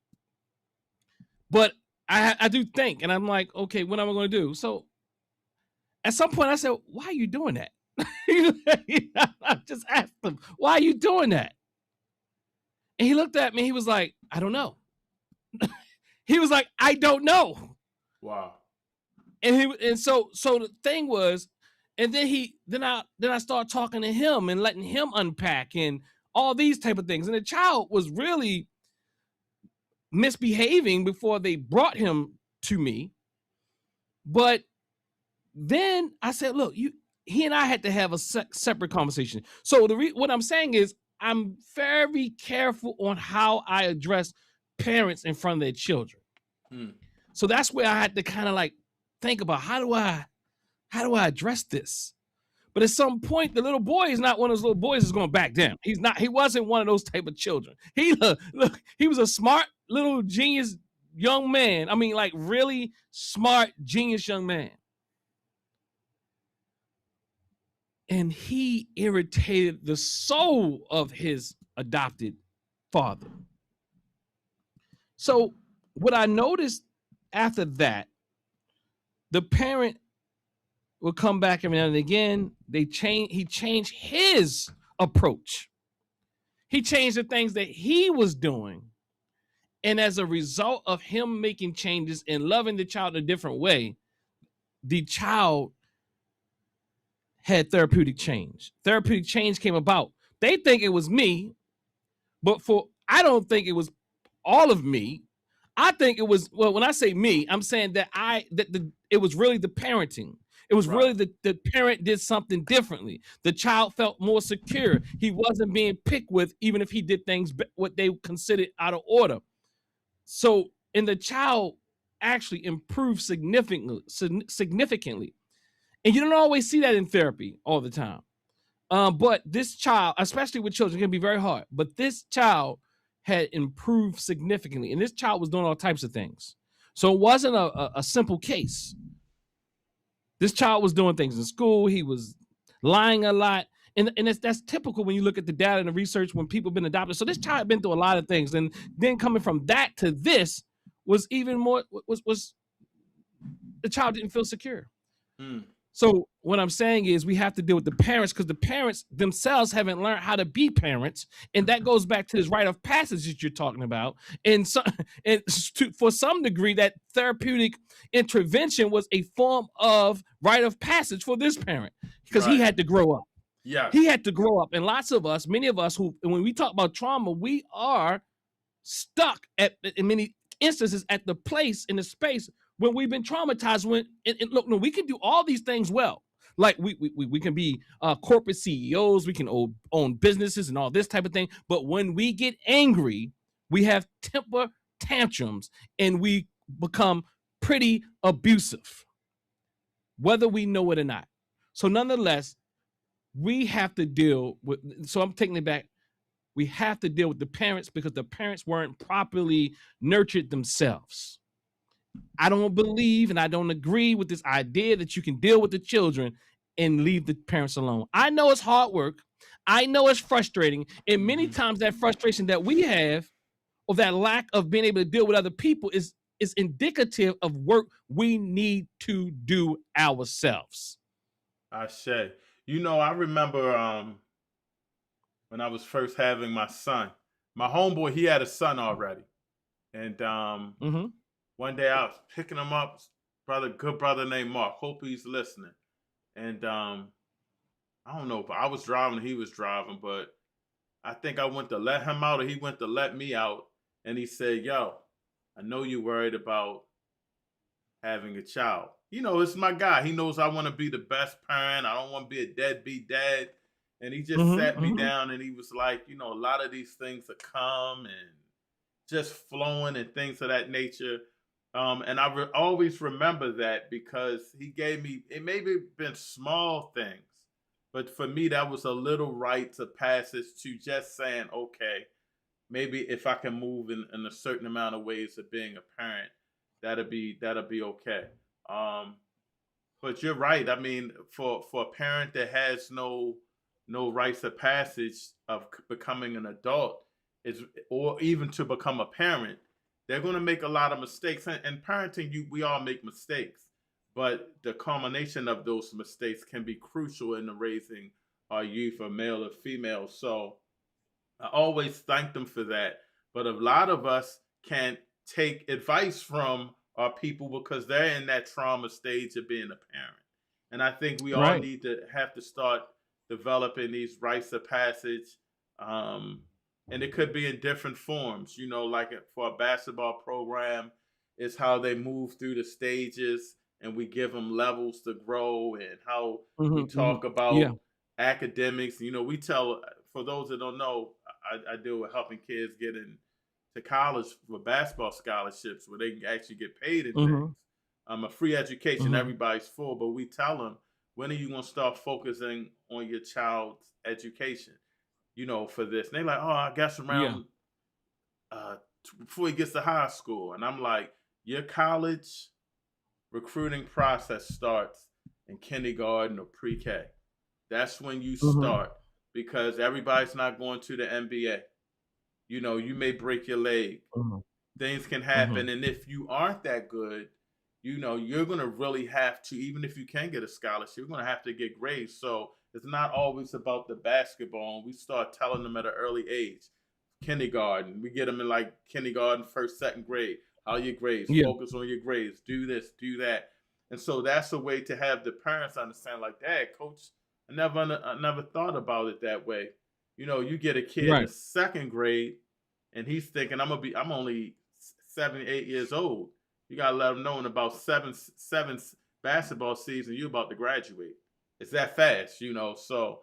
but I do think, and I'm like, okay, what am I going to do? So at some point I said, why are you doing that? I just asked him, why are you doing that? And he looked at me. He was like, I don't know. He was like, I don't know. Wow. And so the thing was, and then I started talking to him and letting him unpack and all these type of things. And the child was really misbehaving before they brought him to me. But then I said, look, he and I had to have a separate conversation. So what I'm saying is I'm very careful on how I address parents in front of their children. So that's where I had to kind of like think about how do I address this? But at some point, the little boy is not one of those little boys that's going to back down. He wasn't one of those type of children. He was a smart little genius young man. I mean, like really smart, genius young man. And he irritated the soul of his adopted father. So what I noticed after that, the parent would come back every now and again. He changed his approach. He changed the things that he was doing. And as a result of him making changes and loving the child in a different way, the child had therapeutic change. Therapeutic change came about. They think it was me, but I don't think it was all of me. I think it was, well, when I say me, I'm saying that it was really the parenting. It was really the parent did something differently. The child felt more secure. He wasn't being picked with, even if he did things what they considered out of order. So, and the child actually improved significantly. And you don't always see that in therapy all the time. But this child, especially with children, can be very hard. But this child had improved significantly. And this child was doing all types of things. So it wasn't a simple case. This child was doing things in school. He was lying a lot. And that's typical when you look at the data and the research when people have been adopted. So this child had been through a lot of things. And then coming from that to this was even more, was the child didn't feel secure. So what I'm saying is we have to deal with the parents because the parents themselves haven't learned how to be parents. And that goes back to this rite of passage that you're talking about. And for some degree, that therapeutic intervention was a form of rite of passage for this parent because he had to grow up. Yeah. He had to grow up. And many of us who, when we talk about trauma, we are stuck in many instances at the place in the space when we've been traumatized. Look, no, we can do all these things well. Like we can be corporate CEOs, we can own businesses and all this type of thing. But when we get angry, we have temper tantrums and we become pretty abusive, whether we know it or not. So nonetheless, we have to deal with, so I'm taking it back. We have to deal with the parents because the parents weren't properly nurtured themselves. I don't believe and I don't agree with this idea that you can deal with the children and leave the parents alone. I know it's hard work. I know it's frustrating. And many times that frustration that we have or that lack of being able to deal with other people is indicative of work we need to do ourselves. I say, I remember when I was first having my son, my homeboy, he had a son already. And one day I was picking him up, good brother named Mark. Hope he's listening. And I don't know, but I was driving, he was driving, but I think I went to let him out or he went to let me out. And he said, yo, I know you're worried about having a child. It's my guy. He knows I want to be the best parent. I don't want to be a deadbeat dad. And he just sat me down and he was like, a lot of these things are come and just flowing and things of that nature. And I always remember that because he gave me, it maybe been small things, but for me, that was a little rite of passage to just saying, okay, maybe if I can move in a certain amount of ways of being a parent, that'll be okay. But you're right. I mean, for a parent that has no rites of passage of becoming an adult or even to become a parent, they're going to make a lot of mistakes. And parenting, we all make mistakes, but the culmination of those mistakes can be crucial in the raising our youth, or male or female. So I always thank them for that. But a lot of us can't take advice from our people because they're in that trauma stage of being a parent. And I think we all need to have to start developing these rites of passage. And it could be in different forms, like for a basketball program, it's how they move through the stages and we give them levels to grow, and how we talk about academics. We tell, for those that don't know, I deal with helping kids get in to college for basketball scholarships where they can actually get paid and Mm-hmm. things. A free education, Mm-hmm. everybody's full, but we tell them, when are you going to start focusing on your child's education? For this. And they're like, oh, I guess Yeah. around before he gets to high school. And I'm like, your college recruiting process starts in kindergarten or pre-K. That's when you Mm-hmm. start, because everybody's not going to the NBA. You may break your leg. Mm-hmm. Things can happen. And if you aren't that good, you're going to really have to, even if you can get a scholarship, you're going to have to get grades. So it's not always about the basketball. And we start telling them at an early age, kindergarten, we get them in like kindergarten, first, second grade. How are your grades? Yeah. Focus on your grades. Do this, do that. And so that's a way to have the parents understand, like, Dad, coach, I never thought about it that way. You get a kid in the second grade and he's thinking, I'm only 7, 8 years old. You gotta let them know in about seven basketball season you're about to graduate. It's that fast, So,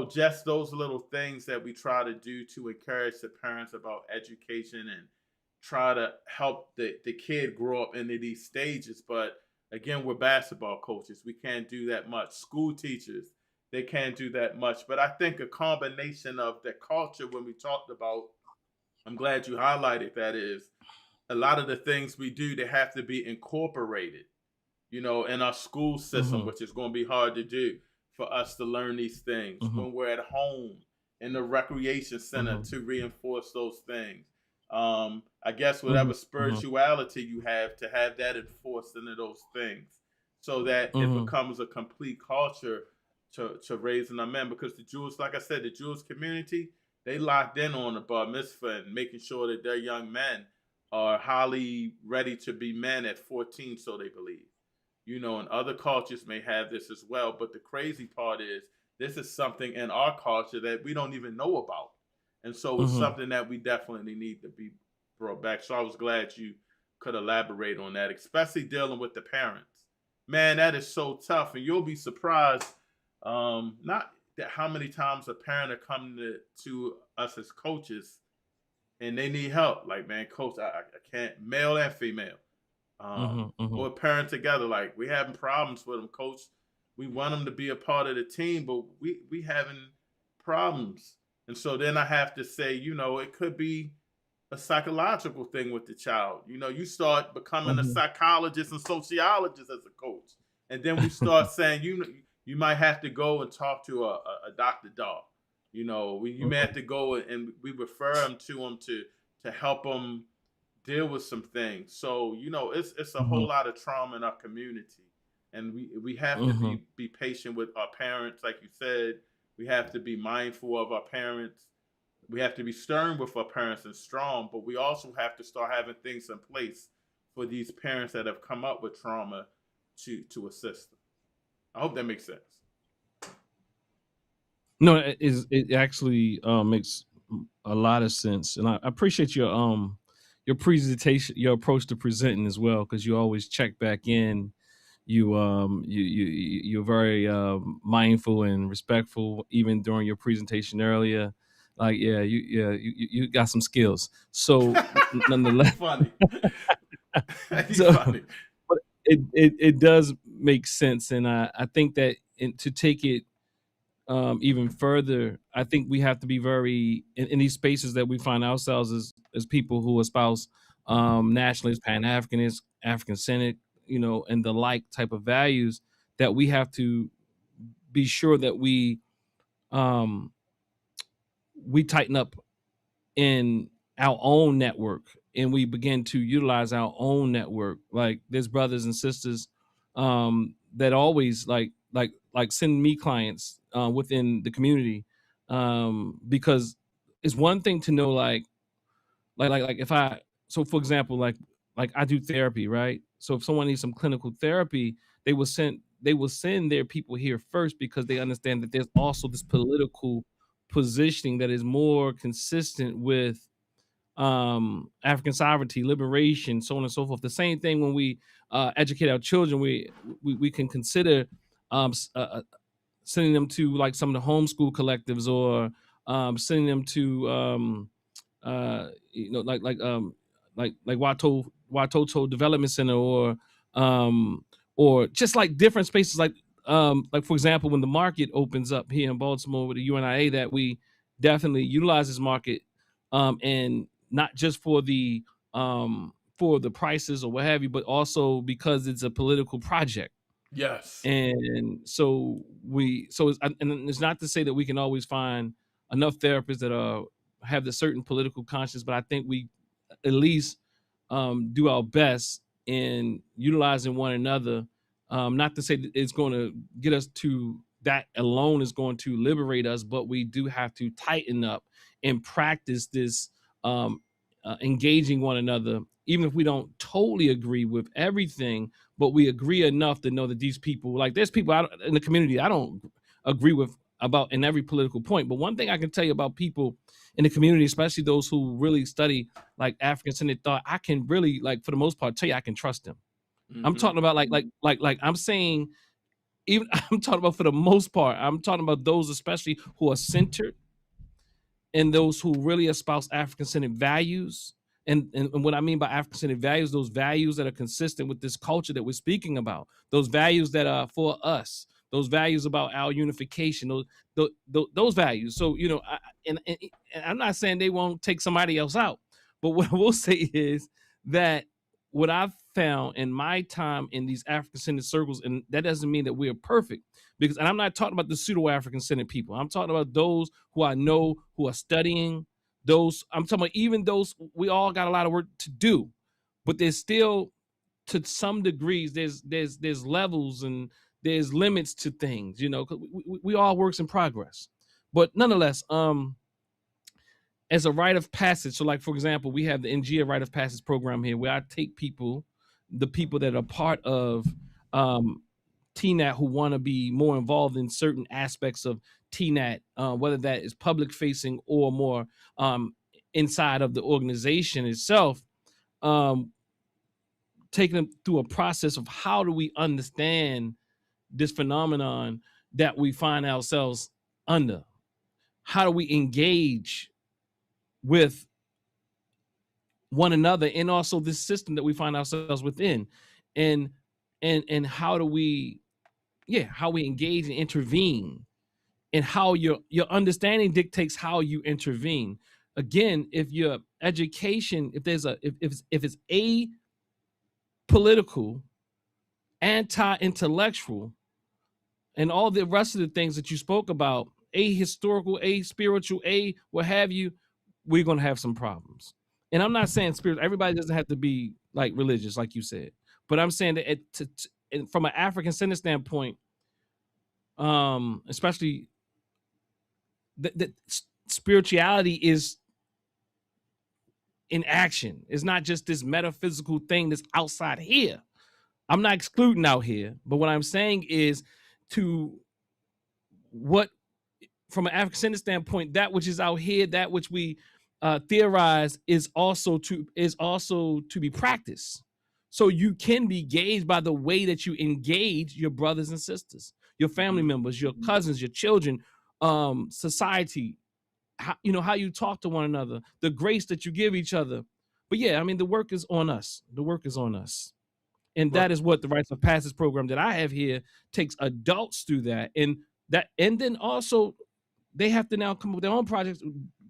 just those little things that we try to do to encourage the parents about education and try to help the kid grow up into these stages. But again, we're basketball coaches. We can't do that much. School teachers, they can't do that much. But I think a combination of the culture, when we talked about, I'm glad you highlighted that, is a lot of the things we do, they have to be incorporated, in our school system, which is going to be hard to do for us to learn these things when we're at home in the recreation center to reinforce those things. I guess whatever spirituality you have, to have that enforced into those things, so that it becomes a complete culture to raising our men. Because the Jews, like I said, the Jewish community, they locked in on the bar mitzvah and making sure that their young men are highly ready to be men at 14, so they believe. And other cultures may have this as well. But the crazy part is, this is something in our culture that we don't even know about. And so it's something that we definitely need to be brought back. So I was glad you could elaborate on that, especially dealing with the parents. Man, that is so tough. And you'll be surprised, not that how many times a parent are coming to us as coaches and they need help. Like, man, coach, I can't, male and female. Or parent together, like, we having problems with them, coach. We want them to be a part of the team, but we having problems. And so then I have to say, it could be a psychological thing with the child. You start becoming a psychologist and sociologist as a coach. And then we start saying, you might have to go and talk to a Dr. Dog. You may have to go and we refer them to help them deal with some things. So, it's a whole lot of trauma in our community. And we have to be patient with our parents. Like you said, we have to be mindful of our parents. We have to be stern with our parents and strong, but we also have to start having things in place for these parents that have come up with trauma to assist them. I hope that makes sense. No, it actually makes a lot of sense, and I appreciate your presentation, your approach to presenting as well, because you always check back in. You're very mindful and respectful, even during your presentation earlier. Like, you got some skills. So nonetheless, funny. Funny. But it does make sense, and I think that to take it even further, I think we have to be very in these spaces that we find ourselves as people who espouse nationalist, Pan-Africanist, African-centered, and the like type of values, that we have to be sure that we tighten up in our own network and we begin to utilize our own network. Like, there's brothers and sisters that always like send me clients within the community, because it's one thing to know like if I, so for example, like I do therapy, right? So if someone needs some clinical therapy, they will send their people here first, because they understand that there's also this political positioning that is more consistent with African sovereignty, liberation, so on and so forth. The same thing when we educate our children, we can consider sending them to like some of the homeschool collectives, or sending them to like Watoto Development Center, or just like different spaces, like for example, when the market opens up here in Baltimore with the UNIA, that we definitely utilize this market, and not just for the prices or what have you, but also because it's a political project. Yes. And and it's not to say that we can always find enough therapists that have the certain political conscience, but I think we at least do our best in utilizing one another. Not to say that it's going to get us to that alone is going to liberate us, but we do have to tighten up and practice this, engaging one another, even if we don't totally agree with everything, but we agree enough to know that these people, like there's people out in the community I don't agree with about in every political point. But one thing I can tell you about people in the community, especially those who really study like African-centered thought, I can really, like, for the most part, tell you I can trust them. I'm talking about like I'm saying, even I'm talking about for the most part, I'm talking about those especially who are centered and those who really espouse African-centered values. And what I mean by African-centered values, those values that are consistent with this culture that we're speaking about, those values that are for us, those values about our unification, those values. So, and I'm not saying they won't take somebody else out, but what I will say is that what I've found in my time in these African-centered circles, and that doesn't mean that we're perfect, and I'm not talking about the pseudo African-centered people. I'm talking about those who I know who are studying. I'm talking about even those, we all got a lot of work to do, but there's still, to some degrees, there's levels and there's limits to things, 'cause we all works in progress. But nonetheless, as a rite of passage, so like for example, we have the NGA rite of passage program here, where I take the people that are part of TNAT who want to be more involved in certain aspects of TNAT, whether that is public facing or more inside of the organization itself, taking them through a process of how do we understand this phenomenon that we find ourselves under? How do we engage with one another and also this system that we find ourselves within? And how do we engage and intervene, and how your understanding dictates how you intervene. Again, if your education, if it's apolitical, anti-intellectual, and all the rest of the things that you spoke about, ahistorical, spiritual, what have you, we're going to have some problems. And I'm not saying everybody doesn't have to be like religious, like you said, but I'm saying that from an African center standpoint, especially that spirituality is in action. It's not just this metaphysical thing that's outside here. I'm not excluding out here, but what I'm saying is, from an African center standpoint, that which is out here, that which we theorize, is also to be practiced. So you can be gauged by the way that you engage your brothers and sisters, your family members, your cousins, your children, society, how you talk to one another, the grace that you give each other. But yeah, I mean, the work is on us. And that is what the rites of passage program that I have here takes adults through that. And then also they have to now come up with their own projects.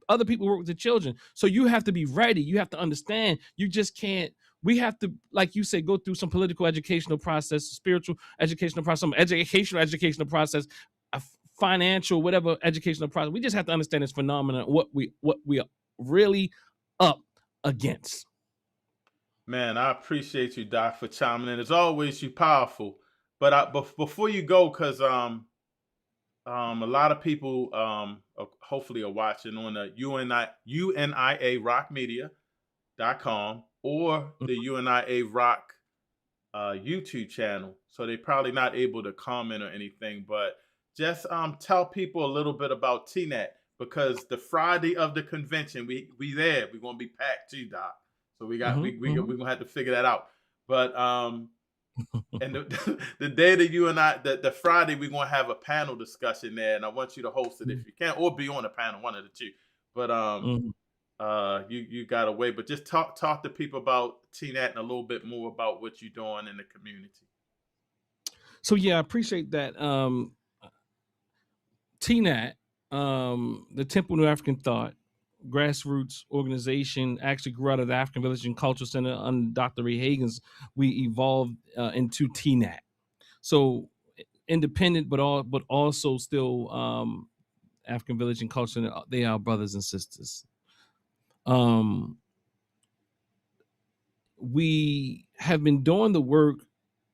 Other people work with the children. So you have to be ready. You have to understand. You just can't, we have to, like you said, go through some political educational process, spiritual educational process, some educational process, a financial, whatever educational process. We just have to understand this phenomenon, what we are really up against. Man, I appreciate you, Doc, for chiming in. As always, you're powerful. But before you go, because a lot of people hopefully are watching on the UNIA.com or the UNIA Rock YouTube channel. So they're probably not able to comment or anything. But just tell people a little bit about TNAT, because the Friday of the convention, we there. We're gonna be packed too, Doc. So we're gonna have to figure that out. But and the day that you and I, the Friday, we're gonna have a panel discussion there, and I want you to host it if you can, or be on a panel, one of the two. But you got away. But just talk to people about TNAT and a little bit more about what you're doing in the community. So yeah, I appreciate that. TNAT, the Temple New African Thought, grassroots organization, actually grew out of the African Village and Cultural Center under Dr. Ray Hagan's. We evolved into TNAT. So independent, but also still African Village and Culture Center. They are brothers and sisters. We have been doing the work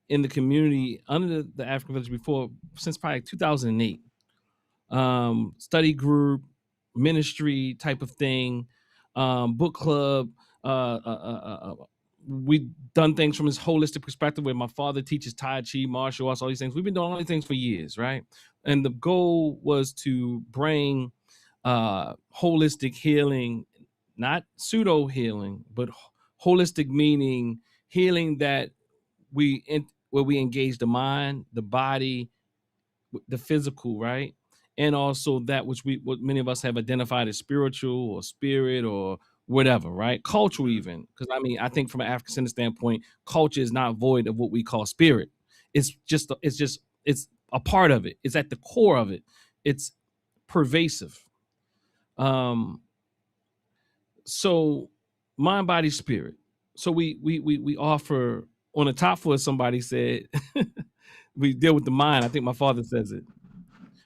in the community under the African Village before since probably 2008. Study group, ministry type of thing, book club. We've done things from this holistic perspective where my father teaches Tai Chi, martial arts, all these things. We've been doing all these things for years, right? And the goal was to bring holistic healing, not pseudo healing, but holistic meaning healing that where we engage the mind, the body, the physical, right? And also that what many of us have identified as spiritual or spirit or whatever, right? Cultural even. Because I think from an African Center standpoint, culture is not void of what we call spirit. It's a part of it. It's at the core of it. It's pervasive. So mind, body, spirit. So we offer on the top floor, somebody said, we deal with the mind. I think my father says it.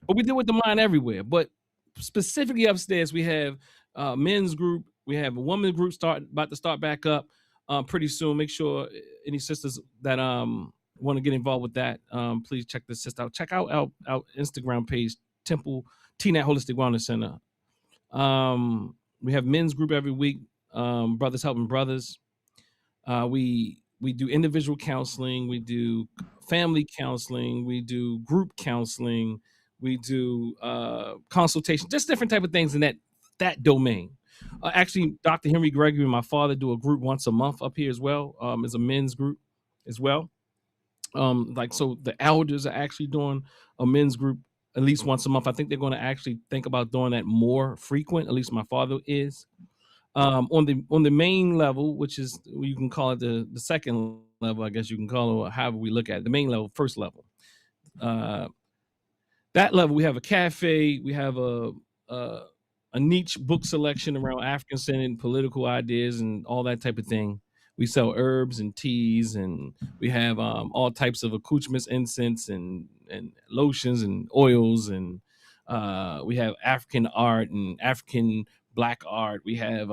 But we deal with the mind everywhere. But specifically upstairs, we have men's group. We have a women's group about to start back up pretty soon. Make sure any sisters that want to get involved with that, please check the sister out. Check out our Instagram page, Temple TNAT Holistic Wellness Center. We have men's group every week, brothers helping brothers. We do individual counseling. We do family counseling. We do group counseling. We do consultation, just different type of things in that domain. Actually, Dr. Henry Gregory and my father do a group once a month up here as well, as a men's group as well. So the elders are actually doing a men's group at least once a month. I think they're going to actually think about doing that more frequent. At least my father is. On the main level, which is you can call it the second level, I guess you can call it, or however we look at it. The main level, first level. That level, we have a cafe, we have a niche book selection around African Center and political ideas and all that type of thing. We sell herbs and teas, and we have all types of accoutrements, incense and lotions and oils, and we have African art and African Black art. We have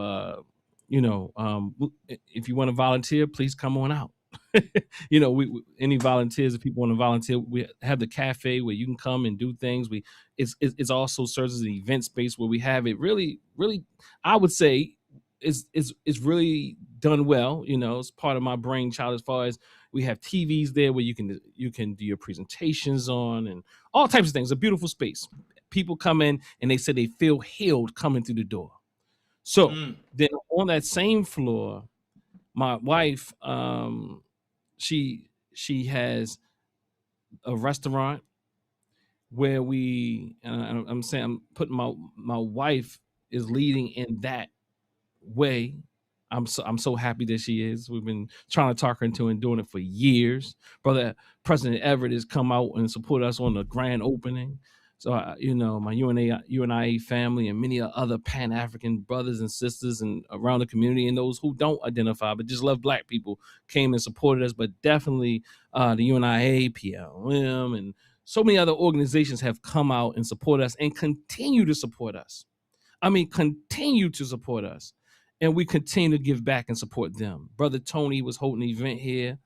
if you want to volunteer, please come on out. We any volunteers, if people want to volunteer, we have the cafe where you can come and do things. It's also serves as an event space where we have it really, I would say it's really done well. It's part of my brainchild as far as we have TVs there where you can do your presentations on and all types of things. A beautiful space. People come in and they say they feel healed coming through the door. So then on that same floor, my wife, she has a restaurant where I'm putting my wife is leading in that way. I'm so happy that she is. We've been trying to talk her into and doing it for years. Brother President Everett has come out and support us on the grand opening. So my UNIA family and many other Pan-African brothers and sisters and around the community and those who don't identify but just love Black people came and supported us. But definitely the UNIA, PLM, and so many other organizations have come out and support us and continue to support us. Continue to support us. And we continue to give back and support them. Brother Tony was holding an event here.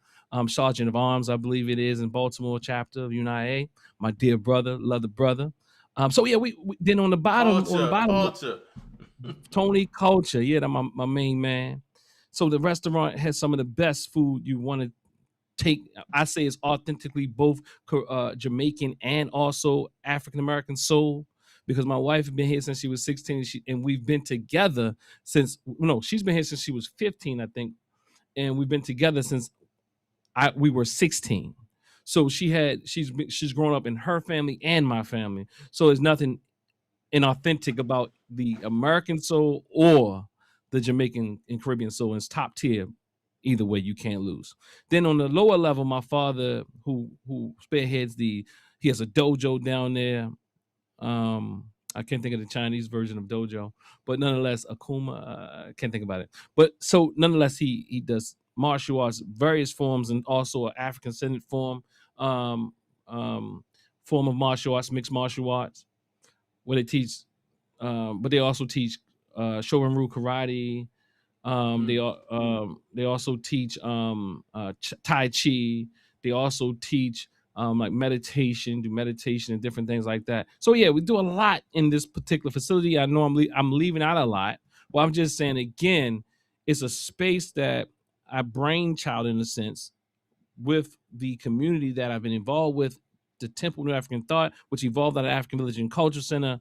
Sergeant of Arms, I believe it is, in Baltimore chapter of UNIA. My dear brother, love the brother. We then on the bottom, Culture. Tony Culture, yeah, that's my main man. So the restaurant has some of the best food you want to take. I say it's authentically both Jamaican and also African American soul. Because my wife has been here since she was 16, and we've been together since. No, she's been here since she was 15, I think, and we've been together since we were 16. So she's grown up in her family and my family. So there's nothing inauthentic about the American soul or the Jamaican and Caribbean. So it's top tier. Either way, you can't lose. Then on the lower level, my father, who spearheads he has a dojo down there. I can't think of the Chinese version of dojo, but nonetheless, Akuma, I can't think about it. But so nonetheless, he does martial arts, various forms, and also an African-centered form of martial arts, mixed martial arts, where they teach, but they also teach Shorin-ryu karate. They also teach Tai Chi. They also teach like meditation, do meditation and different things like that. So yeah, we do a lot in this particular facility. I know I'm leaving out a lot. Well, I'm just saying again, it's a space that I brainchild in a sense with the community that I've been involved with, the Temple of New African Thought, which evolved out of African Village and Culture Center,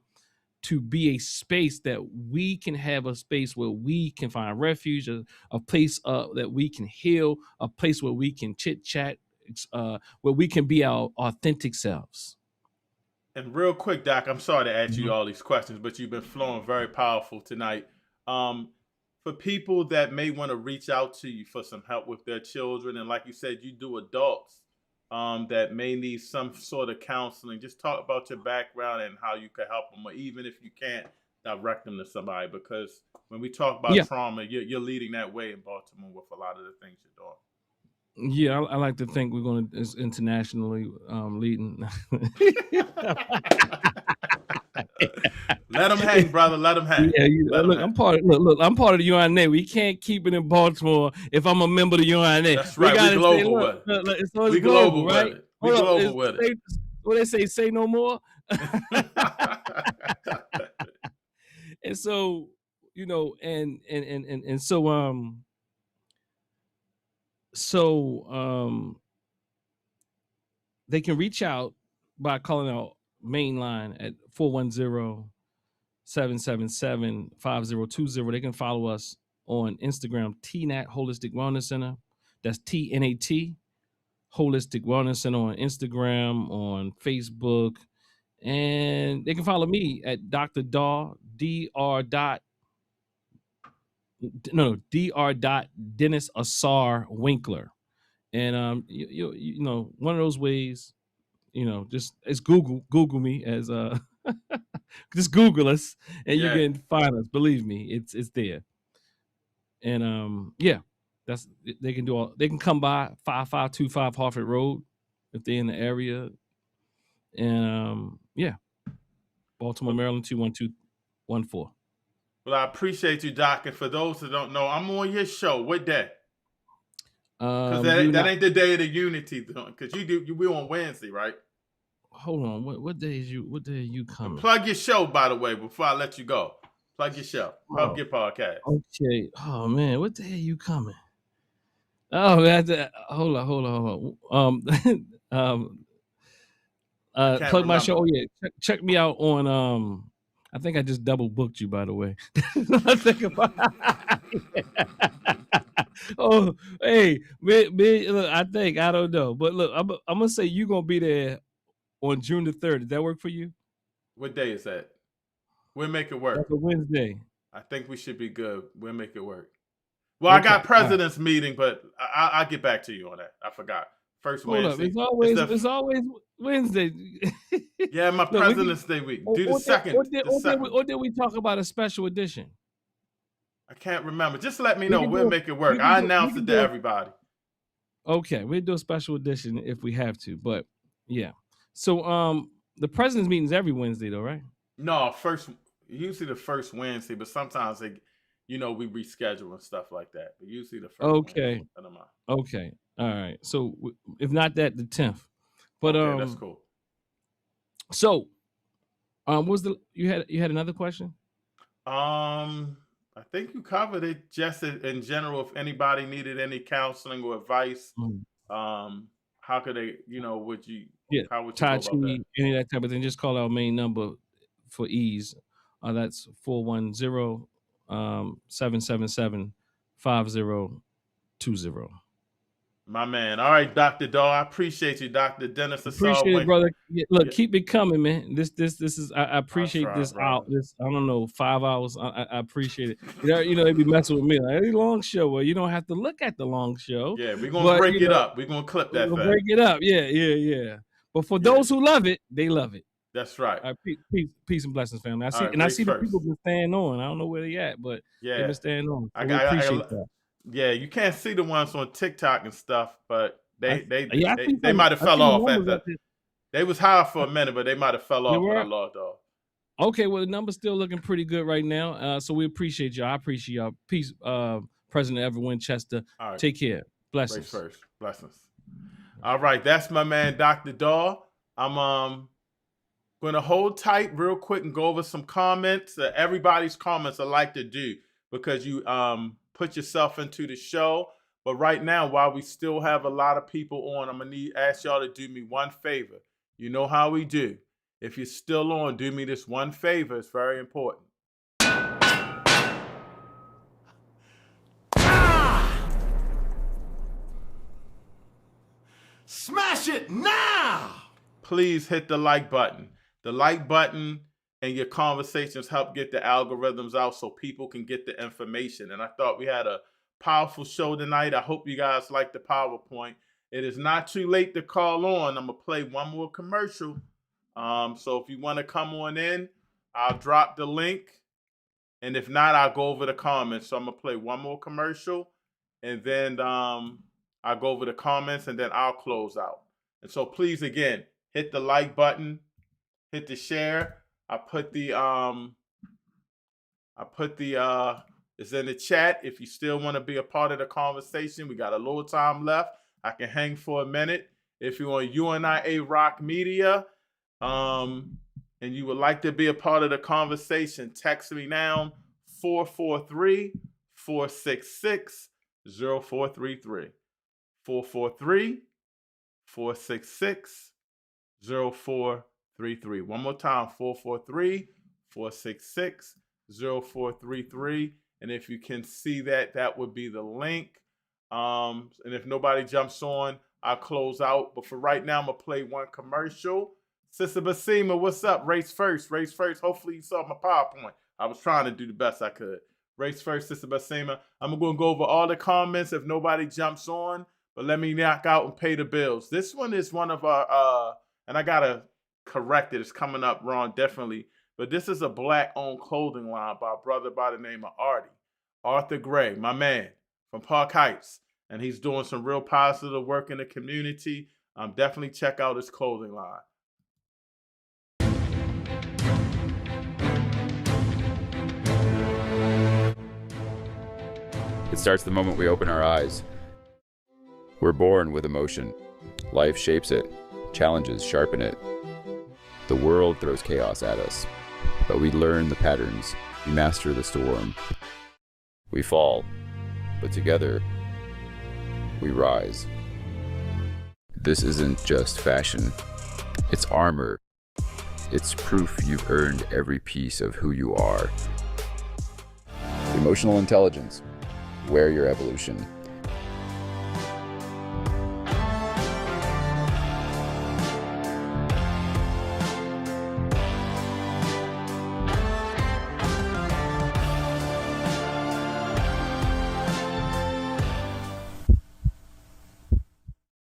to be a space that we can have a space where we can find refuge, a place that we can heal, a place where we can chit chat, where we can be our authentic selves. And real quick, Doc, I'm sorry to ask you all these questions, but you've been flowing very powerful tonight. For people that may want to reach out to you for some help with their children, and like you said, you do adults that may need some sort of counseling, just talk about your background and how you could help them, or even if you can't, direct them to somebody. Because when we talk about trauma, you're leading that way in Baltimore with a lot of the things you're doing. Yeah, I like to think we're going to internationally leading. Let them hang, brother. Let them hang. Yeah, look, I'm part of the UNA. We can't keep it in Baltimore if I'm a member of the UNA. That's right. We global with it. We global, right? We global with it. What they say no more. And so, and so they can reach out by calling our main line at 410-777-5020. They can follow us on Instagram, TNAT Holistic Wellness Center. That's TNAT Holistic Wellness Center on Instagram, on Facebook. And they can follow me at Dr. Daw, Dr. Dennis Asar Winkler. And you know, one of those ways, just it's Google me as just Google us and you can find us. Believe me, it's there. And that's they can come by 5525 Harford Road if they're in the area. And Baltimore, Maryland 21214. Well, I appreciate you, Doc. And for those that don't know, I'm on your show. What day? Because that ain't the day of the unity, because we on Wednesday, right? Hold on. What day are you coming? And plug your show, by the way, before I let you go. Plug your show. Plug your podcast. Okay. Oh man, what day are you coming? Oh man, hold on. Plug my show. Oh yeah, check me out on I think I just double booked you, by the way. I think about oh, hey, look, I don't know. But look, I'm gonna say you're gonna be there on June the 3rd. Does that work for you? What day is that? We'll make it work. That's a Wednesday. I think we should be good. We'll make it work. Well, okay. I got president's meeting, but I'll get back to you on that. I forgot. First Wednesday. It's always Wednesday. Yeah, my President's Day week. Do the second. Or did we talk about a special edition? I can't remember. Just let me know. We'll make it work. I announced it to everybody. Okay, we'll do a special edition if we have to. But yeah. So the president's meeting is every Wednesday though, right? No, usually the first Wednesday, but sometimes we reschedule and stuff like that. But usually the first Wednesday. Okay. All right. So if not that, the 10th. But okay, that's cool. So you had another question? I think you covered it just in general. If anybody needed any counseling or advice, how could they, would you how would you Tai go about that? Any of that type of thing, just call our main number for ease. That's 410-777-5020. My man. All right, Dr. Daw. I appreciate you, Dr. Dennis Asar Appreciate it, Winkler. brother. Yeah, look, Yeah. keep it coming, man. This is. I appreciate try, this brother. out. This, I don't know, 5 hours. I appreciate it. You know, they be messing with me like, hey, long show. Well, you don't have to look at the long show. Yeah, we're gonna But break you it know, up. We're gonna clip that we'll thing. break it up. Yeah. But for those who love it, they love it. That's right. All right, peace and blessings, family. I see, right, and I race see the first. people been staying on. I don't know where they at, but they've Yeah. been staying on. So I we appreciate that. Yeah, you can't see the ones on TikTok and stuff, but they I might have fell off at the. They was high for a minute, but they might have fell off when I logged off. Okay, well, the number's still looking pretty good right now. So we appreciate y'all. I appreciate y'all. Peace, President Everett Winchester. All right. Take care. Blessings. Race first. Blessings. All right, that's my man, Dr. Daw. I'm going to hold tight real quick and go over some comments. Everybody's comments I like to do because you put yourself into the show. But right now, while we still have a lot of people on, I'm going to ask y'all to do me one favor. You know how we do. If you're still on, do me this one favor. It's very important. Smash it now! Please hit the like button. The like button and your conversations help get the algorithms out so people can get the information. And I thought we had a powerful show tonight. I hope you guys like the PowerPoint. It is not too late to call on. I'm going to play one more commercial. So if you want to come on in, I'll drop the link. And if not, I'll go over the comments. So I'm going to play one more commercial. And then I'll go over the comments and then I'll close out. And so please, again, hit the like button, hit the share. I put the it's in the chat. If you still want to be a part of the conversation, we got a little time left. I can hang for a minute. If you're on UNIA Rock Media, and you would like to be a part of the conversation, text me now, 443-466-0433. 443-466-0433. One more time, 443-466-0433. And if you can see that, that would be the link. And if nobody jumps on, I'll close out. But for right now, I'm going to play one commercial. Sister Basima, what's up? Race first. Hopefully you saw my PowerPoint. I was trying to do the best I could. Race first, Sister Basima. I'm going to go over all the comments if nobody jumps on. But let me knock out and pay the bills. This one is one of our, and I got to correct it. It's coming up wrong, definitely. But this is a Black-owned clothing line by a brother by the name of Arthur Gray, my man from Park Heights. And he's doing some real positive work in the community. Definitely check out his clothing line. It starts the moment we open our eyes. We're born with emotion. Life shapes it. Challenges sharpen it. The world throws chaos at us. But we learn the patterns. We master the storm. We fall. But together, we rise. This isn't just fashion. It's armor. It's proof you've earned every piece of who you are. Emotional intelligence. Wear your evolution.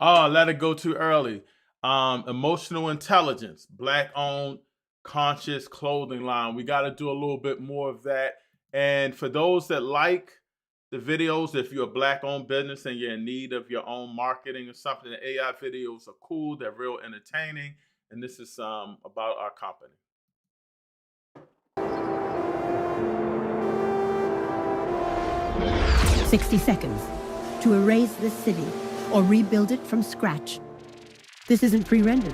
Oh, let it go too early. Emotional intelligence, Black-owned, conscious clothing line. We got to do a little bit more of that. And for those that like the videos, if you're a Black-owned business and you're in need of your own marketing or something, the AI videos are cool. They're real entertaining. And this is about our company. 60 seconds to erase this city or rebuild it from scratch. This isn't pre-rendered.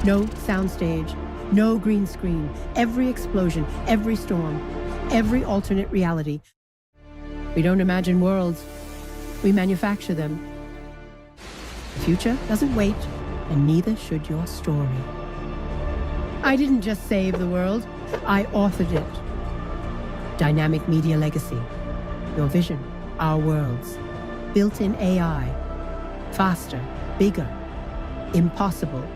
No soundstage, no green screen. Every explosion, every storm, every alternate reality. We don't imagine worlds. We manufacture them. The future doesn't wait, and neither should your story. I didn't just save the world, I authored it. Dynamic media legacy. Your vision, our worlds. Built-in AI. Faster, bigger, impossible.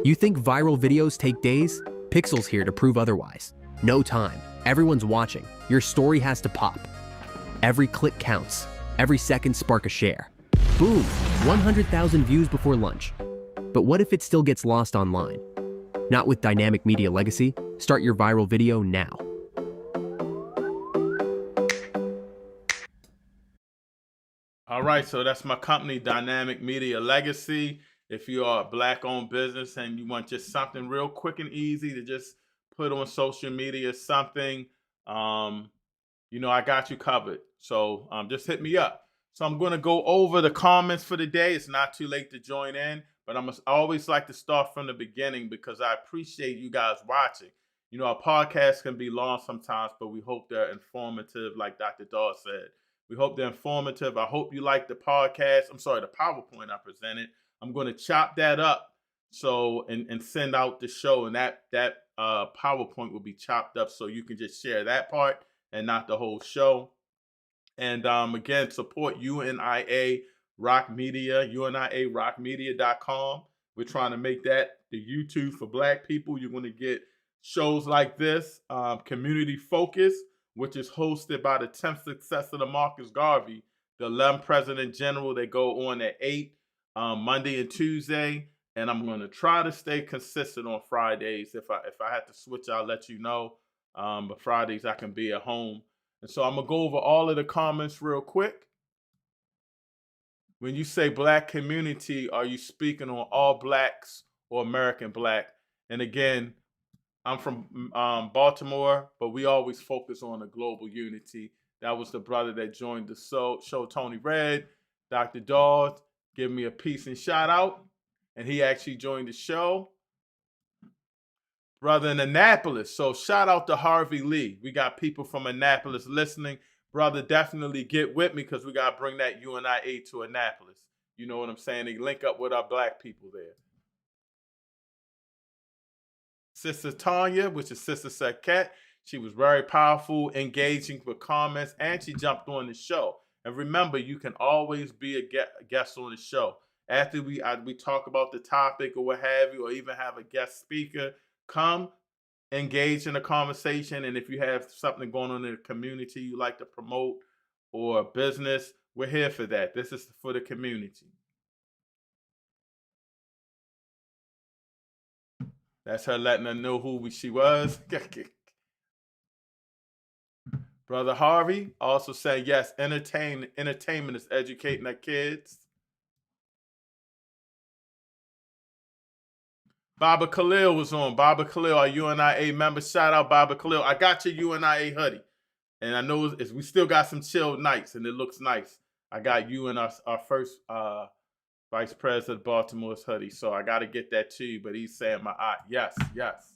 You think viral videos take days? Pixel's here to prove otherwise. No time. Everyone's watching. Your story has to pop. Every click counts. Every second spark a share. Boom! 100,000 views before lunch. But what if it still gets lost online? Not with Dynamic Media Legacy. Start your viral video now. All right, so that's my company, Dynamic Media Legacy. If you are a Black-owned business and you want just something real quick and easy to just put on social media, something, I got you covered. So just hit me up. So I'm going to go over the comments for the day. It's not too late to join in, but I always like to start from the beginning because I appreciate you guys watching. Our podcasts can be long sometimes, but we hope they're informative, like Dr. Daw said. We hope they're informative. I hope you like the podcast. I'm sorry, the PowerPoint I presented. I'm going to chop that up and send out the show, and that PowerPoint will be chopped up so you can just share that part and not the whole show. And again, support UNIA Rock Media, UNIARockMedia.com. We're trying to make that the YouTube for Black people. You're going to get shows like this, Community Focus, which is hosted by the 10th successor to Marcus Garvey, the 11th President General. They go on at 8 Monday and Tuesday, and I'm going to try to stay consistent on Fridays. If I had to switch, I'll let you know. But Fridays I can be at home. And so I'm going to go over all of the comments real quick. When you say Black community, are you speaking on all Blacks or American Black? And again, I'm from Baltimore, but we always focus on the global unity. That was the brother that joined the show, Tony Red, Dr. Dawes. Give me a peace and shout out. And he actually joined the show. Brother in Annapolis. So shout out to Harvey Lee. We got people from Annapolis listening. Brother, definitely get with me because we got to bring that UNIA to Annapolis. You know what I'm saying? They link up with our Black people there. Sister Tanya, which is Sister Saket. She was very powerful, engaging with comments, and she jumped on the show. And remember, you can always be a guest on the show. After we talk about the topic or what have you, or even have a guest speaker, come engage in a conversation. And if you have something going on in the community you like to promote or a business, we're here for that. This is for the community. That's her letting her know who she was. Brother Harvey also saying, yes, entertainment is educating our kids. Baba Khalil was on. Baba Khalil, our UNIA member. Shout out Baba Khalil. I got your UNIA hoodie. And I know we still got some chilled nights, and it looks nice. I got you and our first Vice President of Baltimore's hoodie. So I got to get that to you. But he's saying my eye. Yes, yes.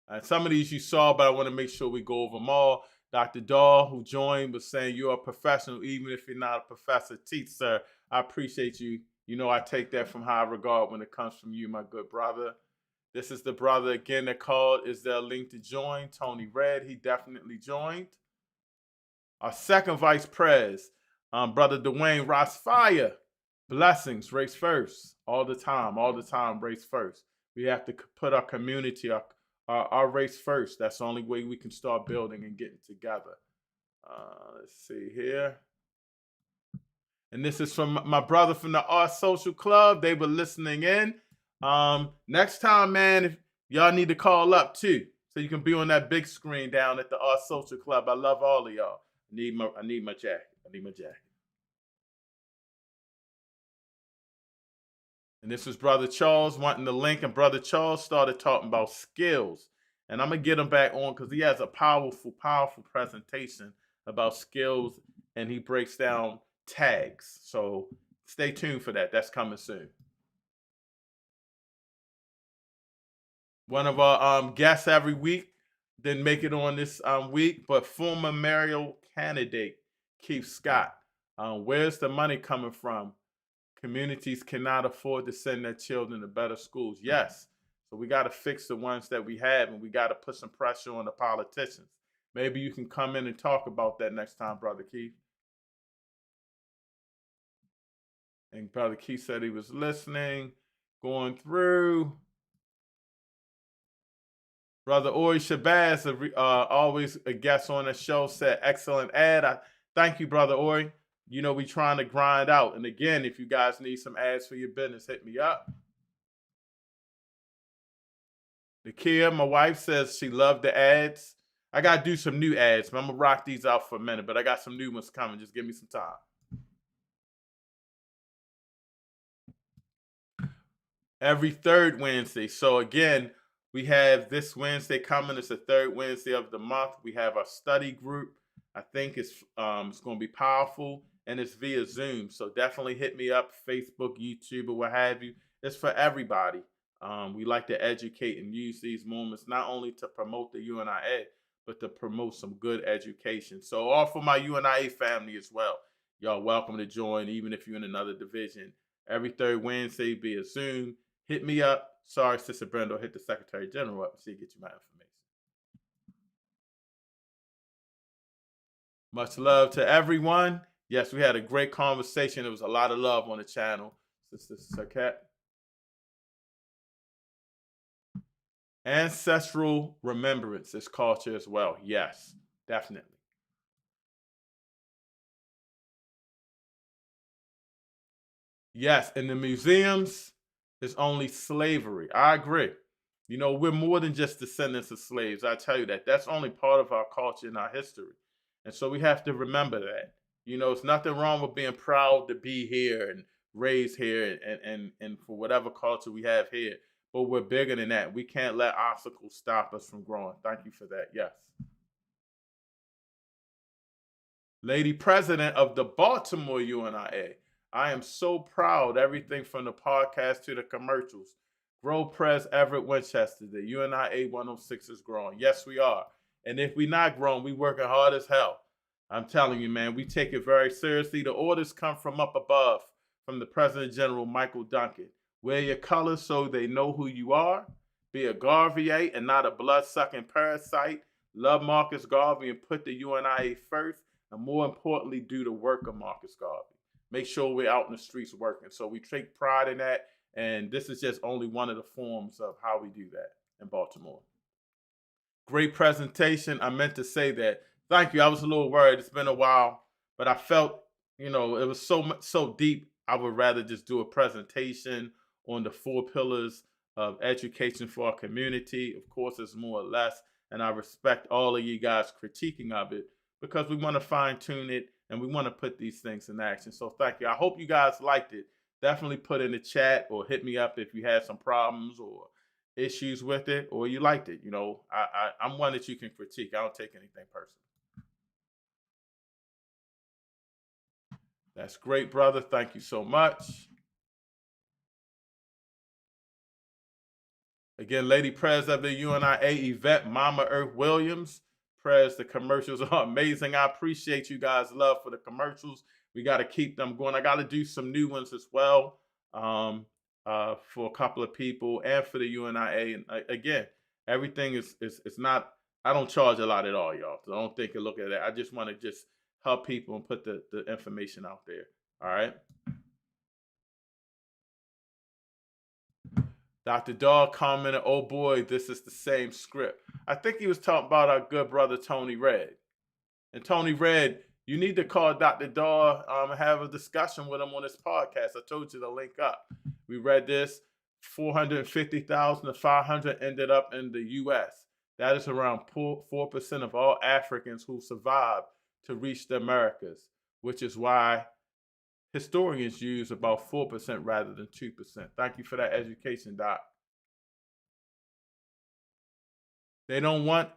And some of these you saw, but I want to make sure we go over them all. Dr. Dahl, who joined, was saying you're a professional, even if you're not a professor. Teach, sir. I appreciate you. You know I take that from high regard when it comes from you, my good brother. This is the brother again that called. Is there a link to join? Tony Red, he definitely joined. Our second vice pres, Brother Dwayne Rossfire. Blessings, race first. All the time, race first. We have to put our community, our race first. That's the only way we can start building and getting together. Let's see here. And this is from my brother from the Art Social Club. They were listening in. Next time, man, if y'all need to call up too, so you can be on that big screen down at the Art Social Club. I love all of y'all. I need my jacket. And this was Brother Charles wanting the link, and Brother Charles started talking about skills. And I'm going to get him back on because he has a powerful, powerful presentation about skills, and he breaks down tags. So stay tuned for that. That's coming soon. One of our guests every week didn't make it on this week, but former mayoral candidate Keith Scott. Where's the money coming from? Communities cannot afford to send their children to better schools. Yes. So we got to fix the ones that we have, and we got to put some pressure on the politicians. Maybe you can come in and talk about that next time, Brother Keith. And Brother Keith said he was listening, going through. Brother Ori Shabazz, always a guest on the show, said, excellent ad. Thank you, Brother Ori. You know, we trying to grind out. And again, if you guys need some ads for your business, hit me up. Nakia, my wife, says she loved the ads. I got to do some new ads, but I'm going to rock these out for a minute. But I got some new ones coming. Just give me some time. Every third Wednesday. So again, we have this Wednesday coming. It's the third Wednesday of the month. We have our study group. I think it's going to be powerful, and it's via Zoom. So definitely hit me up, Facebook, YouTube, or what have you. It's for everybody. We like to educate and use these moments not only to promote the UNIA, but to promote some good education. So all for my UNIA family as well. Y'all welcome to join, even if you're in another division. Every third Wednesday via Zoom. Hit me up. Sorry, Sister Brenda, hit the Secretary General up and see, get you my information. Much love to everyone. Yes, we had a great conversation. There was a lot of love on the channel. Sister Saket. Ancestral remembrance is culture as well. Yes, definitely. Yes, in the museums, it's only slavery. I agree. You know, we're more than just descendants of slaves. I tell you that. That's only part of our culture and our history. And so we have to remember that. You know, it's nothing wrong with being proud to be here and raised here and for whatever culture we have here. But we're bigger than that. We can't let obstacles stop us from growing. Thank you for that. Yes. Lady President of the Baltimore UNIA. I am so proud. Everything from the podcast to the commercials. Grow Pres Everett Winchester. The UNIA 106 is growing. Yes, we are. And if we're not growing, we working hard as hell. I'm telling you, man, we take it very seriously. The orders come from up above, from the President General Michael Duncan. Wear your colors so they know who you are. Be a Garvey and not a blood-sucking parasite. Love Marcus Garvey and put the UNIA first. And more importantly, do the work of Marcus Garvey. Make sure we're out in the streets working. So we take pride in that. And this is just only one of the forms of how we do that in Baltimore. Great presentation. I meant to say that. Thank you. I was a little worried. It's been a while, but I felt, you know, it was so deep. I would rather just do a presentation on the 4 pillars of education for our community. Of course, it's more or less, and I respect all of you guys critiquing of it because we want to fine tune it and we want to put these things in action. So thank you. I hope you guys liked it. Definitely put in the chat or hit me up if you had some problems or issues with it or you liked it. You know, I'm one that you can critique. I don't take anything personal. That's great, brother. Thank you so much. Again, Lady Prez of the UNIA event, Mama Earth Williams. Prez, the commercials are amazing. I appreciate you guys' love for the commercials. We got to keep them going. I got to do some new ones as well for a couple of people and for the UNIA. And again, everything is not, I don't charge a lot at all, y'all. So don't think and look at that. I just want to just help people and put the information out there. All right. Dr. Dog commented, oh boy, this is the same script. I think he was talking about our good brother, Tony Red. And Tony Red, you need to call Dr. Dog and have a discussion with him on this podcast. I told you to link up. We read this, 450,000 to 500 ended up in the U.S. That is around 4% of all Africans who survived to reach the Americas, which is why historians use about 4% rather than 2%. Thank you for that education, Doc. They don't want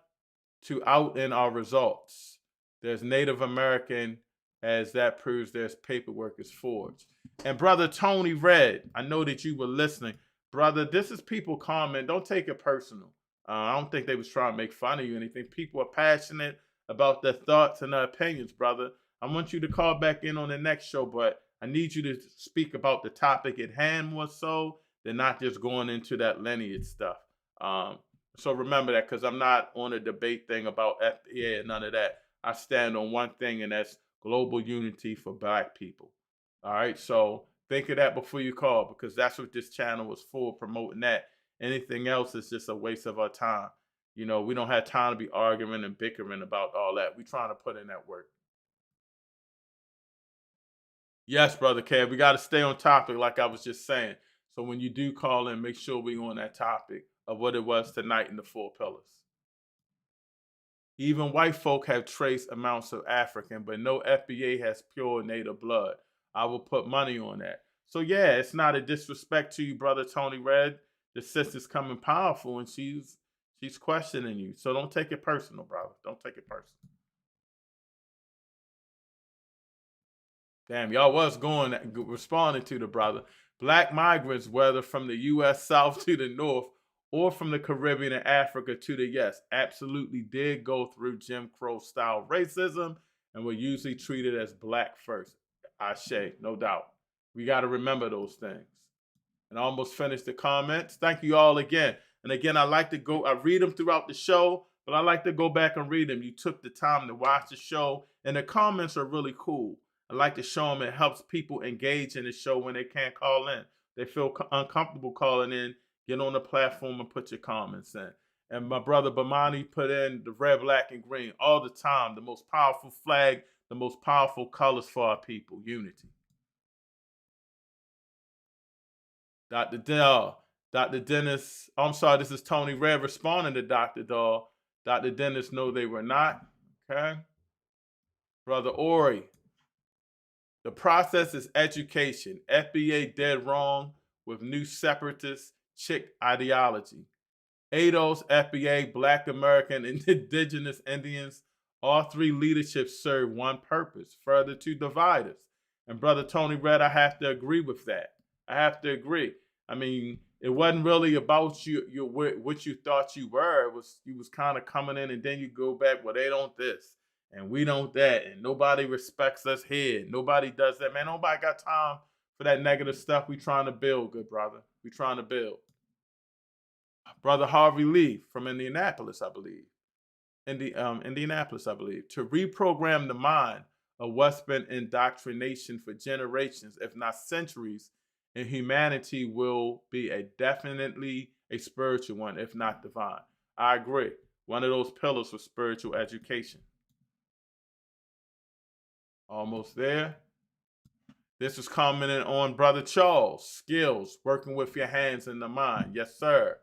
to out in our results. There's Native American, as that proves there's paperwork is forged. And Brother Tony Red, I know that you were listening. Brother, this is people comment. Don't take it personal. I don't think they was trying to make fun of you or anything. People are passionate about their thoughts and their opinions, brother. I want you to call back in on the next show, but I need you to speak about the topic at hand more so than not just going into that lineage stuff. So remember that, because I'm not on a debate thing about FBA and none of that. I stand on one thing, and that's global unity for Black people. All right, so think of that before you call, because that's what this channel is for, promoting that. Anything else is just a waste of our time. You know, we don't have time to be arguing and bickering about all that. We're trying to put in that work. Yes, Brother Kev, we got to stay on topic, like I was just saying. So when you do call in, make sure we on that topic of what it was tonight in the four pillars. Even white folk have trace amounts of African, but no FBA has pure native blood. I will put money on that. So yeah, it's not a disrespect to you, Brother Tony Red. The sister's coming powerful, and she's questioning you. So don't take it personal, brother. Don't take it personal. Damn, y'all was responding to the brother. Black migrants, whether from the U.S. South to the North or from the Caribbean and Africa to the yes, absolutely did go through Jim Crow style racism and were usually treated as black first. Ashe, no doubt. We got to remember those things. And I almost finished the comments. Thank you all again. And again, I read them throughout the show, but I like to go back and read them. You took the time to watch the show, and the comments are really cool. I like to show them it helps people engage in the show when they can't call in. They feel uncomfortable calling in. Get on the platform and put your comments in. And my brother Bamani put in the red, black, and green all the time. The most powerful flag, the most powerful colors for our people, unity. Dr. Dell, Dr. Dennis, I'm sorry, this is Tony Red responding to Dr. Dahl. Dr. Dennis, no, they were not. Okay. Brother Ori, the process is education. FBA dead wrong with new separatist chick ideology. ADOS, FBA, Black American, and Indigenous Indians, all three leaderships serve one purpose, further to divide us. And Brother Tony Red, I have to agree with that. I have to agree. I mean, it wasn't really about what you thought you were. You was kind of coming in, and then you go back, well, they don't this, and we don't that, and nobody respects us here. Nobody does that. Man, nobody got time for that negative stuff. We trying to build, good brother. We trying to build. Brother Harvey Lee from Indianapolis, I believe. Indianapolis, I believe. To reprogram the mind of what's been indoctrination for generations, if not centuries, and humanity will be definitely a spiritual one, if not divine. I agree. One of those pillars for spiritual education. Almost there. This is commenting on Brother Charles. Skills, working with your hands and the mind. Yes, sir.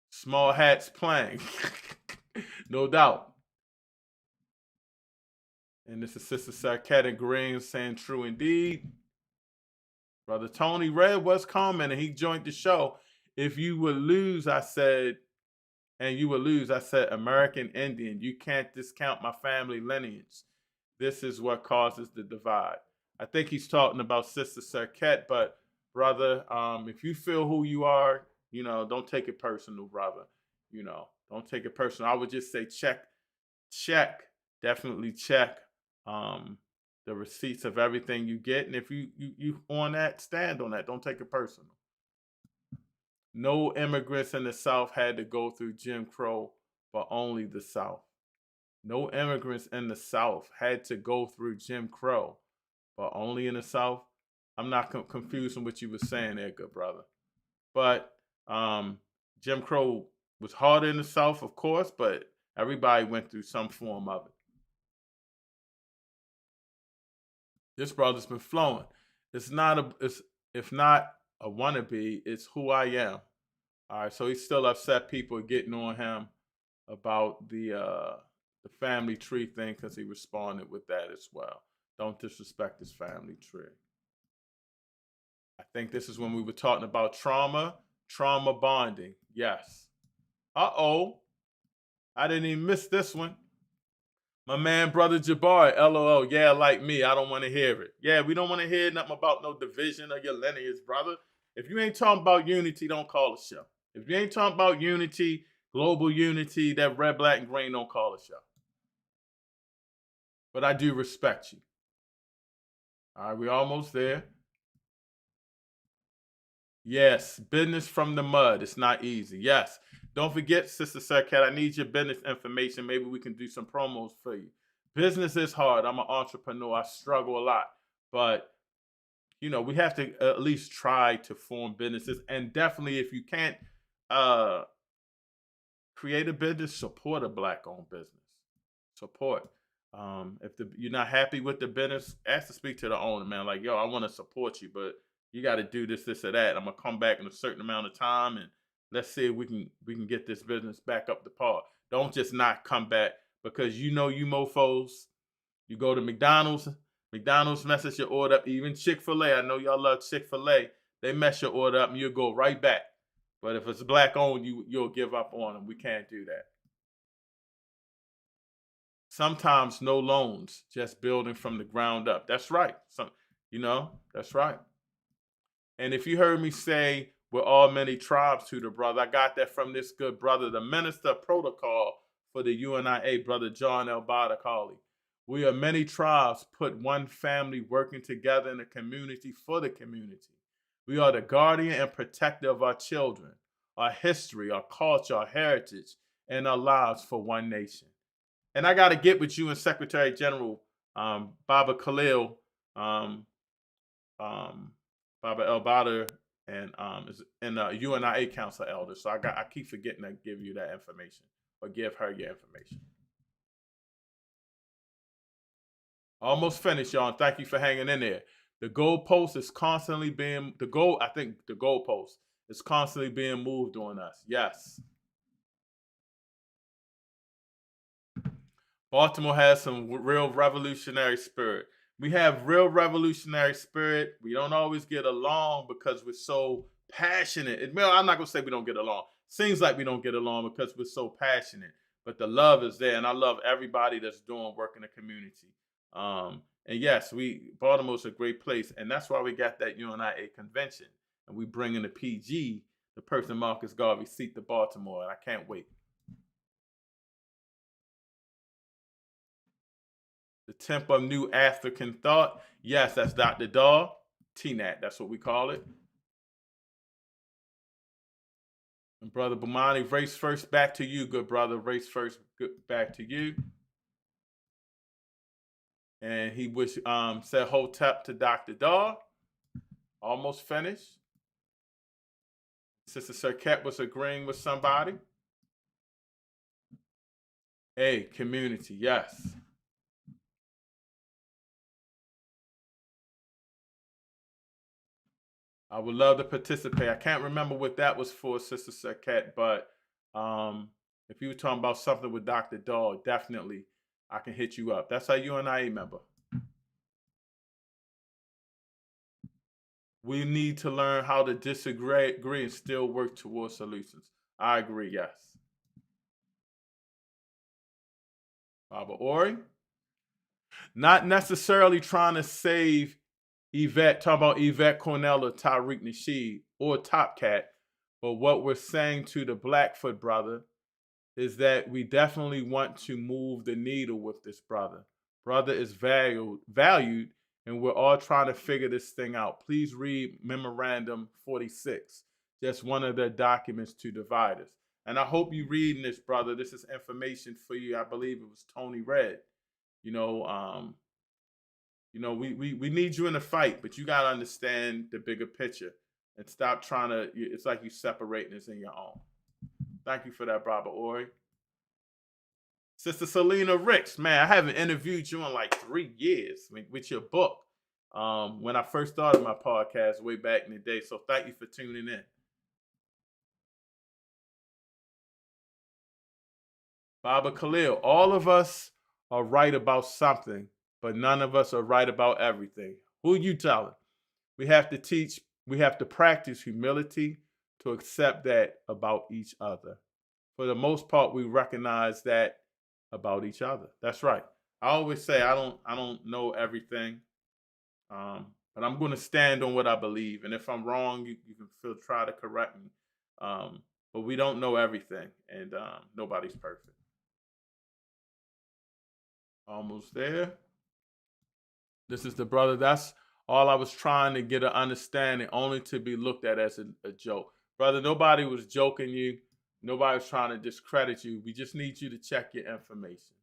Small hats playing. No doubt. And this is Sister Sarketta Green saying true indeed. Brother Tony Red was commenting. He joined the show. If you would lose, I said, American Indian. You can't discount my family lineage. This is what causes the divide. I think he's talking about Sister Sarkette, but brother, if you feel who you are, don't take it personal, brother. Don't take it personal. I would just say check, definitely check the receipts of everything you get. And if you on that, stand on that. Don't take it personal. No immigrants in the South had to go through Jim Crow, but only the South. No immigrants in the South had to go through Jim Crow, but only in the South. I'm not confused on what you were saying there, good brother. But Jim Crow was harder in the South, of course, but everybody went through some form of it. This brother's been flowing. If not a wannabe, it's who I am. All right, so he's still upset people are getting on him about the family tree thing because he responded with that as well. Don't disrespect his family tree. I think this is when we were talking about trauma bonding. Yes. Uh-oh. I didn't even miss this one. My man, Brother Jabari, LOL. Yeah, like me. I don't want to hear it. Yeah, we don't want to hear nothing about no division of your lineage, brother. If you ain't talking about unity, don't call the show. If you ain't talking about unity, global unity, that red, black, and green, don't call the show. But I do respect you. All right, we're almost there. Yes, business from the mud. It's not easy. Yes. Don't forget, Sister Sarkat, I need your business information. Maybe we can do some promos for you. Business is hard. I'm an entrepreneur. I struggle a lot. But, we have to at least try to form businesses. And definitely, if you can't create a business, support a Black-owned business. Support. If you're not happy with the business, ask to speak to the owner, man. Like, yo, I want to support you, but you got to do this, this, or that. I'm gonna come back in a certain amount of time, and let's see if we can get this business back up to par. Don't just not come back because you mofos. You go to McDonald's messes your order up. Even Chick-fil-A, I know y'all love Chick-fil-A. They mess your order up, and you'll go right back. But if it's Black-owned, you'll give up on them. We can't do that. Sometimes no loans, just building from the ground up. That's right. That's right. And if you heard me say we're all many tribes to the brother, I got that from this good brother, the minister of protocol for the UNIA, Brother John L. Badakali. We are many tribes, put one family working together in a community for the community. We are the guardian and protector of our children, our history, our culture, our heritage, and our lives for one nation. And I got to get with you and Secretary General Baba Khalil, Baba El Badr, and UNIA Council Elder. So I keep forgetting to give you that information or give her your information. Almost finished, y'all. And thank you for hanging in there. The goalpost is constantly being the goalpost is constantly being moved on us. Yes. Baltimore has some real revolutionary spirit. We have real revolutionary spirit. We don't always get along because we're so passionate. I'm not going to say we don't get along. Seems like we don't get along because we're so passionate. But the love is there, and I love everybody that's doing work in the community. And yes, Baltimore's a great place, and that's why we got that UNIA convention. And we bring in the PG, the person Marcus Garvey's seat to Baltimore, and I can't wait. The Temple of New African Thought. Yes, that's Dr. Daw. TNAT, that's what we call it. And Brother Bumani, race first, back to you, good brother. Race first, back to you. And he said hotep to Dr. Daw. Almost finished. Sister Sarkat was agreeing with somebody. Hey, community, yes. I would love to participate. I can't remember what that was for, Sister Sarkat, but if you were talking about something with Dr. Daw, definitely I can hit you up. That's our UNIA member. We need to learn how to disagree and still work towards solutions. I agree, yes. Baba Ori? Not necessarily trying to save Yvette, talking about Yvette Cornell or Tariq Nasheed or Top Cat, but what we're saying to the Blackfoot brother is that we definitely want to move the needle with this brother. Brother is valued, and we're all trying to figure this thing out. Please read Memorandum 46, just one of the documents to divide us. And I hope you're reading this, brother. This is information for you. I believe it was Tony Red. We need you in the fight, but you got to understand the bigger picture and stop trying to, it's like you separating this in your own. Thank you for that, Brother Ori. Sister Selena Ricks, man, I haven't interviewed you in like 3 years with your book when I first started my podcast way back in the day. So thank you for tuning in. Baba Khalil, all of us are right about something, but none of us are right about everything. Who you telling? We have to practice humility to accept that about each other. For the most part, we recognize that about each other. That's right. I always say I don't know everything, but I'm going to stand on what I believe. And if I'm wrong, you can try to correct me. But we don't know everything, and nobody's perfect. Almost there. This is the brother. That's All I was trying to get an understanding, only to be looked at as a joke. Brother, nobody was joking you. Nobody was trying to discredit you. We just need you to check your information.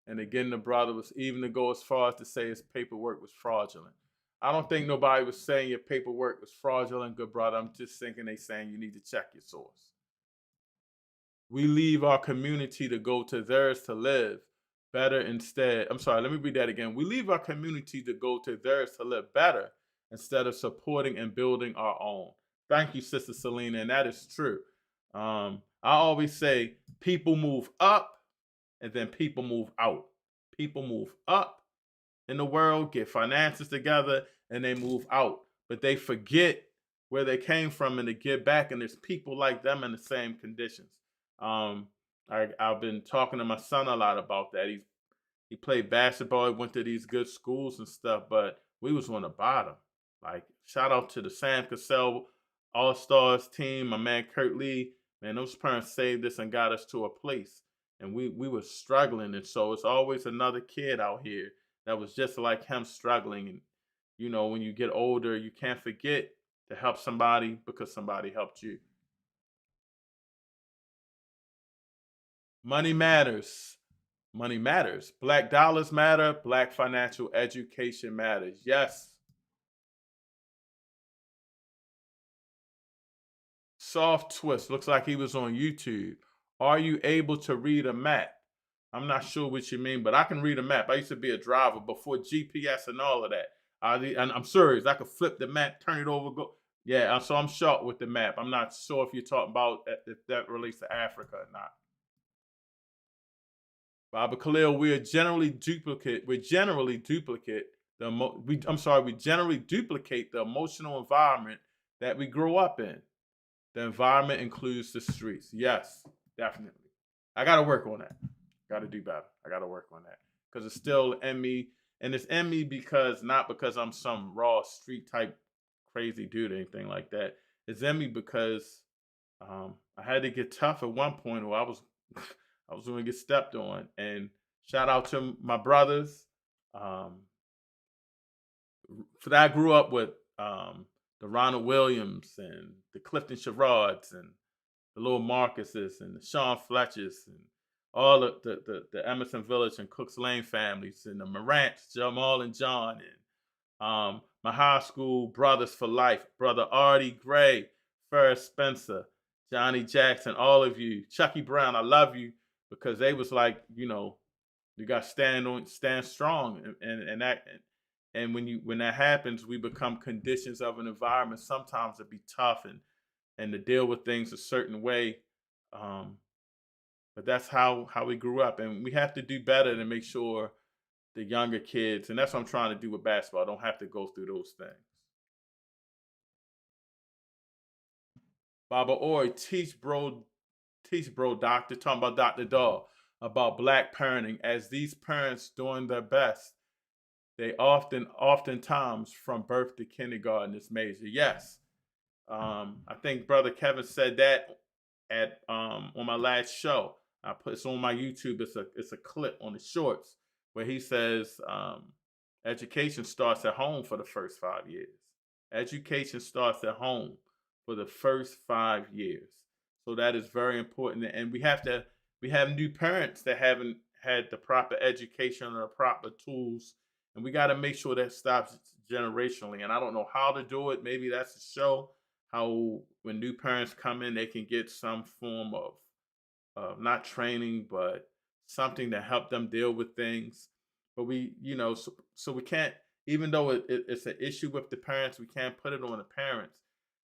And again, the brother was even to go as far as to say his paperwork was fraudulent. I don't think nobody was saying your paperwork was fraudulent, good brother. I'm just thinking they saying you need to check your source. We leave our community to go to theirs to live better instead. I'm sorry, let me read that again. We leave our community to go to theirs to live better instead of supporting and building our own. Thank you, Sister Selena, and that is true. I always say people move up and then people move out. People move up in the world, get finances together, and they move out. But they forget where they came from and they get back, and there's people like them in the same conditions. I've been talking to my son a lot about that. He played basketball, he went to these good schools and stuff, but we was on the bottom. Like, shout out to the Sam Cassell All-Stars team, my man Kurt Lee. Man, those parents saved us and got us to a place. And we were struggling. And so it's always another kid out here that was just like him struggling. And, you know, when you get older, you can't forget to help somebody because somebody helped you. Money matters. Money matters. Black dollars matter. Black financial education matters. Yes. Soft Twist. Looks like he was on YouTube. Are you able to read a map? I'm not sure what you mean, but I can read a map. I used to be a driver before GPS and all of that. And I'm serious. I could flip the map, turn it over, go. Yeah, so I'm short with the map. I'm not sure if you're talking about if that relates to Africa or not. Baba Khalil, we generally duplicate the emotional environment that we grow up in. The environment includes the streets. Yes, definitely. I got to work on that. Got to do better. I got to work on that because it's still in me, and it's in me not because I'm some raw street type crazy dude or anything like that. It's in me because I had to get tough at one point, or I was going to get stepped on. And shout out to my brothers. For that, I grew up with the Ronald Williams and the Clifton Sherrods and the Lil Marcuses and the Sean Fletchers and all of the Emerson Village and Cooks Lane families and the Morants, Jamal and John, and my high school brothers for life, Brother Artie Gray, Ferris Spencer, Johnny Jackson, all of you, Chucky Brown, I love you, because they was like, you know, you got to stand strong, and when that happens, we become conditions of an environment. Sometimes it be tough and to deal with things a certain way, but that's how we grew up, and we have to do better to make sure the younger kids, and that's what I'm trying to do with basketball, don't have to go through those things. Baba Ori, teach bro, doctor, talking about Dr. Dahl, about Black parenting, as these parents doing their best. They oftentimes from birth to kindergarten is major. Yes. I think Brother Kevin said that at on my last show. It's on my YouTube. It's a clip on the shorts where he says education starts at home for the first 5 years. Education starts at home for the first 5 years. So that is very important. And we have new parents that haven't had the proper education or the proper tools. And we got to make sure that stops generationally. And I don't know how to do it. Maybe that's a show, how when new parents come in, they can get some form of not training, but something to help them deal with things. But so we can't, even though it's an issue with the parents, we can't put it on the parents.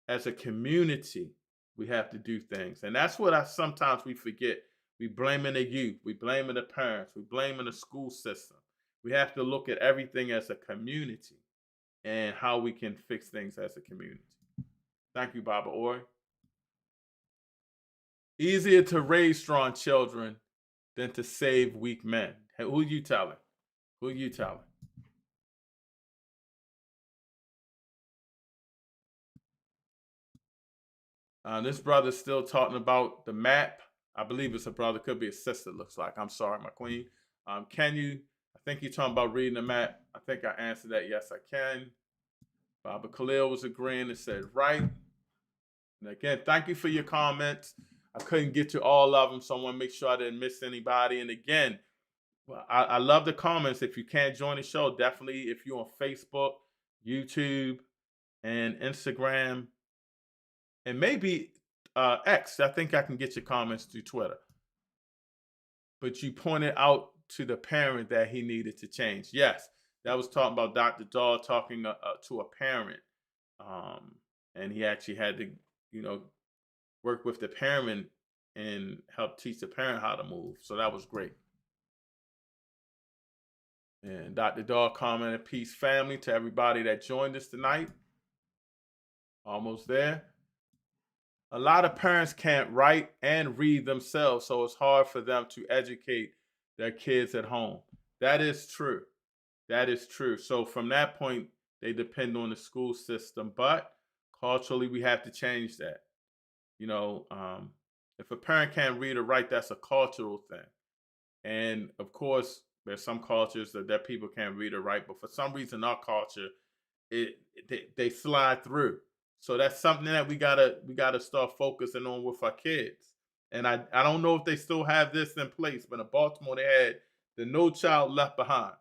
As a community, we have to do things. And that's what sometimes we forget. We blaming the youth. We blaming the parents. We blaming the school system. We have to look at everything as a community and how we can fix things as a community. Thank you, Baba Ori. Easier to raise strong children than to save weak men. Hey, who you telling? Who you telling? This brother's still talking about the map. I believe it's a brother, could be a sister, looks like. I'm sorry, my queen. I think you're talking about reading the map. I think I answered that. Yes, I can. Baba Khalil was agreeing and said, right. And again, thank you for your comments. I couldn't get to all of them, so I want to make sure I didn't miss anybody. And again, I love the comments. If you can't join the show, definitely if you're on Facebook, YouTube, and Instagram, and maybe X. I think I can get your comments through Twitter. But you pointed out to the parent that he needed to change. Yes, that was talking about Dr. Dahl talking to a parent. And he actually had to, work with the parent and help teach the parent how to move. So that was great. And Dr. Dahl commented, peace family to everybody that joined us tonight. Almost there. A lot of parents can't write and read themselves, so it's hard for them to educate their kids at home. That is true. That is true. So from that point, they depend on the school system. But culturally, we have to change that. If a parent can't read or write, that's a cultural thing. And of course, there's some cultures that people can't read or write, but for some reason, our culture, they slide through. So that's something that we gotta start focusing on with our kids. And I don't know if they still have this in place, but in Baltimore they had the No Child Left Behind.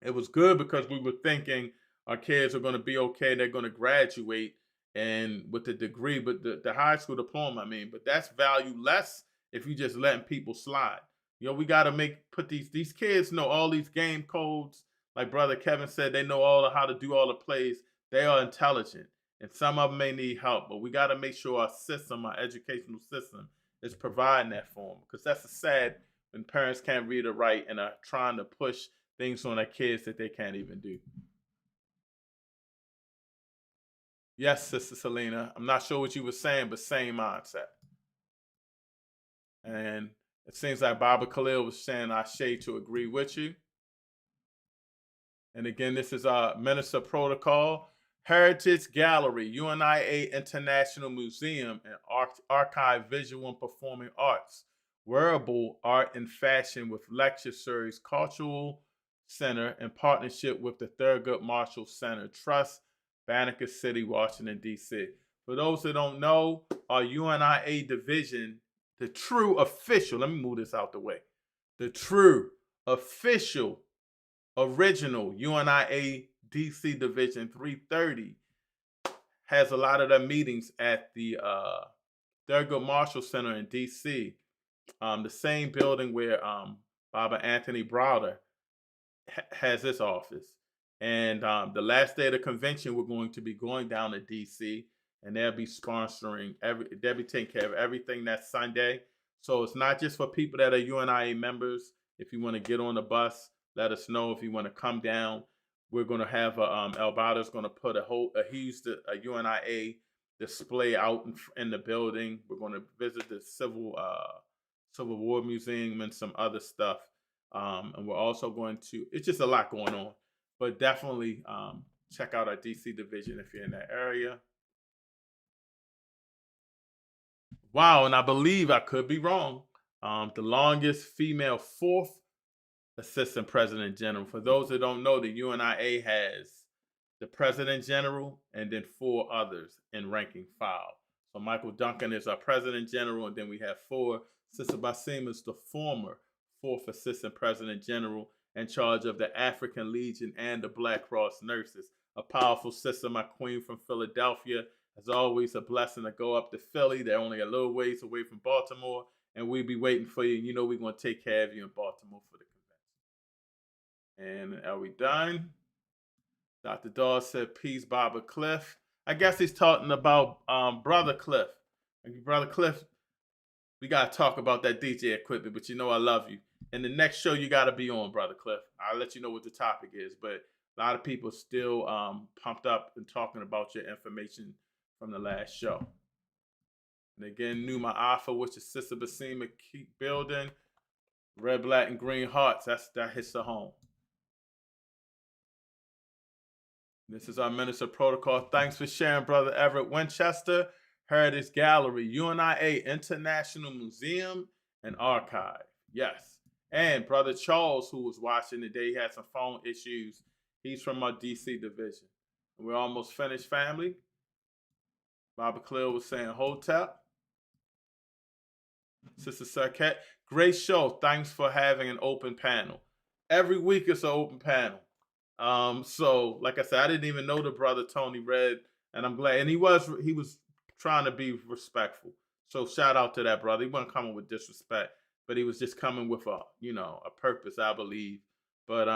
It was good because we were thinking our kids are going to be okay, they're going to graduate and with a degree, but the high school diploma, but that's valueless if you just letting people slide. We got to put these kids know all these game codes. Like Brother Kevin said, they know how to do all the plays. They are intelligent. And some of them may need help, but we got to make sure our educational system is providing that for them. Because that's sad when parents can't read or write and are trying to push things on their kids that they can't even do. Yes, Sister Selena. I'm not sure what you were saying, but same mindset. And it seems like Baba Khalil was saying I shade to agree with you. And again, this is our Minister Protocol. Heritage Gallery, UNIA International Museum and Archive Visual and Performing Arts, Wearable Art and Fashion with Lecture Series, Cultural Center in partnership with the Thurgood Marshall Center Trust, Banneker City, Washington, D.C. For those that don't know, our UNIA division, the true official, let me move this out the way, the true official original UNIA DC Division 330 has a lot of their meetings at the Thurgood Marshall Center in DC, the same building where Baba Anthony Browder has his office. And the last day of the convention, we're going to be going down to DC, and they'll be sponsoring they'll be taking care of everything that Sunday. So it's not just for people that are UNIA members. If you want to get on the bus, let us know. If you want to come down, we're going to have Albado's going to put a huge UNIA display out in the building. We're going to visit the Civil War Museum and some other stuff. And we're also going to, it's just a lot going on, but definitely check out our DC division if you're in that area. Wow, and I believe, I could be wrong, the longest female fourth Assistant President General. For those that don't know, the UNIA has the President General and then 4 others in ranking file. So Michael Duncan is our President General, and then we have 4. Sister Basim is the former 4th Assistant President General in charge of the African Legion and the Black Cross Nurses. A powerful sister, my queen from Philadelphia. As always, a blessing to go up to Philly. They're only a little ways away from Baltimore, and we'll be waiting for you. You know we're going to take care of you in Baltimore for the convention. And are we done? Dr. Dawes said, peace, Baba Cliff. I guess he's talking about Brother Cliff. Brother Cliff, we got to talk about that DJ equipment, but you know I love you. And the next show you got to be on, Brother Cliff. I'll let you know what the topic is, but a lot of people still pumped up and talking about your information from the last show. And again, Numa Alpha, which is Sister Basima, keep building. Red, Black, and Green Hearts, that hits the home. This is our Minister Protocol. Thanks for sharing, Brother Everett Winchester. Heritage Gallery, UNIA International Museum and Archive. Yes. And Brother Charles, who was watching today, had some phone issues. He's from our DC division. We're almost finished, family. Baba Khalil was saying Hotep. Sister Sarkat, great show. Thanks for having an open panel. Every week it's an open panel. So like I said, I didn't even know the brother Tony Red, and I'm glad. And he was trying to be respectful. So shout out to that brother. He wasn't coming with disrespect, but he was just coming with a purpose, I believe. But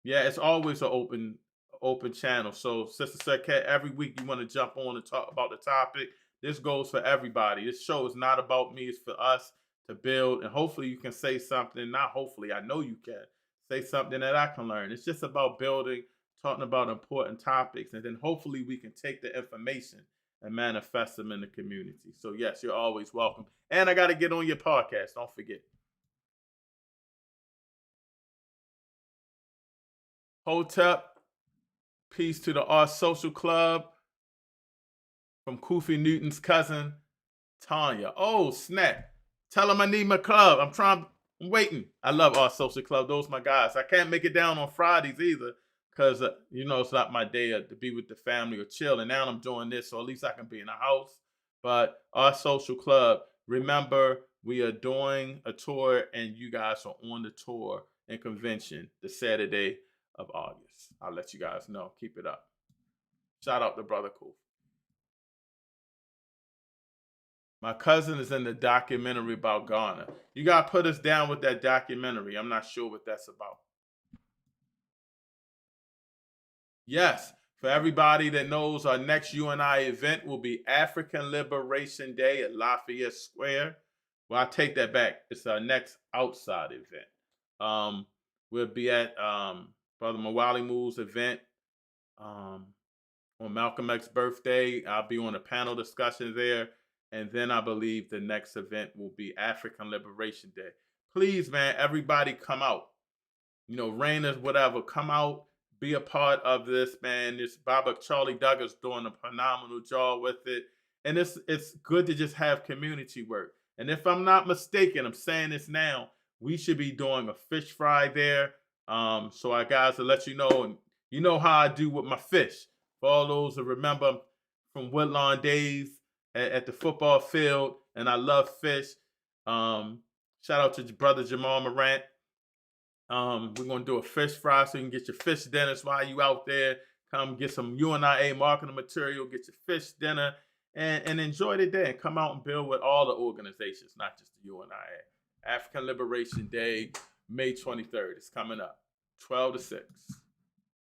yeah, it's always an open channel. So Sister Sarkat, every week you want to jump on and talk about the topic. This goes for everybody. This show is not about me. It's for us to build. And hopefully you can say something. Not hopefully, I know you can. Say something that I can learn. It's just about building, talking about important topics. And then hopefully we can take the information and manifest them in the community. So yes, you're always welcome. And I got to get on your podcast. Don't forget. Hotep, peace to the Art Social Club. From Kofi Newton's cousin, Tanya. Oh, snap. Tell him I need my club. I'm waiting. I love our social club. Those are my guys. I can't make it down on Fridays either because, it's not my day to be with the family or chill. And now I'm doing this, so at least I can be in the house. But our social club, remember, we are doing a tour, and you guys are on the tour and convention the Saturday of August. I'll let you guys know. Keep it up. Shout out to Brother Kofi. My cousin is in the documentary about Ghana. You got to put us down with that documentary. I'm not sure what that's about. Yes, for everybody that knows, our next UNI event will be African Liberation Day at Lafayette Square. Well, I take that back. It's our next outside event. We'll be at Brother Mawali Moo's event on Malcolm X's birthday. I'll be on a panel discussion there. And then I believe the next event will be African Liberation Day. Please, man, everybody come out. Rainers, whatever, come out, be a part of this, man. This Baba Charlie Douglas doing a phenomenal job with it. And it's good to just have community work. And if I'm not mistaken, I'm saying this now, we should be doing a fish fry there. So our guys will let you know. And you know how I do with my fish. For all those who remember from Woodlawn days, at the football field, and I love fish. Shout out to brother Jamal Morant. We're gonna do a fish fry so you can get your fish dinners while you out there. Come get some UNIA marketing material, get your fish dinner, and enjoy the day. And come out and build with all the organizations, not just the UNIA. African Liberation Day, May 23rd. It's coming up, 12 to 6.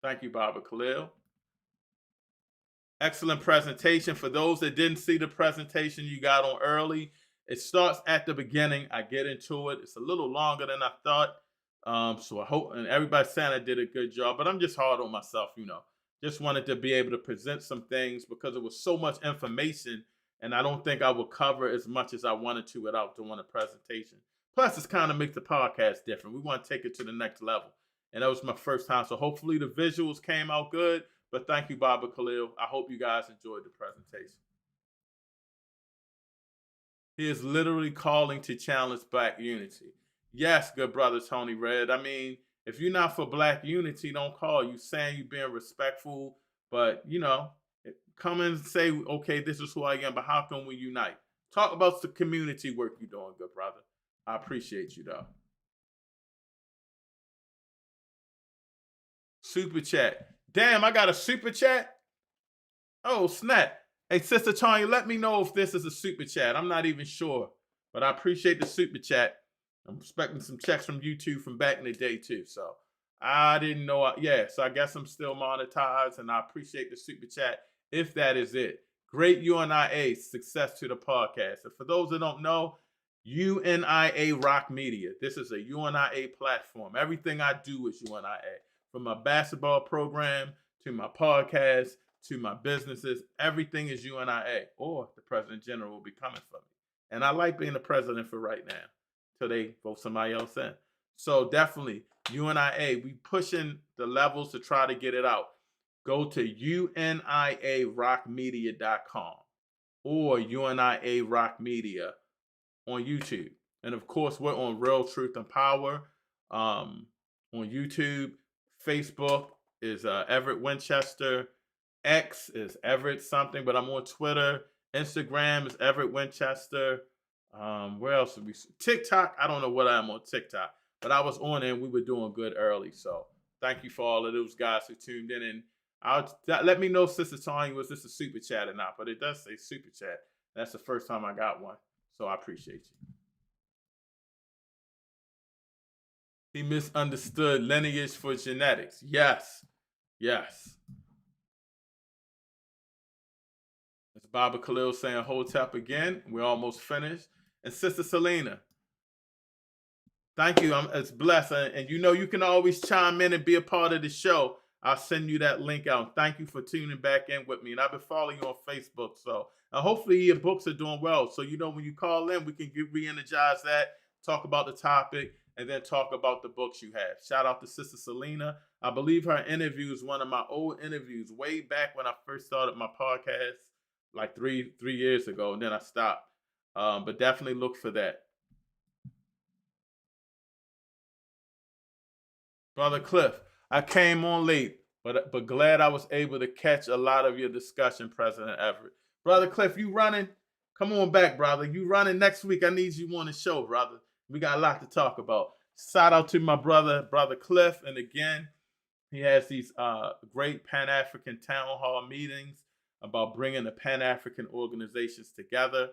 Thank you, Baba Khalil. Excellent presentation. For those that didn't see the presentation you got on early, it starts at the beginning. I get into it. It's a little longer than I thought. So I hope, and everybody's saying I did a good job, but I'm just hard on myself, Just wanted to be able to present some things because it was so much information, and I don't think I would cover as much as I wanted to without doing a presentation. Plus, it's kind of makes the podcast different. We want to take it to the next level. And that was my first time. So hopefully the visuals came out good. But thank you, Baba Khalil. I hope you guys enjoyed the presentation. He is literally calling to challenge Black unity. Yes, good brother Tony Red. I mean, if you're not for Black unity, don't call. You saying you're being respectful, but, come and say, okay, this is who I am, but how can we unite? Talk about the community work you're doing, good brother. I appreciate you, though. Super chat. Damn, I got a super chat? Oh, snap. Hey, Sister Tanya, let me know if this is a super chat. I'm not even sure, but I appreciate the super chat. I'm expecting some checks from YouTube from back in the day, too. So I didn't know. So I guess I'm still monetized, and I appreciate the super chat if that is it. Great UNIA, success to the podcast. And for those that don't know, UNIA Rock Media. This is a UNIA platform. Everything I do is UNIA. From my basketball program to my podcast to my businesses, everything is UNIA, or the President General will be coming for me. And I like being the president for right now till they vote somebody else in. So definitely, UNIA, we pushing the levels to try to get it out. Go to UNIARockMedia.com or UNIA Rock Media on YouTube. And of course, we're on Real Truth and Power on YouTube. Facebook is Everett Winchester, X is Everett something, but I'm on Twitter. Instagram is Everett Winchester. Where else would we? TikTok. I don't know what I am on TikTok, but I was on it and we were doing good early. So thank you for all of those guys who tuned in. And let me know, Sister Tanya, was this a super chat or not? But it does say super chat. That's the first time I got one. So I appreciate you. He misunderstood lineage for genetics. Yes. Yes. It's Baba Khalil saying Hotep again. We're almost finished. And Sister Selena, thank you. It's blessed. And you know you can always chime in and be a part of the show. I'll send you that link out. Thank you for tuning back in with me. And I've been following you on Facebook. So hopefully your books are doing well. So you know when you call in, we can re-energize that, talk about the topic, and then talk about the books you have. Shout out to Sister Selena. I believe her interview is one of my old interviews way back when I first started my podcast, like three years ago, and then I stopped. But definitely look for that. Brother Cliff, I came on late, but glad I was able to catch a lot of your discussion, President Everett. Brother Cliff, you running? Come on back, brother. You running next week. I need you on the show, brother. We got a lot to talk about. Shout out to my brother Cliff. And again, he has these great Pan-African town hall meetings about bringing the Pan-African organizations together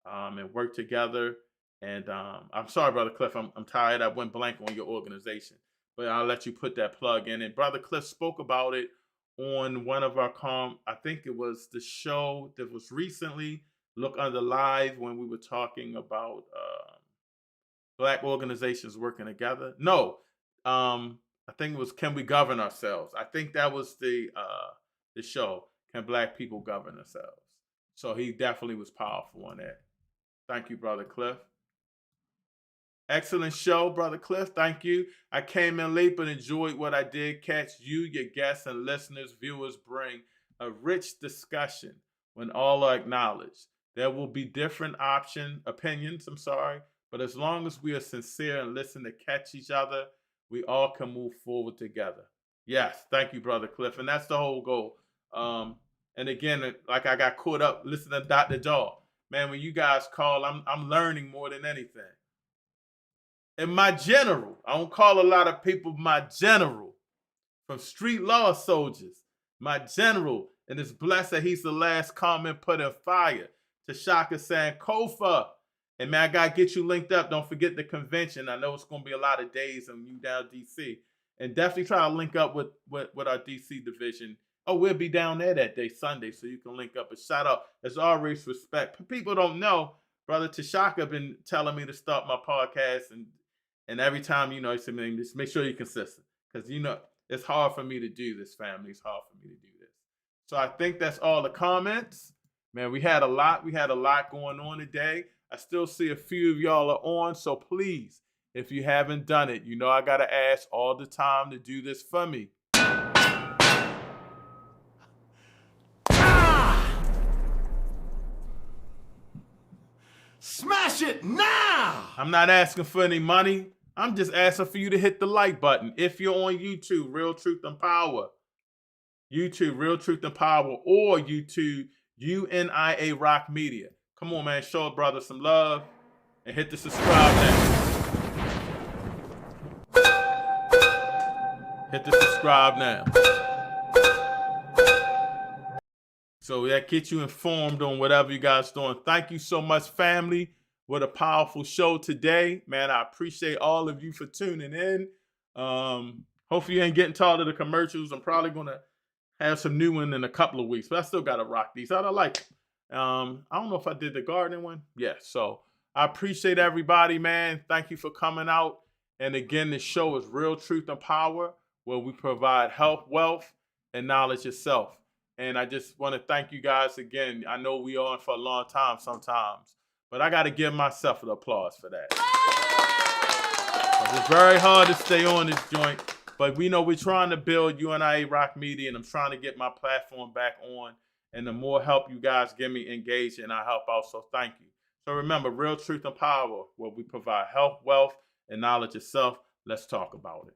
and work together. And I'm sorry, Brother Cliff, I'm tired. I went blank on your organization, but I'll let you put that plug in. And Brother Cliff spoke about it on one of our I think it was the show that was recently, Look Under Live, when we were talking about Black organizations working together. No, I think it was Can We Govern Ourselves? I think that was the show, Can Black People Govern Themselves? So he definitely was powerful on that. Thank you, Brother Cliff. Excellent show, Brother Cliff. Thank you. I came in late but enjoyed what I did catch. You, your guests, and listeners, viewers bring a rich discussion when all are acknowledged. There will be different opinions, but as long as we are sincere and listen to catch each other, we all can move forward together. Yes, thank you, Brother Cliff. And that's the whole goal. And again, like I got caught up listening to Dr. Daw. Man, when you guys call, I'm learning more than anything. And my general, I don't call a lot of people my general, from Street Law Soldiers, my general, and it's blessed that he's the last comment put in fire. Tashaka saying, Kofa. And man, I got to get you linked up. Don't forget the convention. I know it's going to be a lot of days and you down DC. And definitely try to link up with our DC division. Oh, we'll be down there that day, Sunday, so you can link up. A shout out. As always, respect. People don't know, Brother Tashaka been telling me to start my podcast. And every time, he said, man, just make sure you're consistent. Because, it's hard for me to do this, family. It's hard for me to do this. So I think that's all the comments. Man, we had a lot. We had a lot going on today. I still see a few of y'all are on. So please, if you haven't done it, I got to ask all the time to do this for me. Smash it now! I'm not asking for any money. I'm just asking for you to hit the like button. If you're on YouTube, Real Truth and Power. YouTube, Real Truth and Power, or YouTube, UNIA Rock Media. Come on, man. Show a brother some love and hit the subscribe now. Hit the subscribe now. So that gets you informed on whatever you guys doing. Thank you so much, family. What a powerful show today. Man, I appreciate all of you for tuning in. Hopefully you ain't getting tired of the commercials. I'm probably going to have some new one in a couple of weeks, but I still got to rock these. I like them. I don't know if I did the gardening one. Yeah, so I appreciate everybody, man. Thank you for coming out. And again, this show is Real Truth and Power, where we provide health, wealth, and knowledge itself. And I just want to thank you guys again. I know we are on for a long time sometimes, but I got to give myself an applause for that. It's very hard to stay on this joint, but we know we're trying to build UNIA Rock Media, and I'm trying to get my platform back on. And the more help you guys give me engaged, and I help out, so thank you. So remember, Real Truth and Power, where we provide health, wealth, and knowledge itself. Let's talk about it.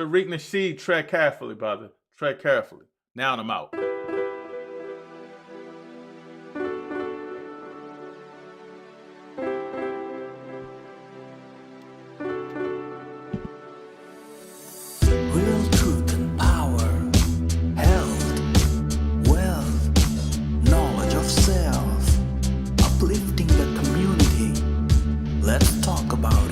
Tariq Nasheed, tread carefully, brother. Tread carefully. Now I'm out. Real truth and power, health, wealth, knowledge of self, uplifting the community. Let's talk about it.